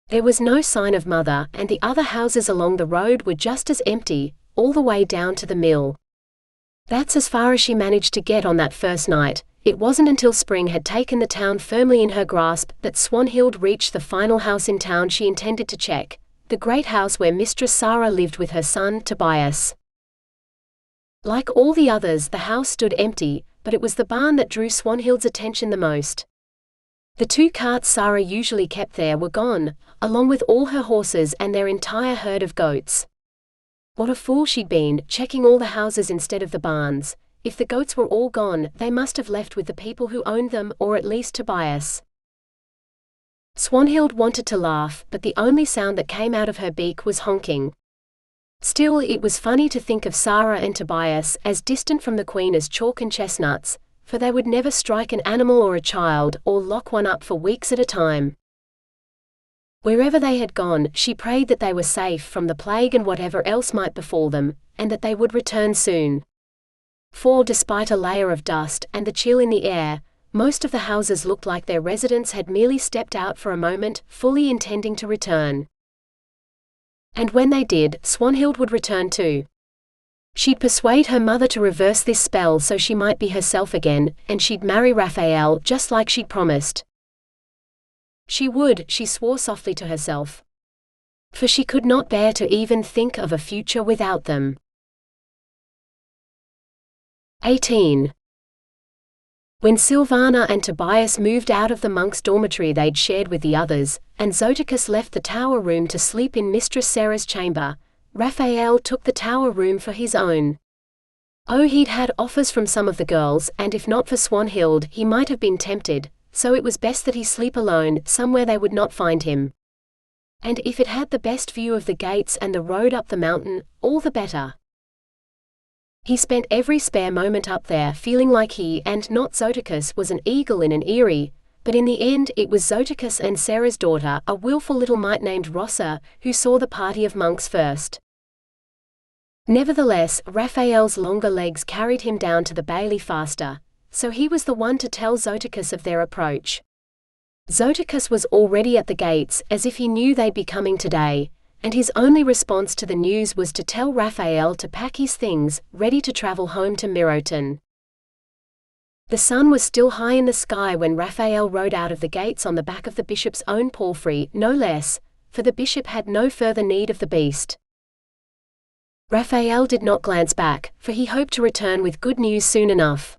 There was no sign of mother, and the other houses along the road were just as empty, all the way down to the mill. That's as far as she managed to get on that first night. It wasn't until spring had taken the town firmly in her grasp that Swanhild reached the final house in town she intended to check, the great house where Mistress Sarah lived with her son Tobias. Like all the others, the house stood empty, but it was the barn that drew Swanhild's attention the most. The 2 carts Sarah usually kept there were gone, along with all her horses and their entire herd of goats. What a fool she'd been, checking all the houses instead of the barns. If the goats were all gone, they must have left with the people who owned them, or at least Tobias. Swanhild wanted to laugh, but the only sound that came out of her beak was honking. Still, it was funny to think of Sarah and Tobias as distant from the Queen as chalk and chestnuts, for they would never strike an animal or a child, or lock one up for weeks at a time. Wherever they had gone, she prayed that they were safe from the plague and whatever else might befall them, and that they would return soon. For, despite a layer of dust and the chill in the air, most of the houses looked like their residents had merely stepped out for a moment, fully intending to return. And when they did, Swanhild would return too. She'd persuade her mother to reverse this spell so she might be herself again, and she'd marry Raphael just like she'd promised. She would, she swore softly to herself. For she could not bear to even think of a future without them. 18. When Silvana and Tobias moved out of the monk's dormitory they'd shared with the others, and Zoticus left the tower room to sleep in Mistress Sarah's chamber, Raphael took the tower room for his own. Oh, he'd had offers from some of the girls, and if not for Swanhild, he might have been tempted, so it was best that he sleep alone, somewhere they would not find him. And if it had the best view of the gates and the road up the mountain, all the better. He spent every spare moment up there feeling like he, and not Zoticus, was an eagle in an eyrie, but in the end it was Zoticus and Sarah's daughter, a willful little mite named Rossa, who saw the party of monks first. Nevertheless, Raphael's longer legs carried him down to the bailey faster, so he was the one to tell Zoticus of their approach. Zoticus was already at the gates, as if he knew they'd be coming today, and his only response to the news was to tell Raphael to pack his things, ready to travel home to Miroton. The sun was still high in the sky when Raphael rode out of the gates on the back of the bishop's own palfrey, no less, for the bishop had no further need of the beast. Raphael did not glance back, for he hoped to return with good news soon enough.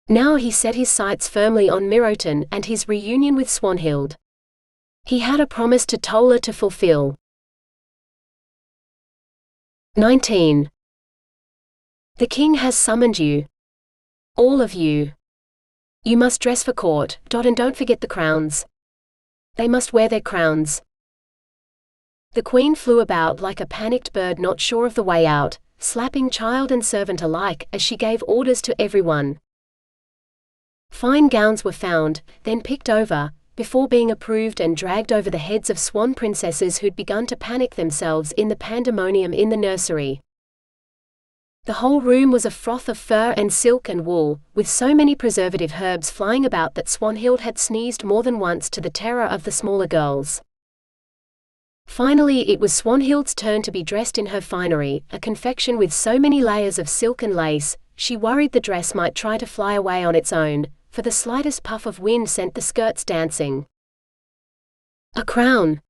Now he set his sights firmly on Miroton and his reunion with Swanhild. He had a promise to Tola to fulfill. 19. The king has summoned you. All of you. You must dress for court, and don't forget the crowns. They must wear their crowns. The queen flew about like a panicked bird not sure of the way out, slapping child and servant alike as she gave orders to everyone. Fine gowns were found, then picked over, before being approved and dragged over the heads of swan princesses who'd begun to panic themselves in the pandemonium in the nursery. The whole room was a froth of fur and silk and wool, with so many preservative herbs flying about that Swanhild had sneezed more than once to the terror of the smaller girls. Finally it was Swanhild's turn to be dressed in her finery, a confection with so many layers of silk and lace, she worried the dress might try to fly away on its own, for the slightest puff of wind sent the skirts dancing. A crown!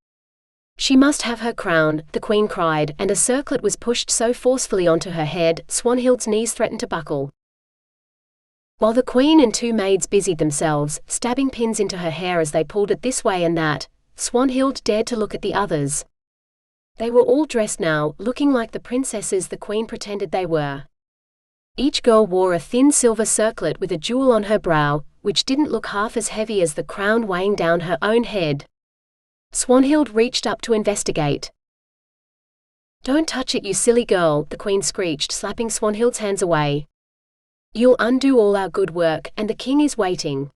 She must have her crown, the queen cried, and a circlet was pushed so forcefully onto her head, Swanhild's knees threatened to buckle. While the queen and two maids busied themselves, stabbing pins into her hair as they pulled it this way and that, Swanhild dared to look at the others. They were all dressed now, looking like the princesses the queen pretended they were. Each girl wore a thin silver circlet with a jewel on her brow, which didn't look half as heavy as the crown weighing down her own head. Swanhild reached up to investigate. "Don't touch it, you silly girl," the queen screeched, slapping Swanhild's hands away. "You'll undo all our good work, and the king is waiting."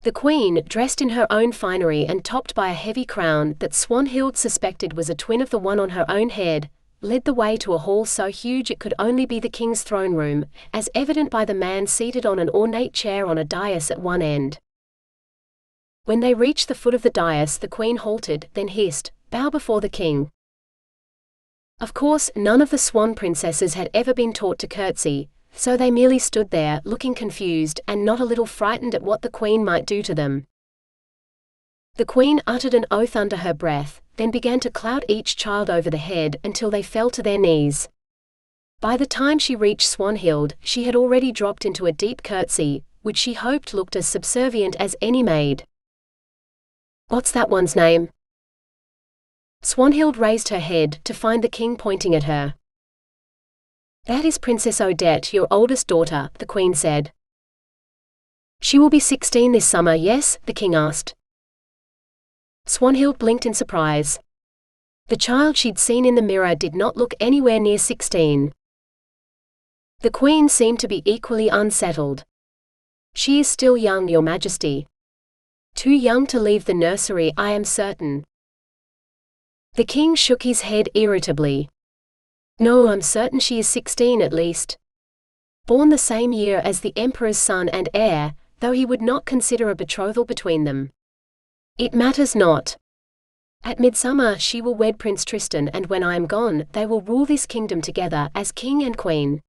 The queen, dressed in her own finery and topped by a heavy crown that Swanhild suspected was a twin of the one on her own head, led the way to a hall so huge it could only be the king's throne room, as evident by the man seated on an ornate chair on a dais at one end. When they reached the foot of the dais, the queen halted, then hissed, "Bow before the king." Of course, none of the swan princesses had ever been taught to curtsy, so they merely stood there, looking confused and not a little frightened at what the queen might do to them. The queen uttered an oath under her breath, then began to clout each child over the head until they fell to their knees. By the time she reached Swanhild, she had already dropped into a deep curtsy, which she hoped looked as subservient as any maid. "What's that one's name?" Swanhild raised her head to find the king pointing at her. "That is Princess Odette, your oldest daughter," the queen said. "She will be 16 this summer, yes?" the king asked. Swanhild blinked in surprise. The child she'd seen in the mirror did not look anywhere near 16. The queen seemed to be equally unsettled. "She is still young, your majesty. Too young to leave the nursery, I am certain." The king shook his head irritably. "No, I'm certain she is 16 at least. Born the same year as the emperor's son and heir, though he would not consider a betrothal between them. It matters not. At midsummer she will wed Prince Tristan, and when I am gone, they will rule this kingdom together as king and queen."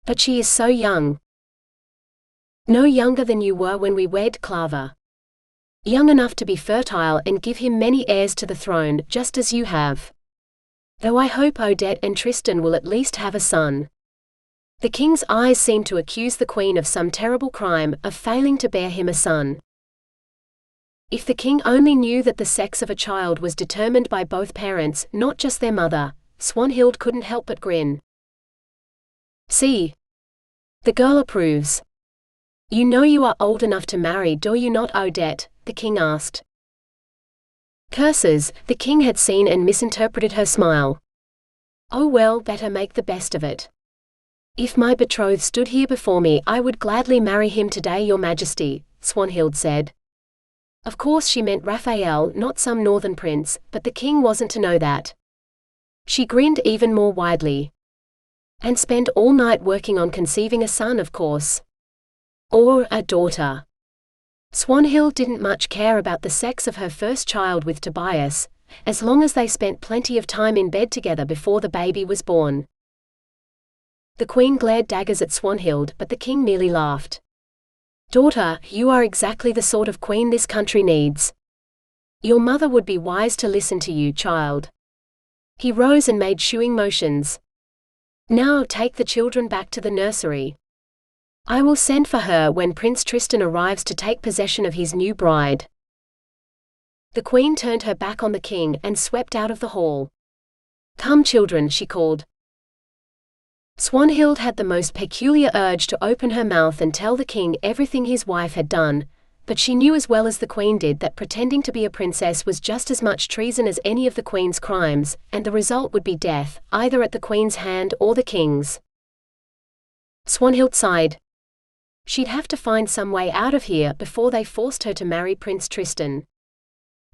"But she is so young." "No younger than you were when we wed, Clava. Young enough to be fertile and give him many heirs to the throne, just as you have. Though I hope Odette and Tristan will at least have a son." The king's eyes seemed to accuse the queen of some terrible crime, of failing to bear him a son. If the king only knew that the sex of a child was determined by both parents, not just their mother, Swanhild couldn't help but grin. "See. The girl approves. You know you are old enough to marry, do you not, Odette?" the king asked. Curses, the king had seen and misinterpreted her smile. "Oh well, better make the best of it. If my betrothed stood here before me, I would gladly marry him today, your majesty," Swanhild said. Of course she meant Raphael, not some northern prince, but the king wasn't to know that. She grinned even more widely. And spend all night working on conceiving a son, of course. Or a daughter. Swanhild didn't much care about the sex of her first child with Tobias, as long as they spent plenty of time in bed together before the baby was born. The queen glared daggers at Swanhild, but the king merely laughed. Daughter, you are exactly the sort of queen this country needs. Your mother would be wise to listen to you, child. He rose and made shooing motions. Now take the children back to the nursery. I will send for her when Prince Tristan arrives to take possession of his new bride. The queen turned her back on the king and swept out of the hall. Come, children, she called. Swanhild had the most peculiar urge to open her mouth and tell the king everything his wife had done, but she knew as well as the queen did that pretending to be a princess was just as much treason as any of the queen's crimes, and the result would be death, either at the queen's hand or the king's. Swanhild sighed. She'd have to find some way out of here before they forced her to marry Prince Tristan.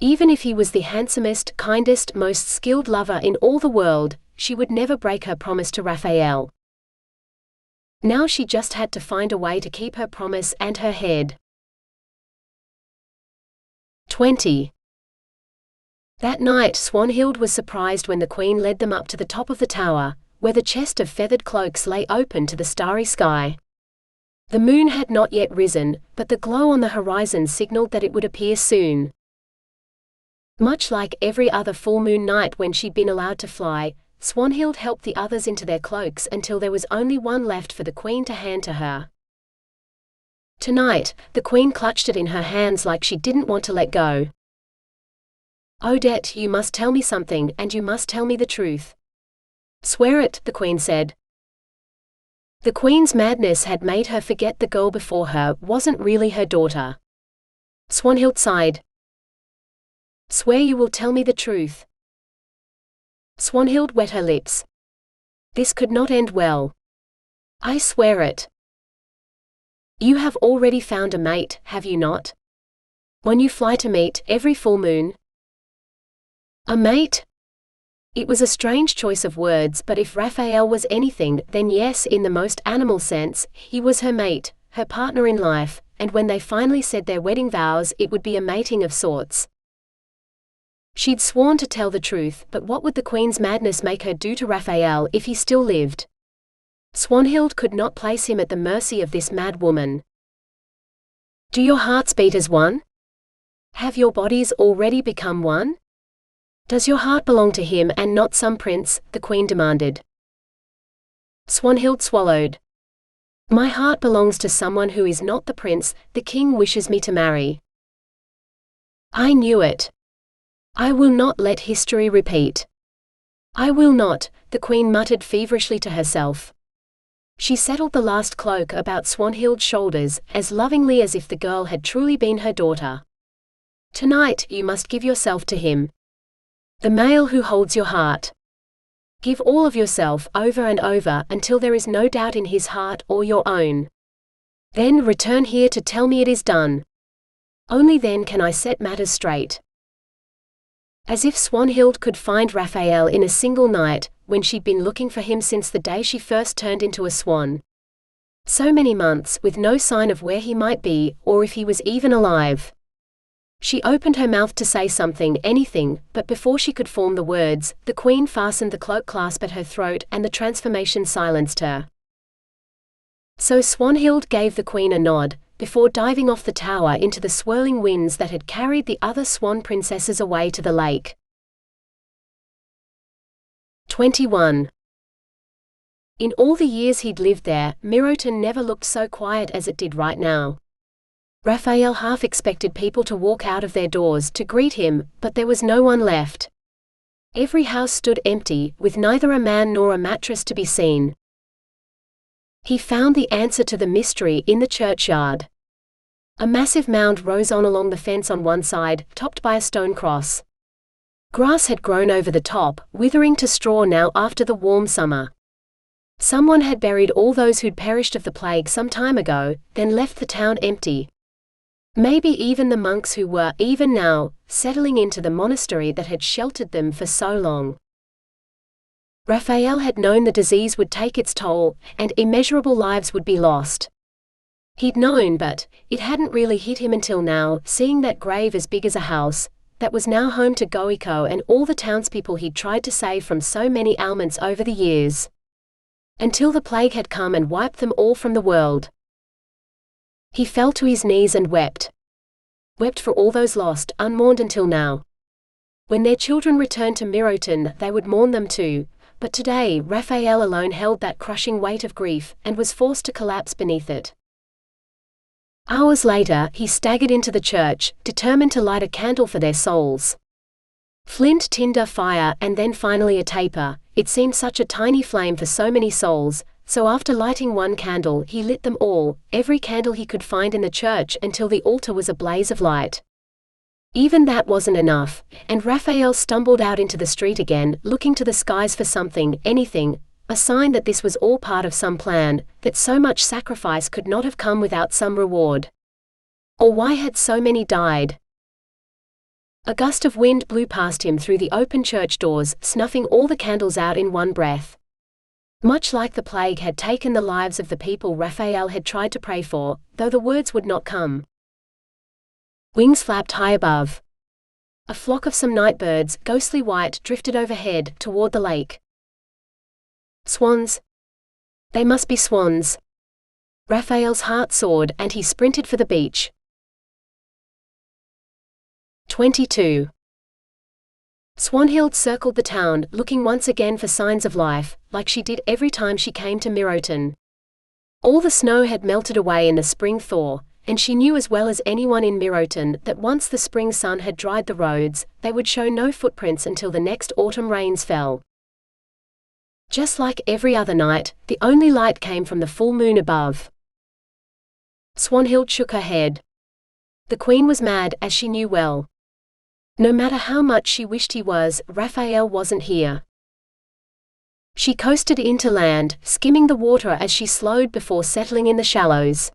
Even if he was the handsomest, kindest, most skilled lover in all the world, she would never break her promise to Raphael. Now she just had to find a way to keep her promise and her head. 20. That night Swanhild was surprised when the queen led them up to the top of the tower, where the chest of feathered cloaks lay open to the starry sky. The moon had not yet risen, but the glow on the horizon signaled that it would appear soon. Much like every other full moon night when she'd been allowed to fly, Swanhild helped the others into their cloaks until there was only one left for the queen to hand to her. Tonight, the queen clutched it in her hands like she didn't want to let go. Odette, you must tell me something, and you must tell me the truth. Swear it, the queen said. The queen's madness had made her forget the girl before her wasn't really her daughter. Swanhild sighed. Swear you will tell me the truth. Swanhild wet her lips. This could not end well. I swear it. You have already found a mate, have you not? When you fly to meet every full moon. A mate? It was a strange choice of words, but if Raphael was anything, then yes, in the most animal sense, he was her mate, her partner in life, and when they finally said their wedding vows, it would be a mating of sorts. She'd sworn to tell the truth, but what would the queen's madness make her do to Raphael if he still lived? Swanhild could not place him at the mercy of this mad woman. Do your hearts beat as one? Have your bodies already become one? Does your heart belong to him and not some prince? The queen demanded. Swanhild swallowed. My heart belongs to someone who is not the prince the king wishes me to marry. I knew it. I will not let history repeat. I will not, the queen muttered feverishly to herself. She settled the last cloak about Swanhild's shoulders, as lovingly as if the girl had truly been her daughter. Tonight you must give yourself to him. The male who holds your heart. Give all of yourself over and over until there is no doubt in his heart or your own. Then return here to tell me it is done. Only then can I set matters straight. As if Swanhild could find Raphael in a single night, when she'd been looking for him since the day she first turned into a swan. So many months with no sign of where he might be, or if he was even alive. She opened her mouth to say something, anything, but before she could form the words, the queen fastened the cloak clasp at her throat and the transformation silenced her. So Swanhild gave the queen a nod, before diving off the tower into the swirling winds that had carried the other swan princesses away to the lake. 21. In all the years he'd lived there, Miroton never looked so quiet as it did right now. Raphael half expected people to walk out of their doors to greet him, but there was no one left. Every house stood empty, with neither a man nor a mattress to be seen. He found the answer to the mystery in the churchyard. A massive mound rose on along the fence on one side, topped by a stone cross. Grass had grown over the top, withering to straw now after the warm summer. Someone had buried all those who'd perished of the plague some time ago, then left the town empty. Maybe even the monks who were, even now, settling into the monastery that had sheltered them for so long. Raphael had known the disease would take its toll, and immeasurable lives would be lost. He'd known, but it hadn't really hit him until now, seeing that grave as big as a house, that was now home to Goiko and all the townspeople he'd tried to save from so many ailments over the years. Until the plague had come and wiped them all from the world. He fell to his knees and wept. Wept for all those lost, unmourned until now. When their children returned to Miroton, they would mourn them too, but today Raphael alone held that crushing weight of grief, and was forced to collapse beneath it. Hours later, he staggered into the church, determined to light a candle for their souls. Flint, tinder, fire, and then finally a taper. It seemed such a tiny flame for so many souls, so after lighting one candle he lit them all, every candle he could find in the church, until the altar was a blaze of light. Even that wasn't enough, and Raphael stumbled out into the street again, looking to the skies for something, anything, a sign that this was all part of some plan, that so much sacrifice could not have come without some reward. Or why had so many died? A gust of wind blew past him through the open church doors, snuffing all the candles out in one breath. Much like the plague had taken the lives of the people Raphael had tried to pray for, though the words would not come. Wings flapped high above. A flock of some night birds, ghostly white, drifted overhead, toward the lake. Swans. They must be swans. Raphael's heart soared, and he sprinted for the beach. 22. Swanhild circled the town, looking once again for signs of life, like she did every time she came to Miroton. All the snow had melted away in the spring thaw, and she knew as well as anyone in Miroton that once the spring sun had dried the roads, they would show no footprints until the next autumn rains fell. Just like every other night, the only light came from the full moon above. Swanhild shook her head. The queen was mad, as she knew well. No matter how much she wished he was, Raphael wasn't here. She coasted into land, skimming the water as she slowed before settling in the shallows.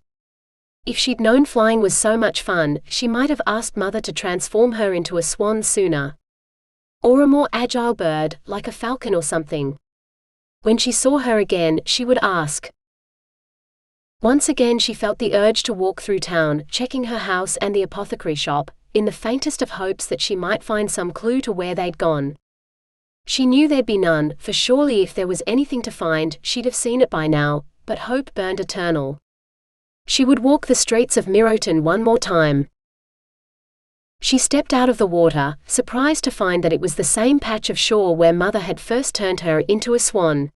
If she'd known flying was so much fun, she might have asked Mother to transform her into a swan sooner. Or a more agile bird, like a falcon or something. When she saw her again, she would ask. Once again she felt the urge to walk through town, checking her house and the apothecary shop, in the faintest of hopes that she might find some clue to where they'd gone. She knew there'd be none, for surely if there was anything to find, she'd have seen it by now, but hope burned eternal. She would walk the streets of Miroton one more time. She stepped out of the water, surprised to find that it was the same patch of shore where Mother had first turned her into a swan.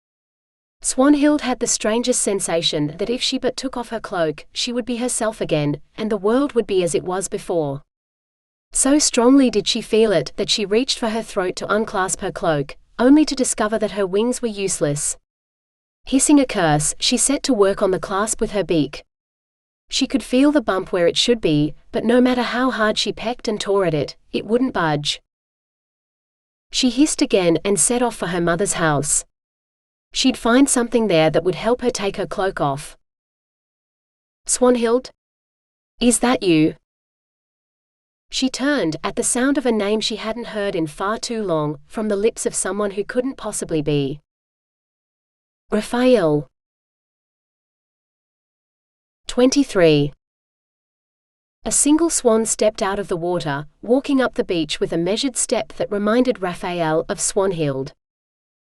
Swanhild had the strangest sensation that if she but took off her cloak, she would be herself again, and the world would be as it was before. So strongly did she feel it that she reached for her throat to unclasp her cloak, only to discover that her wings were useless. Hissing a curse, she set to work on the clasp with her beak. She could feel the bump where it should be, but no matter how hard she pecked and tore at it, it wouldn't budge. She hissed again and set off for her mother's house. She'd find something there that would help her take her cloak off. Swanhild? Is that you? She turned, at the sound of a name she hadn't heard in far too long, from the lips of someone who couldn't possibly be. Raphael. 23. A single swan stepped out of the water, walking up the beach with a measured step that reminded Raphael of Swanhild.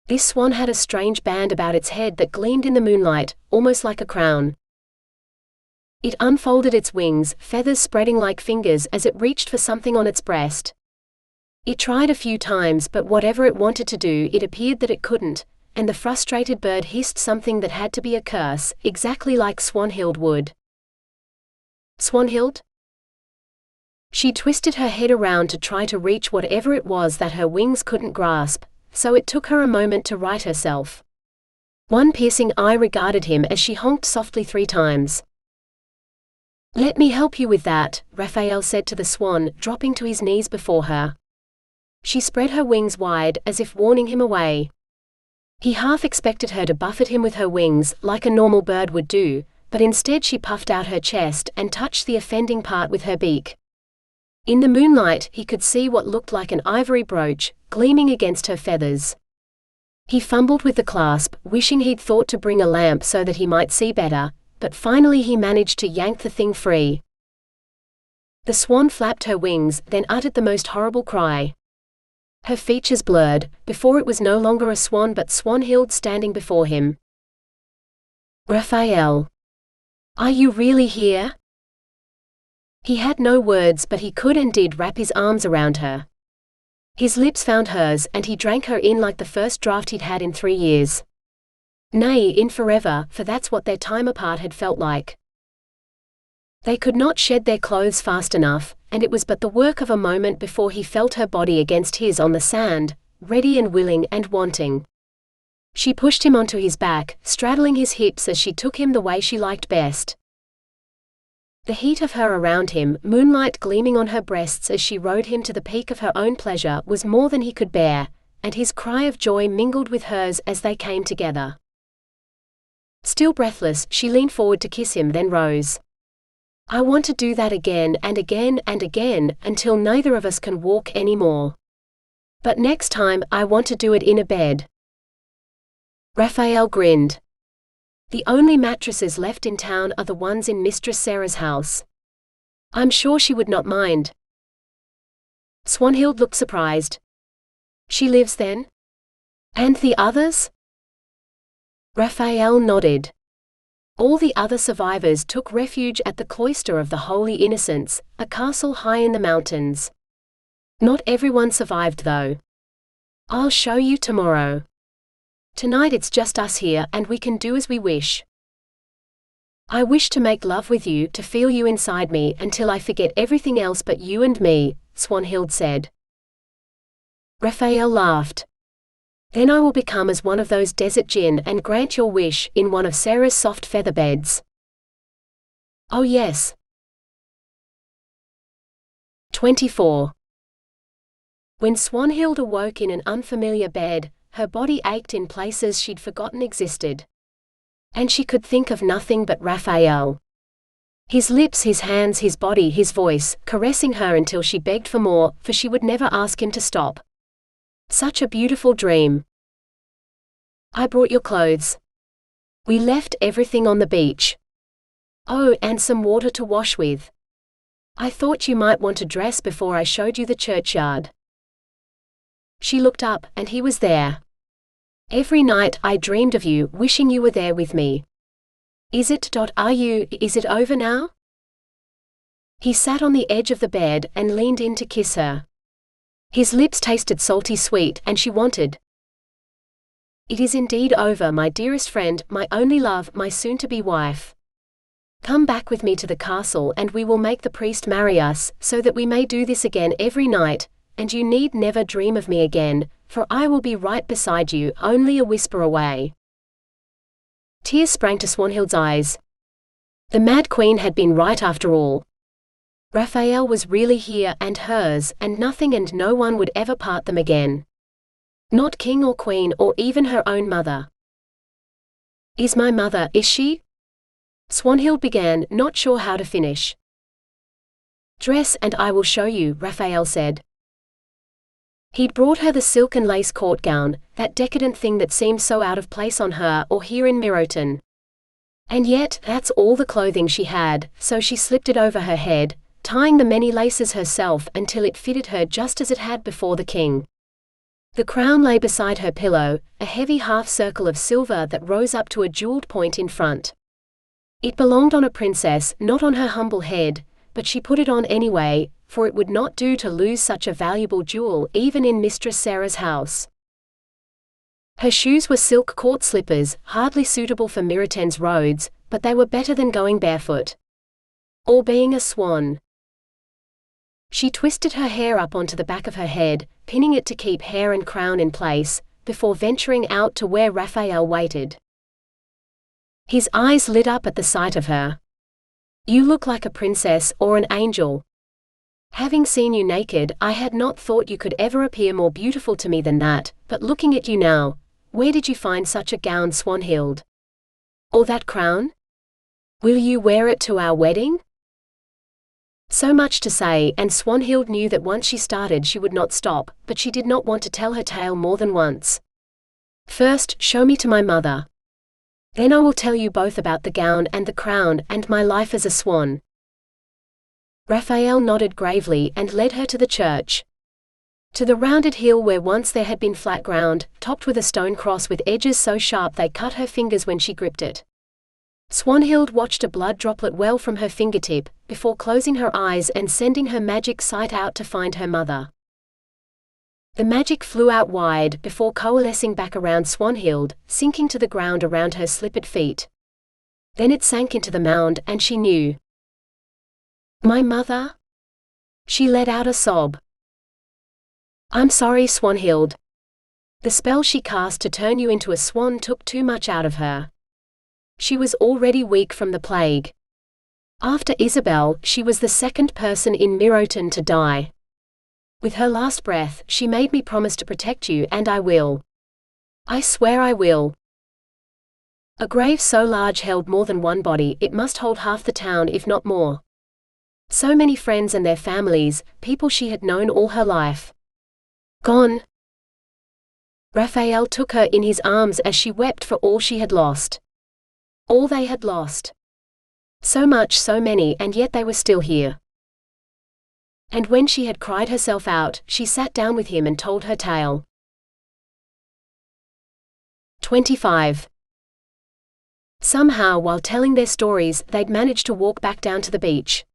This swan had a strange band about its head that gleamed in the moonlight, almost like a crown. It unfolded its wings, feathers spreading like fingers as it reached for something on its breast. It tried a few times, but whatever it wanted to do, it appeared that it couldn't, and the frustrated bird hissed something that had to be a curse, exactly like Swanhild would. Swanhild? She twisted her head around to try to reach whatever it was that her wings couldn't grasp, so it took her a moment to right herself. One piercing eye regarded him as she honked softly 3 times. "Let me help you with that," Raphael said to the swan, dropping to his knees before her. She spread her wings wide, as if warning him away. He half expected her to buffet him with her wings, like a normal bird would do, but instead she puffed out her chest and touched the offending part with her beak. In the moonlight he could see what looked like an ivory brooch, gleaming against her feathers. He fumbled with the clasp, wishing he'd thought to bring a lamp so that he might see better, but finally he managed to yank the thing free. The swan flapped her wings, then uttered the most horrible cry. Her features blurred, before it was no longer a swan but Swanhild standing before him. "Raphael. Are you really here?" He had no words, but he could and did wrap his arms around her. His lips found hers, and he drank her in like the first draught he'd had in 3 years. Nay, in forever, for that's what their time apart had felt like. They could not shed their clothes fast enough, and it was but the work of a moment before he felt her body against his on the sand, ready and willing and wanting. She pushed him onto his back, straddling his hips as she took him the way she liked best. The heat of her around him, moonlight gleaming on her breasts as she rode him to the peak of her own pleasure, was more than he could bear, and his cry of joy mingled with hers as they came together. Still breathless, she leaned forward to kiss him, then rose. "I want to do that again and again and again, until neither of us can walk anymore. But next time, I want to do it in a bed." Raphael grinned. "The only mattresses left in town are the ones in Mistress Sarah's house. I'm sure she would not mind." Swanhild looked surprised. "She lives then? And the others?" Raphael nodded. "All the other survivors took refuge at the Cloister of the Holy Innocents, a castle high in the mountains. Not everyone survived though. I'll show you tomorrow. Tonight it's just us here and we can do as we wish. I wish to make love with you, to feel you inside me until I forget everything else but you and me," Swanhild said. Raphael laughed. "Then I will become as one of those desert jinn and grant your wish in one of Sarah's soft feather beds." "Oh yes." 24. When Swanhild awoke in an unfamiliar bed, her body ached in places she'd forgotten existed. And she could think of nothing but Raphael. His lips, his hands, his body, his voice, caressing her until she begged for more, for she would never ask him to stop. Such a beautiful dream. "I brought your clothes. We left everything on the beach. Oh, and some water to wash with. I thought you might want to dress before I showed you the churchyard." She looked up, and he was there. "Every night I dreamed of you, wishing you were there with me. Is it over now?" He sat on the edge of the bed and leaned in to kiss her. His lips tasted salty sweet, and she wanted. "It is indeed over, my dearest friend, my only love, my soon-to-be wife. Come back with me to the castle and we will make the priest marry us, so that we may do this again every night, and you need never dream of me again, for I will be right beside you, only a whisper away." Tears sprang to Swanhild's eyes. The Mad Queen had been right after all. Raphael was really here and hers, and nothing and no one would ever part them again. Not king or queen or even her own mother. "Is my mother, is she?" Swanhild began, not sure how to finish. "Dress and I will show you," Raphael said. He'd brought her the silk and lace court gown, that decadent thing that seemed so out of place on her or here in Miroton. And yet, that's all the clothing she had, so she slipped it over her head, tying the many laces herself until it fitted her just as it had before the king. The crown lay beside her pillow, a heavy half-circle of silver that rose up to a jeweled point in front. It belonged on a princess, not on her humble head, but she put it on anyway, for it would not do to lose such a valuable jewel even in Mistress Sarah's house. Her shoes were silk court slippers, hardly suitable for Miroten's roads, but they were better than going barefoot. Or being a swan. She twisted her hair up onto the back of her head, pinning it to keep hair and crown in place, before venturing out to where Raphael waited. His eyes lit up at the sight of her. "You look like a princess or an angel. Having seen you naked, I had not thought you could ever appear more beautiful to me than that, but looking at you now, where did you find such a gown, Swanhild? Or that crown? Will you wear it to our wedding?" So much to say, and Swanhild knew that once she started she would not stop, but she did not want to tell her tale more than once. First, show me to my mother. Then I will tell you both about the gown and the crown and my life as a swan." Raphael nodded gravely and led her to the church. To the rounded hill where once there had been flat ground, topped with a stone cross with edges so sharp they cut her fingers when she gripped it. Swanhild watched a blood droplet well from her fingertip, before closing her eyes and sending her magic sight out to find her mother. The magic flew out wide before coalescing back around Swanhild, sinking to the ground around her slippered feet. Then it sank into the mound and she knew. "My mother?" She let out a sob. "I'm sorry, Swanhild. The spell she cast to turn you into a swan took too much out of her. She was already weak from the plague. After Isabel, she was the second person in Miroton to die. With her last breath, she made me promise to protect you, and I will. I swear I will." A grave so large held more than one body, it must hold half the town if not more. So many friends and their families, people she had known all her life. Gone. Raphael took her in his arms as she wept for all she had lost. All they had lost. So much, so many, and yet they were still here. And when she had cried herself out, she sat down with him and told her tale. 25. Somehow, while telling their stories, they'd managed to walk back down to the beach.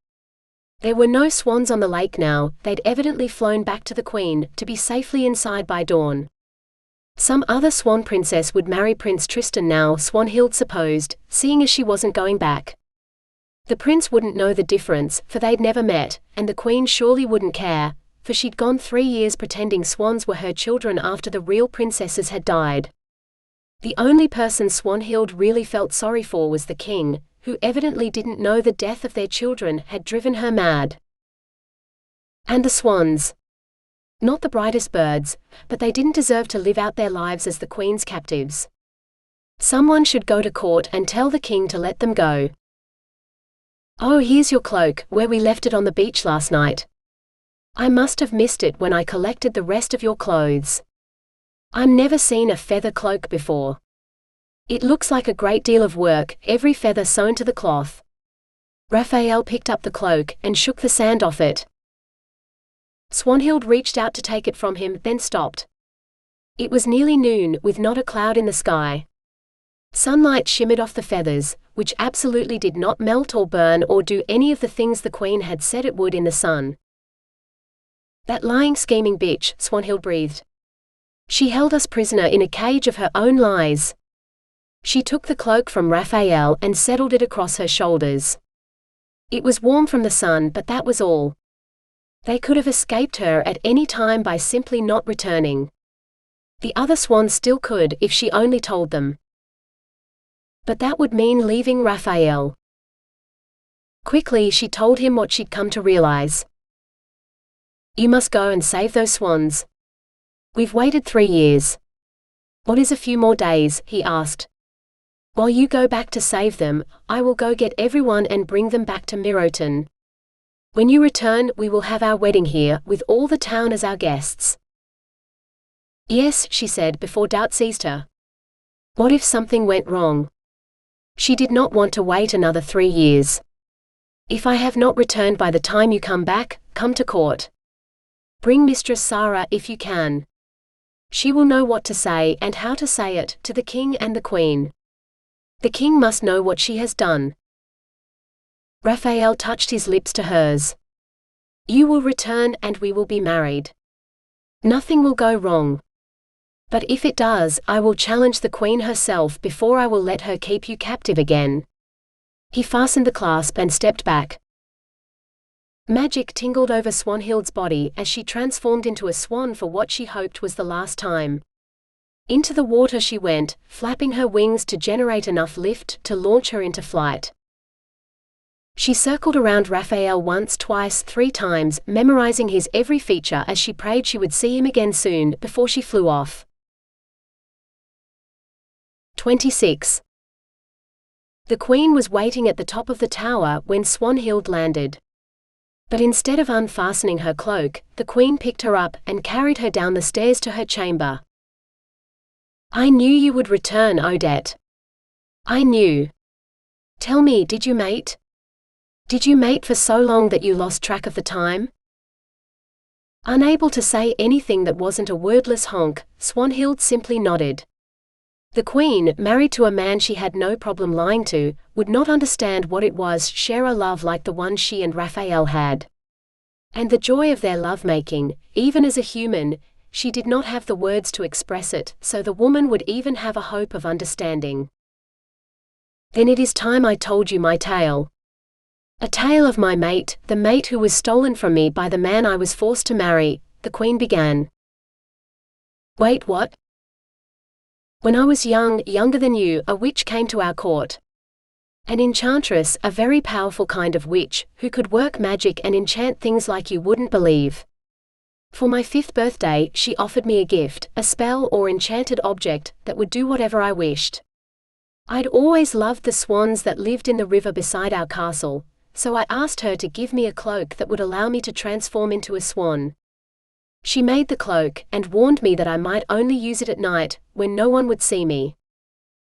There were no swans on the lake now, they'd evidently flown back to the Queen, to be safely inside by dawn. Some other swan princess would marry Prince Tristan now, Swanhild supposed, seeing as she wasn't going back. The prince wouldn't know the difference, for they'd never met, and the Queen surely wouldn't care, for she'd gone 3 years pretending swans were her children after the real princesses had died. The only person Swanhild really felt sorry for was the king, who evidently didn't know the death of their children had driven her mad. And the swans. Not the brightest birds, but they didn't deserve to live out their lives as the Queen's captives. Someone should go to court and tell the king to let them go. "Oh, here's your cloak, where we left it on the beach last night. I must have missed it when I collected the rest of your clothes. I'm never seen a feather cloak before. It looks like a great deal of work, every feather sewn to the cloth." Raphael picked up the cloak and shook the sand off it. Swanhild reached out to take it from him, then stopped. It was nearly noon, with not a cloud in the sky. Sunlight shimmered off the feathers, which absolutely did not melt or burn or do any of the things the Queen had said it would in the sun. "That lying scheming bitch," Swanhild breathed. "She held us prisoner in a cage of her own lies." She took the cloak from Raphael and settled it across her shoulders. It was warm from the sun, but that was all. They could have escaped her at any time by simply not returning. The other swans still could if she only told them. But that would mean leaving Raphael. Quickly she told him what she'd come to realize. "You must go and save those swans. We've waited 3 years. What is a few more days?" he asked. "While you go back to save them, I will go get everyone and bring them back to Miroton. When you return, we will have our wedding here, with all the town as our guests." "Yes," she said before doubt seized her. What if something went wrong? She did not want to wait another 3 years. "If I have not returned by the time you come back, come to court. Bring Mistress Sarah if you can. She will know what to say and how to say it to the king and the Queen. The king must know what she has done." Raphael touched his lips to hers. "You will return and we will be married. Nothing will go wrong. But if it does, I will challenge the Queen herself before I will let her keep you captive again." He fastened the clasp and stepped back. Magic tingled over Swanhild's body as she transformed into a swan for what she hoped was the last time. Into the water she went, flapping her wings to generate enough lift to launch her into flight. She circled around Raphael once, twice, 3 times, memorizing his every feature as she prayed she would see him again soon, before she flew off. 26. The Queen was waiting at the top of the tower when Swanhild landed. But instead of unfastening her cloak, the Queen picked her up and carried her down the stairs to her chamber. I knew you would return, Odette. I knew. Tell me, did you mate? Did you mate for so long that you lost track of the time? Unable to say anything that wasn't a wordless honk, Swanhild simply nodded. The queen, married to a man she had no problem lying to, would not understand what it was share a love like the one she and Raphael had. And the joy of their lovemaking, even as a human, she did not have the words to express it, so the woman would even have a hope of understanding. Then it is time I told you my tale. A tale of my mate, the mate who was stolen from me by the man I was forced to marry, the queen began. Wait, what? When I was younger than you, a witch came to our court. An enchantress, a very powerful kind of witch, who could work magic and enchant things like you wouldn't believe. For my 5th birthday, she offered me a gift, a spell or enchanted object, that would do whatever I wished. I'd always loved the swans that lived in the river beside our castle, so I asked her to give me a cloak that would allow me to transform into a swan. She made the cloak, and warned me that I might only use it at night, when no one would see me.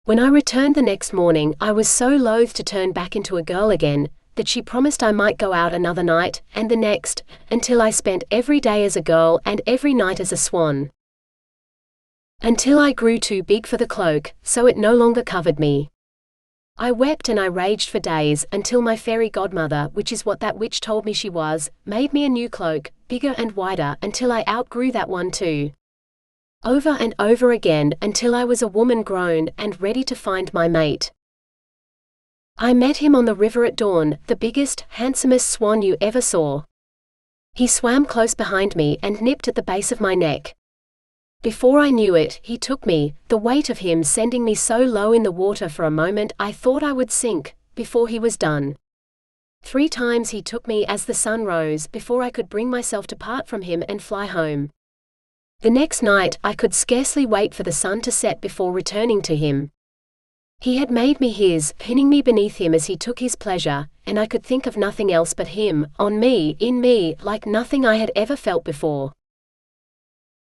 When I returned the next morning, I was so loath to turn back into a girl again, that she promised I might go out another night, and the next, until I spent every day as a girl and every night as a swan. Until I grew too big for the cloak, so it no longer covered me. I wept and I raged for days, until my fairy godmother, which is what that witch told me she was, made me a new cloak, bigger and wider, until I outgrew that one too. Over and over again, until I was a woman grown and ready to find my mate. I met him on the river at dawn, the biggest, handsomest swan you ever saw. He swam close behind me and nipped at the base of my neck. Before I knew it, he took me, the weight of him sending me so low in the water for a moment I thought I would sink, before he was done. 3 times he took me as the sun rose before I could bring myself to part from him and fly home. The next night I could scarcely wait for the sun to set before returning to him. He had made me his, pinning me beneath him as he took his pleasure, and I could think of nothing else but him, on me, in me, like nothing I had ever felt before.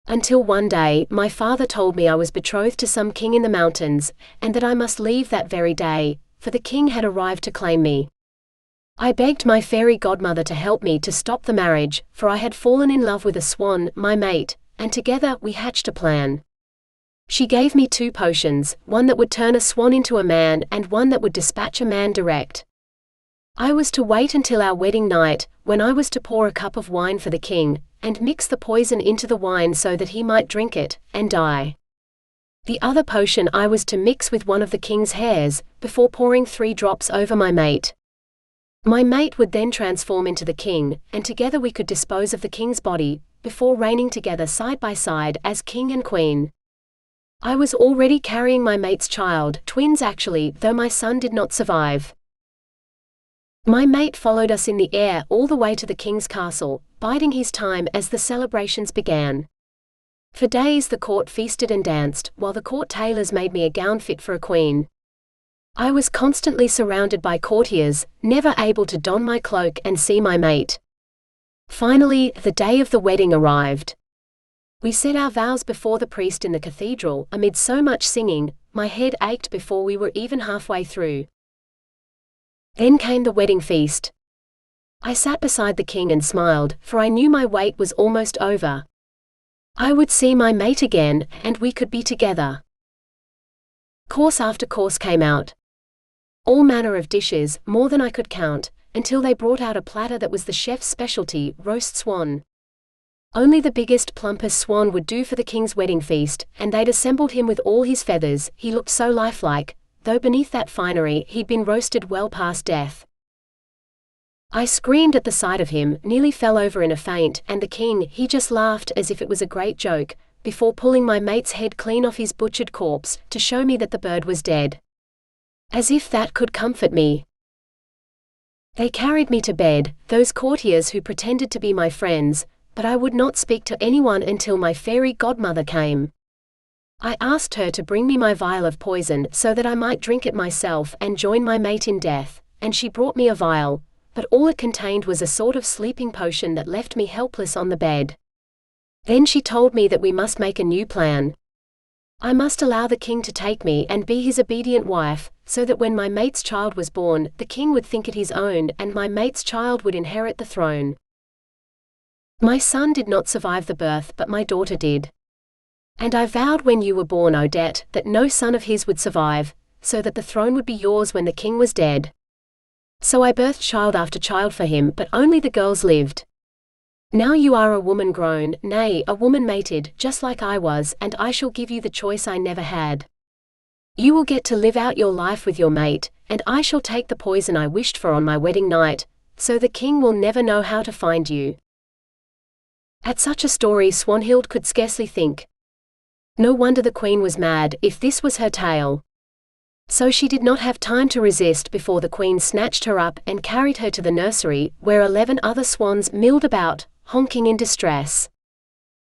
Until one day, my father told me I was betrothed to some king in the mountains, and that I must leave that very day, for the king had arrived to claim me. I begged my fairy godmother to help me to stop the marriage, for I had fallen in love with a swan, my mate, and together we hatched a plan. She gave me 2 potions, one that would turn a swan into a man and one that would dispatch a man direct. I was to wait until our wedding night, when I was to pour a cup of wine for the king, and mix the poison into the wine so that he might drink it, and die. The other potion I was to mix with one of the king's hairs, before pouring 3 drops over my mate. My mate would then transform into the king, and together we could dispose of the king's body, before reigning together side by side as king and queen. I was already carrying my mate's child, twins actually, though my son did not survive. My mate followed us in the air all the way to the king's castle, biding his time as the celebrations began. For days the court feasted and danced, while the court tailors made me a gown fit for a queen. I was constantly surrounded by courtiers, never able to don my cloak and see my mate. Finally, the day of the wedding arrived. We said our vows before the priest in the cathedral. Amid so much singing, my head ached before we were even halfway through. Then came the wedding feast. I sat beside the king and smiled, for I knew my wait was almost over. I would see my mate again, and we could be together. Course after course came out. All manner of dishes, more than I could count, until they brought out a platter that was the chef's specialty, roast swan. Only the biggest, plumpest swan would do for the king's wedding feast, and they'd assembled him with all his feathers. He looked so lifelike, though beneath that finery he'd been roasted well past death. I screamed at the sight of him, nearly fell over in a faint, and the king, he just laughed as if it was a great joke, before pulling my mate's head clean off his butchered corpse, to show me that the bird was dead. As if that could comfort me. They carried me to bed, those courtiers who pretended to be my friends, but I would not speak to anyone until my fairy godmother came. I asked her to bring me my vial of poison so that I might drink it myself and join my mate in death, and she brought me a vial, but all it contained was a sort of sleeping potion that left me helpless on the bed. Then she told me that we must make a new plan. I must allow the king to take me and be his obedient wife, so that when my mate's child was born, the king would think it his own, and my mate's child would inherit the throne. My son did not survive the birth, but my daughter did. And I vowed when you were born, Odette, that no son of his would survive, so that the throne would be yours when the king was dead. So I birthed child after child for him, but only the girls lived. Now you are a woman grown, nay, a woman mated, just like I was, and I shall give you the choice I never had. You will get to live out your life with your mate, and I shall take the poison I wished for on my wedding night, so the king will never know how to find you. At such a story Swanhild could scarcely think. No wonder the queen was mad, if this was her tale. So she did not have time to resist before the queen snatched her up and carried her to the nursery, where 11 other swans milled about, honking in distress.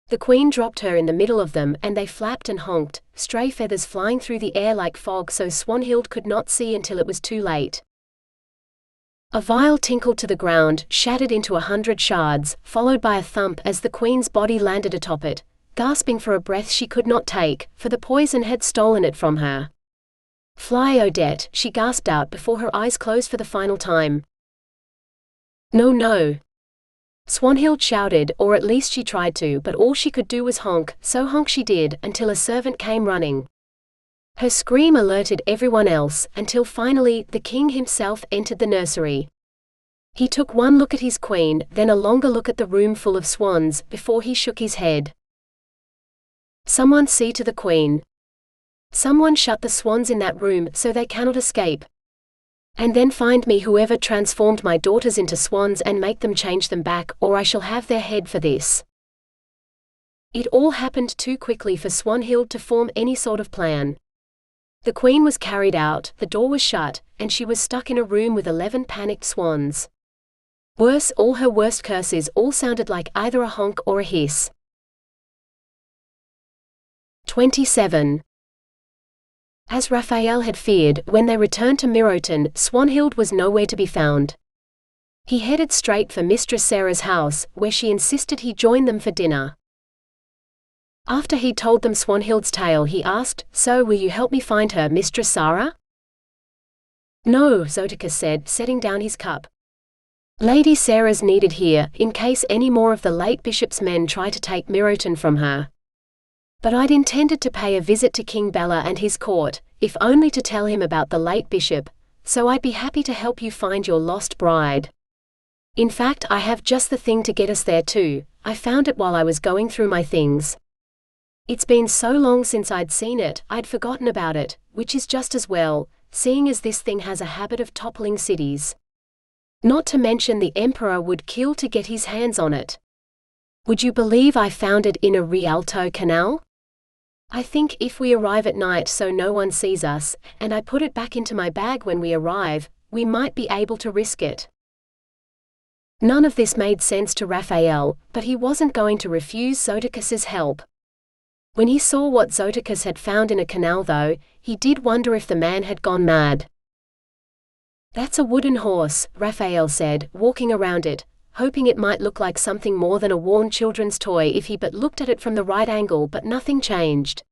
The queen dropped her in the middle of them, and they flapped and honked, stray feathers flying through the air like fog, so Swanhild could not see until it was too late. A vial tinkled to the ground, shattered into 100 shards, followed by a thump as the queen's body landed atop it, gasping for a breath she could not take, for the poison had stolen it from her. Fly, Odette, she gasped out before her eyes closed for the final time. No, no. Swanhild shouted, or at least she tried to, but all she could do was honk, so honk she did, until a servant came running. Her scream alerted everyone else, until finally, the king himself entered the nursery. He took one look at his queen, then a longer look at the room full of swans, before he shook his head. Someone see to the queen. Someone shut the swans in that room, so they cannot escape. And then find me whoever transformed my daughters into swans and make them change them back, or I shall have their head for this. It all happened too quickly for Swanhild to form any sort of plan. The queen was carried out, the door was shut, and she was stuck in a room with 11 panicked swans. Worse, all her worst curses all sounded like either a honk or a hiss. 27. As Raphael had feared, when they returned to Miroton, Swanhild was nowhere to be found. He headed straight for Mistress Sarah's house, where she insisted he join them for dinner. After he'd told them Swanhild's tale, he asked, "So will you help me find her, Mistress Sarah?" "No," Zoticus said, setting down his cup. "Lady Sarah's needed here, in case any more of the late bishop's men try to take Miroton from her. But I'd intended to pay a visit to King Bela and his court, if only to tell him about the late bishop, so I'd be happy to help you find your lost bride. In fact, I have just the thing to get us there too. I found it while I was going through my things. It's been so long since I'd seen it, I'd forgotten about it, which is just as well, seeing as this thing has a habit of toppling cities. Not to mention the emperor would kill to get his hands on it. Would you believe I found it in a Rialto canal? I think if we arrive at night so no one sees us, and I put it back into my bag when we arrive, we might be able to risk it." None of this made sense to Raphael, but he wasn't going to refuse Zoticus's help. When he saw what Zoticus had found in a canal though, he did wonder if the man had gone mad. "That's a wooden horse," Raphael said, walking around it, hoping it might look like something more than a worn children's toy if he but looked at it from the right angle, but nothing changed.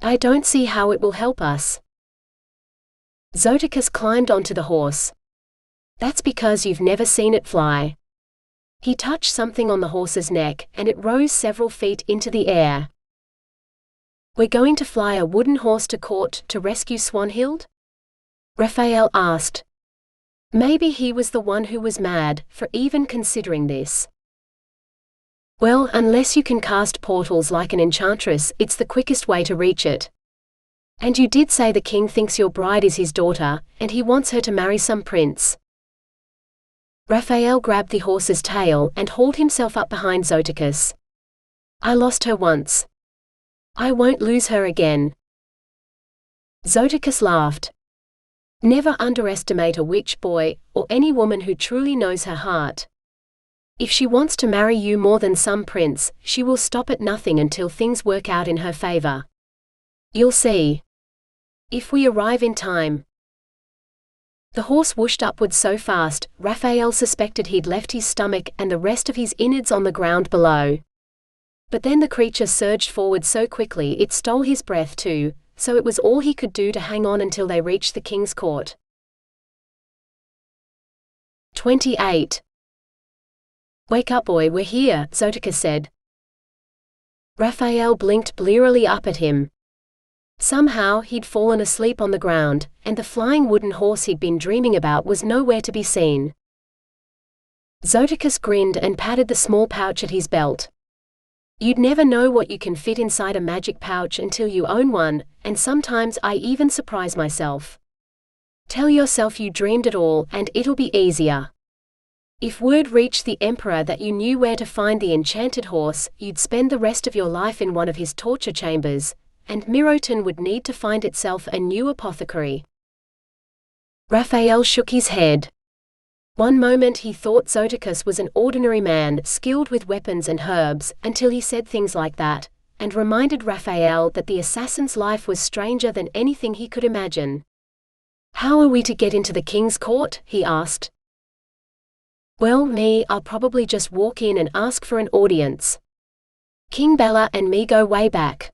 "I don't see how it will help us." Zoticus climbed onto the horse. "That's because you've never seen it fly." He touched something on the horse's neck, and it rose several feet into the air. "We're going to fly a wooden horse to court to rescue Swanhild?" Raphael asked. Maybe he was the one who was mad, for even considering this. "Well, unless you can cast portals like an enchantress, it's the quickest way to reach it. And you did say the king thinks your bride is his daughter, and he wants her to marry some prince." Raphael grabbed the horse's tail and hauled himself up behind Zoticus. "I lost her once. I won't lose her again." Zoticus laughed. "Never underestimate a witch, boy, or any woman who truly knows her heart. If she wants to marry you more than some prince, she will stop at nothing until things work out in her favor. You'll see. If we arrive in time." The horse whooshed upwards so fast, Raphael suspected he'd left his stomach and the rest of his innards on the ground below. But then the creature surged forward so quickly it stole his breath too, so it was all he could do to hang on until they reached the king's court. 28. "Wake up, boy, we're here," Zoticus said. Raphael blinked blearily up at him. Somehow he'd fallen asleep on the ground, and the flying wooden horse he'd been dreaming about was nowhere to be seen. Zoticus grinned and patted the small pouch at his belt. "You'd never know what you can fit inside a magic pouch until you own one, and sometimes I even surprise myself. Tell yourself you dreamed it all, and it'll be easier. If word reached the Emperor that you knew where to find the enchanted horse, you'd spend the rest of your life in one of his torture chambers, and Miroton would need to find itself a new apothecary." Raphael shook his head. One moment he thought Zoticus was an ordinary man skilled with weapons and herbs, until he said things like that, and reminded Raphael that the assassin's life was stranger than anything he could imagine. "How are we to get into the king's court?" he asked. "Well, I'll probably just walk in and ask for an audience. King Bella and me go way back.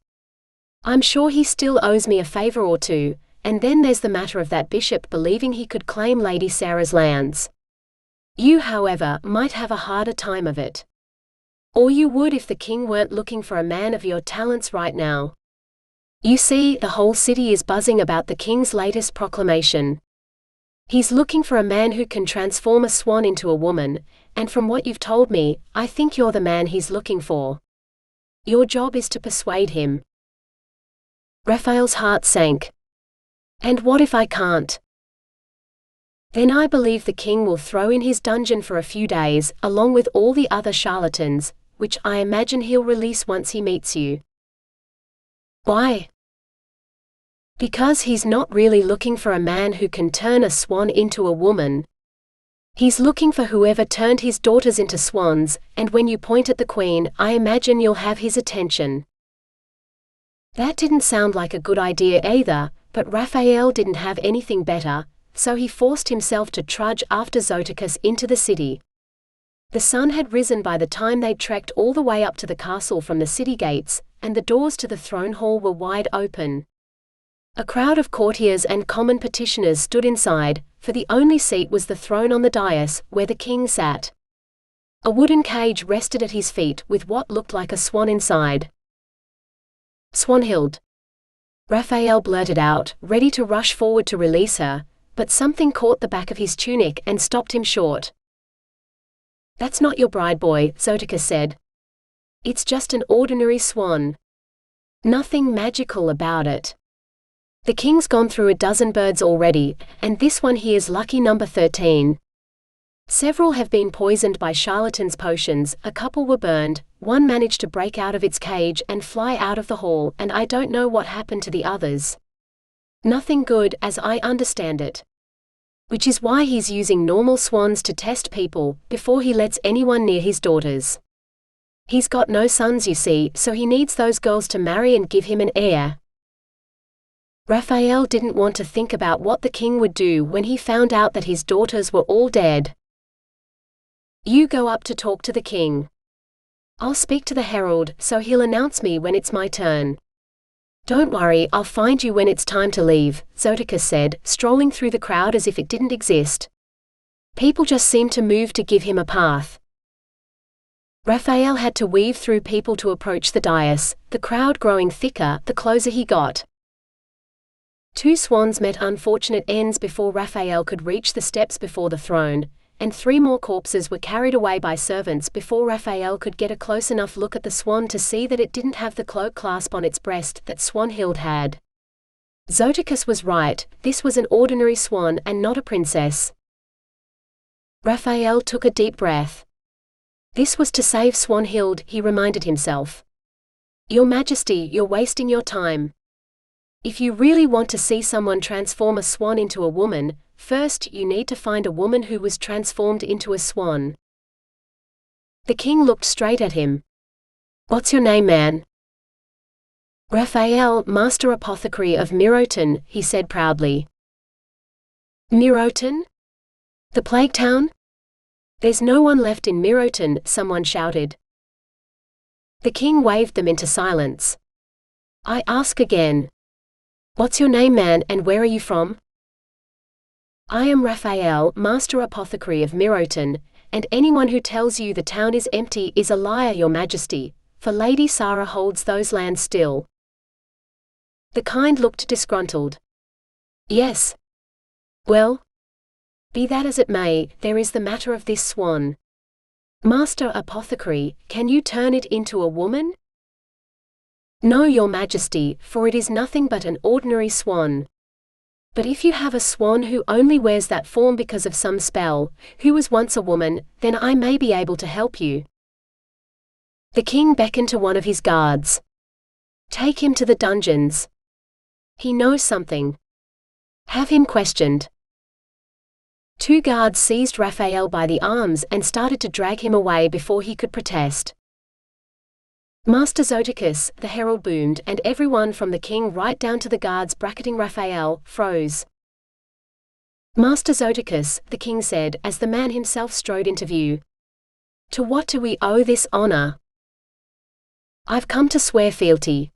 I'm sure he still owes me a favor or two, and then there's the matter of that bishop believing he could claim Lady Sarah's lands. You, however, might have a harder time of it. Or you would if the king weren't looking for a man of your talents right now. You see, the whole city is buzzing about the king's latest proclamation. He's looking for a man who can transform a swan into a woman, and from what you've told me, I think you're the man he's looking for. Your job is to persuade him." Raphael's heart sank. "And what if I can't?" "Then I believe the king will throw in his dungeon for a few days, along with all the other charlatans, which I imagine he'll release once he meets you." "Why?" "Because he's not really looking for a man who can turn a swan into a woman. He's looking for whoever turned his daughters into swans, and when you point at the queen, I imagine you'll have his attention." That didn't sound like a good idea either, but Raphael didn't have anything better, so he forced himself to trudge after Zoticus into the city. The sun had risen by the time they'd trekked all the way up to the castle from the city gates, and the doors to the throne hall were wide open. A crowd of courtiers and common petitioners stood inside, for the only seat was the throne on the dais, where the king sat. A wooden cage rested at his feet with what looked like a swan inside. "Swanhild," Raphael blurted out, ready to rush forward to release her, but something caught the back of his tunic and stopped him short. "That's not your bride, boy," Zoticus said. "It's just an ordinary swan. Nothing magical about it. The king's gone through a dozen birds already, and this one here's lucky number 13. Several have been poisoned by charlatans' potions, a couple were burned, one managed to break out of its cage and fly out of the hall, and I don't know what happened to the others. Nothing good, as I understand it. Which is why he's using normal swans to test people, before he lets anyone near his daughters. He's got no sons, you see, so he needs those girls to marry and give him an heir." Raphael didn't want to think about what the king would do when he found out that his daughters were all dead. "You go up to talk to the king. I'll speak to the herald, so he'll announce me when it's my turn. Don't worry, I'll find you when it's time to leave," Zoticus said, strolling through the crowd as if it didn't exist. People just seemed to move to give him a path. Raphael had to weave through people to approach the dais, the crowd growing thicker the closer he got. 2 swans met unfortunate ends before Raphael could reach the steps before the throne, and 3 more corpses were carried away by servants before Raphael could get a close enough look at the swan to see that it didn't have the cloak clasp on its breast that Swanhild had. Zoticus was right, this was an ordinary swan and not a princess. Raphael took a deep breath. This was to save Swanhild, he reminded himself. "Your Majesty, you're wasting your time. If you really want to see someone transform a swan into a woman, first you need to find a woman who was transformed into a swan." The king looked straight at him. "What's your name, man?" "Raphael, Master Apothecary of Miroton," he said proudly. "Miroton? The plague town? There's no one left in Miroton," someone shouted. The king waved them into silence. I ask again. What's your name, man, and where are you from? I am Raphael, Master Apothecary of Miroton, and anyone who tells you the town is empty is a liar, your majesty, for Lady Sarah holds those lands still. The kind looked disgruntled. Yes. Well? Be that as it may, there is the matter of this swan. Master Apothecary, can you turn it into a woman? No, your majesty, for it is nothing but an ordinary swan. But if you have a swan who only wears that form because of some spell, who was once a woman, then I may be able to help you. The king beckoned to one of his guards. Take him to the dungeons. He knows something. Have him questioned. 2 guards seized Raphael by the arms and started to drag him away before he could protest. Master Zoticus, the herald boomed, and everyone from the king right down to the guards bracketing Raphael, froze. Master Zoticus, the king said, as the man himself strode into view. To what do we owe this honor? I've come to swear fealty.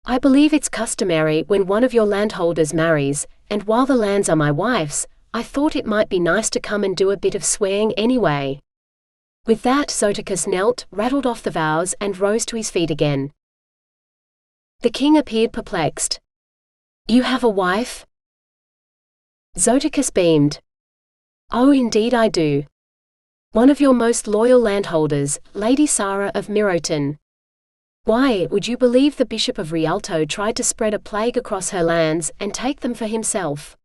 I believe it's customary when one of your landholders marries, and while the lands are my wife's, I thought it might be nice to come and do a bit of swearing anyway. With that, Zoticus knelt, rattled off the vows, and rose to his feet again. The king appeared perplexed. You have a wife? Zoticus beamed. Oh, indeed I do. One of your most loyal landholders, Lady Sarah of Miroton. Why, would you believe the Bishop of Rialto tried to spread a plague across her lands, and take them for himself?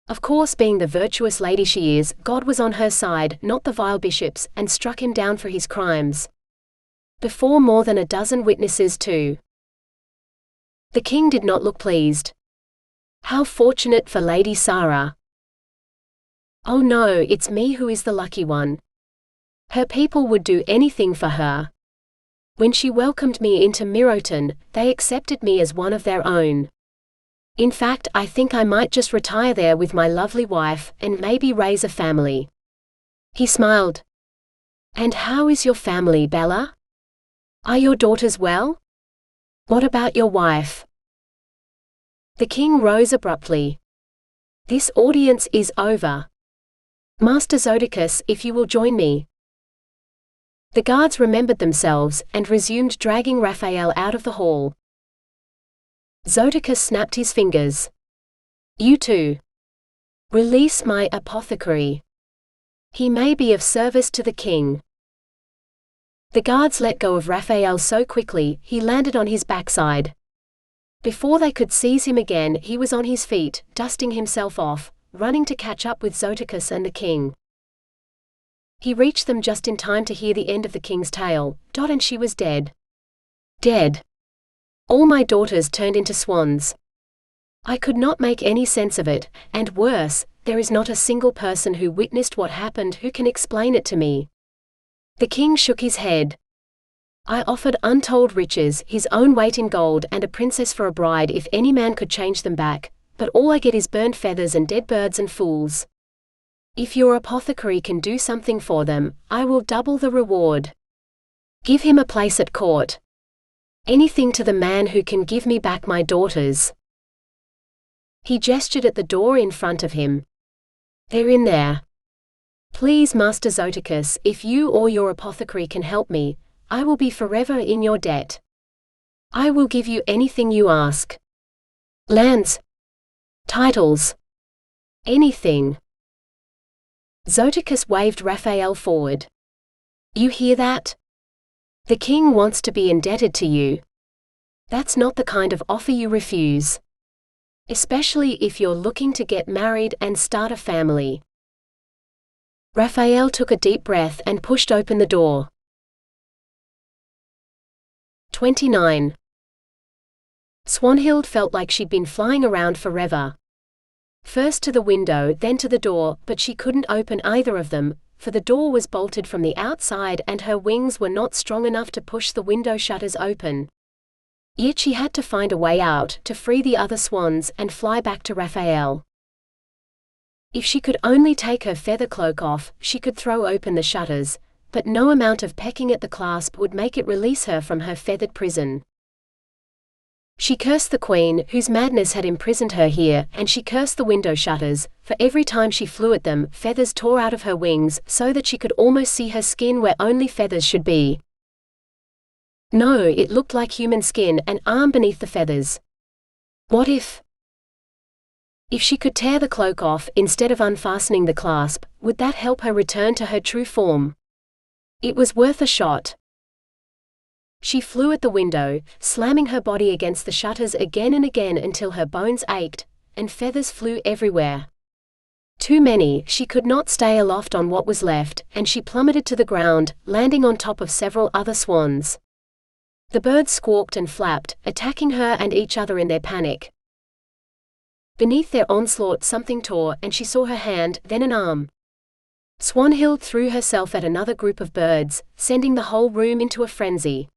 Of course, being the virtuous lady she is, God was on her side, not the vile bishops, and struck him down for his crimes. Before more than a dozen witnesses too. The king did not look pleased. How fortunate for Lady Sarah. Oh no, it's me who is the lucky one. Her people would do anything for her. When she welcomed me into Miroton, they accepted me as one of their own. In fact, I think I might just retire there with my lovely wife, and maybe raise a family. He smiled. And how is your family, Bella? Are your daughters well? What about your wife? The king rose abruptly. This audience is over. Master Zoticus, if you will join me. The guards remembered themselves, and resumed dragging Raphael out of the hall. Zoticus snapped his fingers. You too. Release my apothecary. He may be of service to the king. The guards let go of Raphael so quickly, he landed on his backside. Before they could seize him again, he was on his feet, dusting himself off, running to catch up with Zoticus and the king. He reached them just in time to hear the end of the king's tale. And she was dead. Dead. All my daughters turned into swans. I could not make any sense of it, and worse, there is not a single person who witnessed what happened who can explain it to me. The king shook his head. I offered untold riches, his own weight in gold, and a princess for a bride if any man could change them back, but all I get is burned feathers and dead birds and fools. If your apothecary can do something for them, I will double the reward. Give him a place at court. Anything to the man who can give me back my daughters. He gestured at the door in front of him. They're in there. Please, Master Zoticus, if you or your apothecary can help me, I will be forever in your debt. I will give you anything you ask. Lands. Titles. Anything. Zoticus waved Raphael forward. You hear that? The king wants to be indebted to you. That's not the kind of offer you refuse. Especially if you're looking to get married and start a family. Raphael took a deep breath and pushed open the door. 29. Swanhild felt like she'd been flying around forever. First to the window, then to the door, but she couldn't open either of them, for the door was bolted from the outside and her wings were not strong enough to push the window shutters open. Yet she had to find a way out, to free the other swans and fly back to Raphael. If she could only take her feather cloak off, she could throw open the shutters, but no amount of pecking at the clasp would make it release her from her feathered prison. She cursed the queen, whose madness had imprisoned her here, and she cursed the window shutters, for every time she flew at them, feathers tore out of her wings, so that she could almost see her skin where only feathers should be. No, it looked like human skin, an arm beneath the feathers. What if she could tear the cloak off, instead of unfastening the clasp, would that help her return to her true form? It was worth a shot. She flew at the window, slamming her body against the shutters again and again until her bones ached, and feathers flew everywhere. Too many, she could not stay aloft on what was left, and she plummeted to the ground, landing on top of several other swans. The birds squawked and flapped, attacking her and each other in their panic. Beneath their onslaught something tore, and she saw her hand, then an arm. Swanhild threw herself at another group of birds, sending the whole room into a frenzy.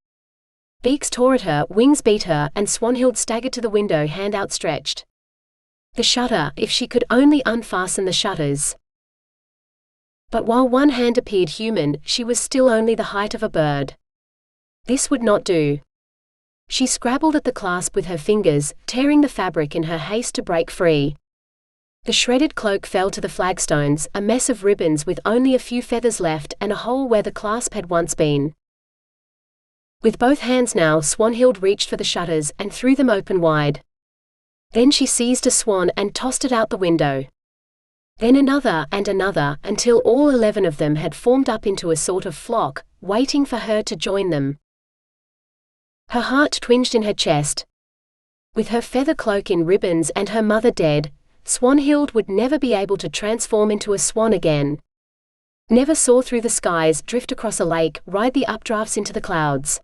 Beaks tore at her, wings beat her, and Swanhild staggered to the window, hand outstretched. The shutter, if she could only unfasten the shutters. But while one hand appeared human, she was still only the height of a bird. This would not do. She scrabbled at the clasp with her fingers, tearing the fabric in her haste to break free. The shredded cloak fell to the flagstones, a mess of ribbons with only a few feathers left and a hole where the clasp had once been. With both hands now, Swanhild reached for the shutters and threw them open wide. Then she seized a swan and tossed it out the window. Then another and another, until all 11 of them had formed up into a sort of flock, waiting for her to join them. Her heart twinged in her chest. With her feather cloak in ribbons and her mother dead, Swanhild would never be able to transform into a swan again. Never soar through the skies, drift across a lake, ride the updrafts into the clouds.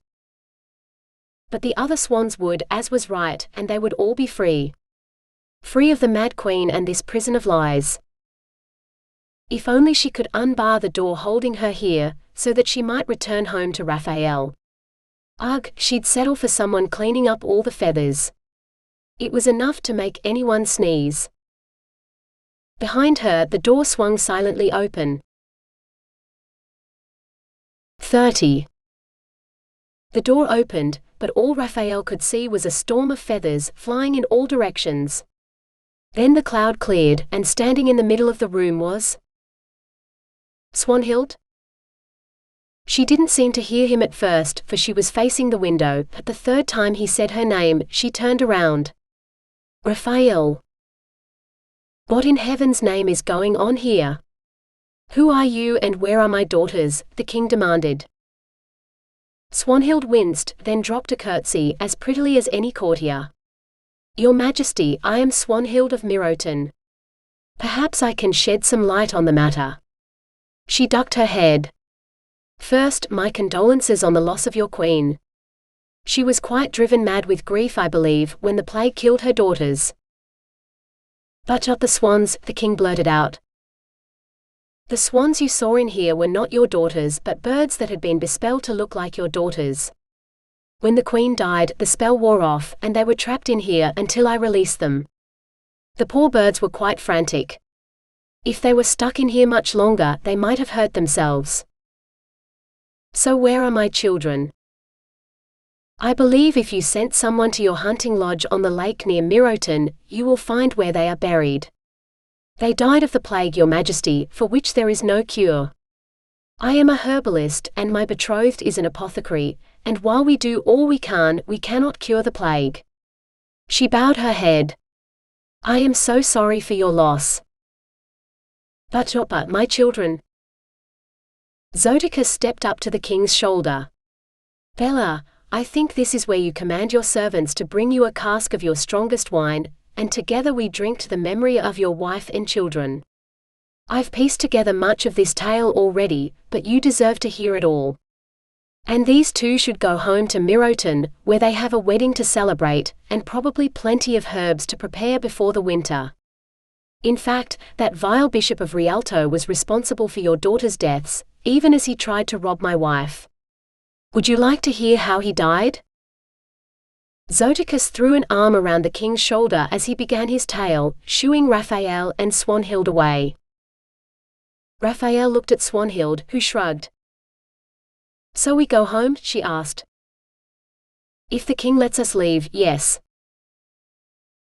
But the other swans would, as was right, and they would all be free. Free of the Mad Queen and this prison of lies. If only she could unbar the door holding her here, so that she might return home to Raphael. Ugh, she'd settle for someone cleaning up all the feathers. It was enough to make anyone sneeze. Behind her, the door swung silently open. 30. The door opened, but all Raphael could see was a storm of feathers, flying in all directions. Then the cloud cleared, and standing in the middle of the room was Swanhild? She didn't seem to hear him at first, for she was facing the window, but the third time he said her name, she turned around. Raphael. What in heaven's name is going on here? Who are you and where are my daughters? The king demanded. Swanhild winced, then dropped a curtsy, as prettily as any courtier. Your Majesty, I am Swanhild of Miroten. Perhaps I can shed some light on the matter. She ducked her head. First, my condolences on the loss of your queen. She was quite driven mad with grief, I believe, when the plague killed her daughters. But not the swans, the king blurted out. The swans you saw in here were not your daughters, but birds that had been bespelled to look like your daughters. When the queen died, the spell wore off, and they were trapped in here until I released them. The poor birds were quite frantic. If they were stuck in here much longer, they might have hurt themselves. So where are my children? I believe if you sent someone to your hunting lodge on the lake near Miroten, you will find where they are buried. They died of the plague, Your Majesty, for which there is no cure. I am a herbalist, and my betrothed is an apothecary, and while we do all we can, we cannot cure the plague. She bowed her head. I am so sorry for your loss. But my children. Zoticus stepped up to the king's shoulder. Bella, I think this is where you command your servants to bring you a cask of your strongest wine, and together we drink to the memory of your wife and children. I've pieced together much of this tale already, but you deserve to hear it all. And these two should go home to Miroten, where they have a wedding to celebrate, and probably plenty of herbs to prepare before the winter. In fact, that vile Bishop of Rialto was responsible for your daughters' deaths, even as he tried to rob my wife. Would you like to hear how he died? Zoticus threw an arm around the king's shoulder as he began his tale, shooing Raphael and Swanhild away. Raphael looked at Swanhild, who shrugged. So we go home? She asked. If the king lets us leave, yes.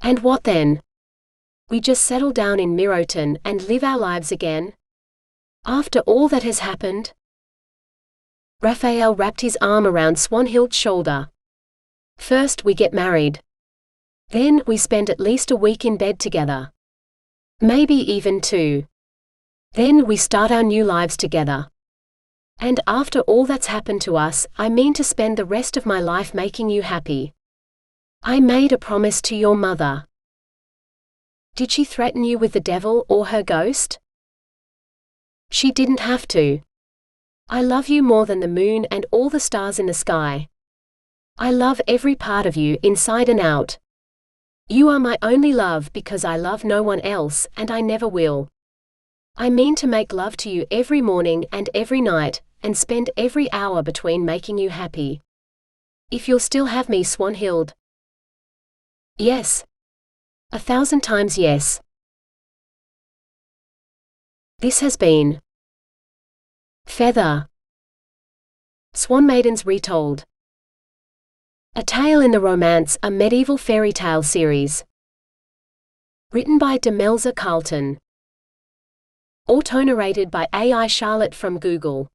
And what then? We just settle down in Miroton and live our lives again? After all that has happened? Raphael wrapped his arm around Swanhild's shoulder. First we get married. Then we spend at least a week in bed together. Maybe even 2. Then we start our new lives together. And after all that's happened to us, I mean to spend the rest of my life making you happy. I made a promise to your mother. Did she threaten you with the devil or her ghost? She didn't have to. I love you more than the moon and all the stars in the sky. I love every part of you inside and out. You are my only love because I love no one else, and I never will. I mean to make love to you every morning and every night, and spend every hour between making you happy. If you'll still have me, Swanhild. Yes. 1,000 times yes. This has been Feather. Swan Maidens Retold. A Tale in the Romance, a Medieval Fairytale series. Written by Demelza Carlton. Autonarrated by AI Charlotte from Google.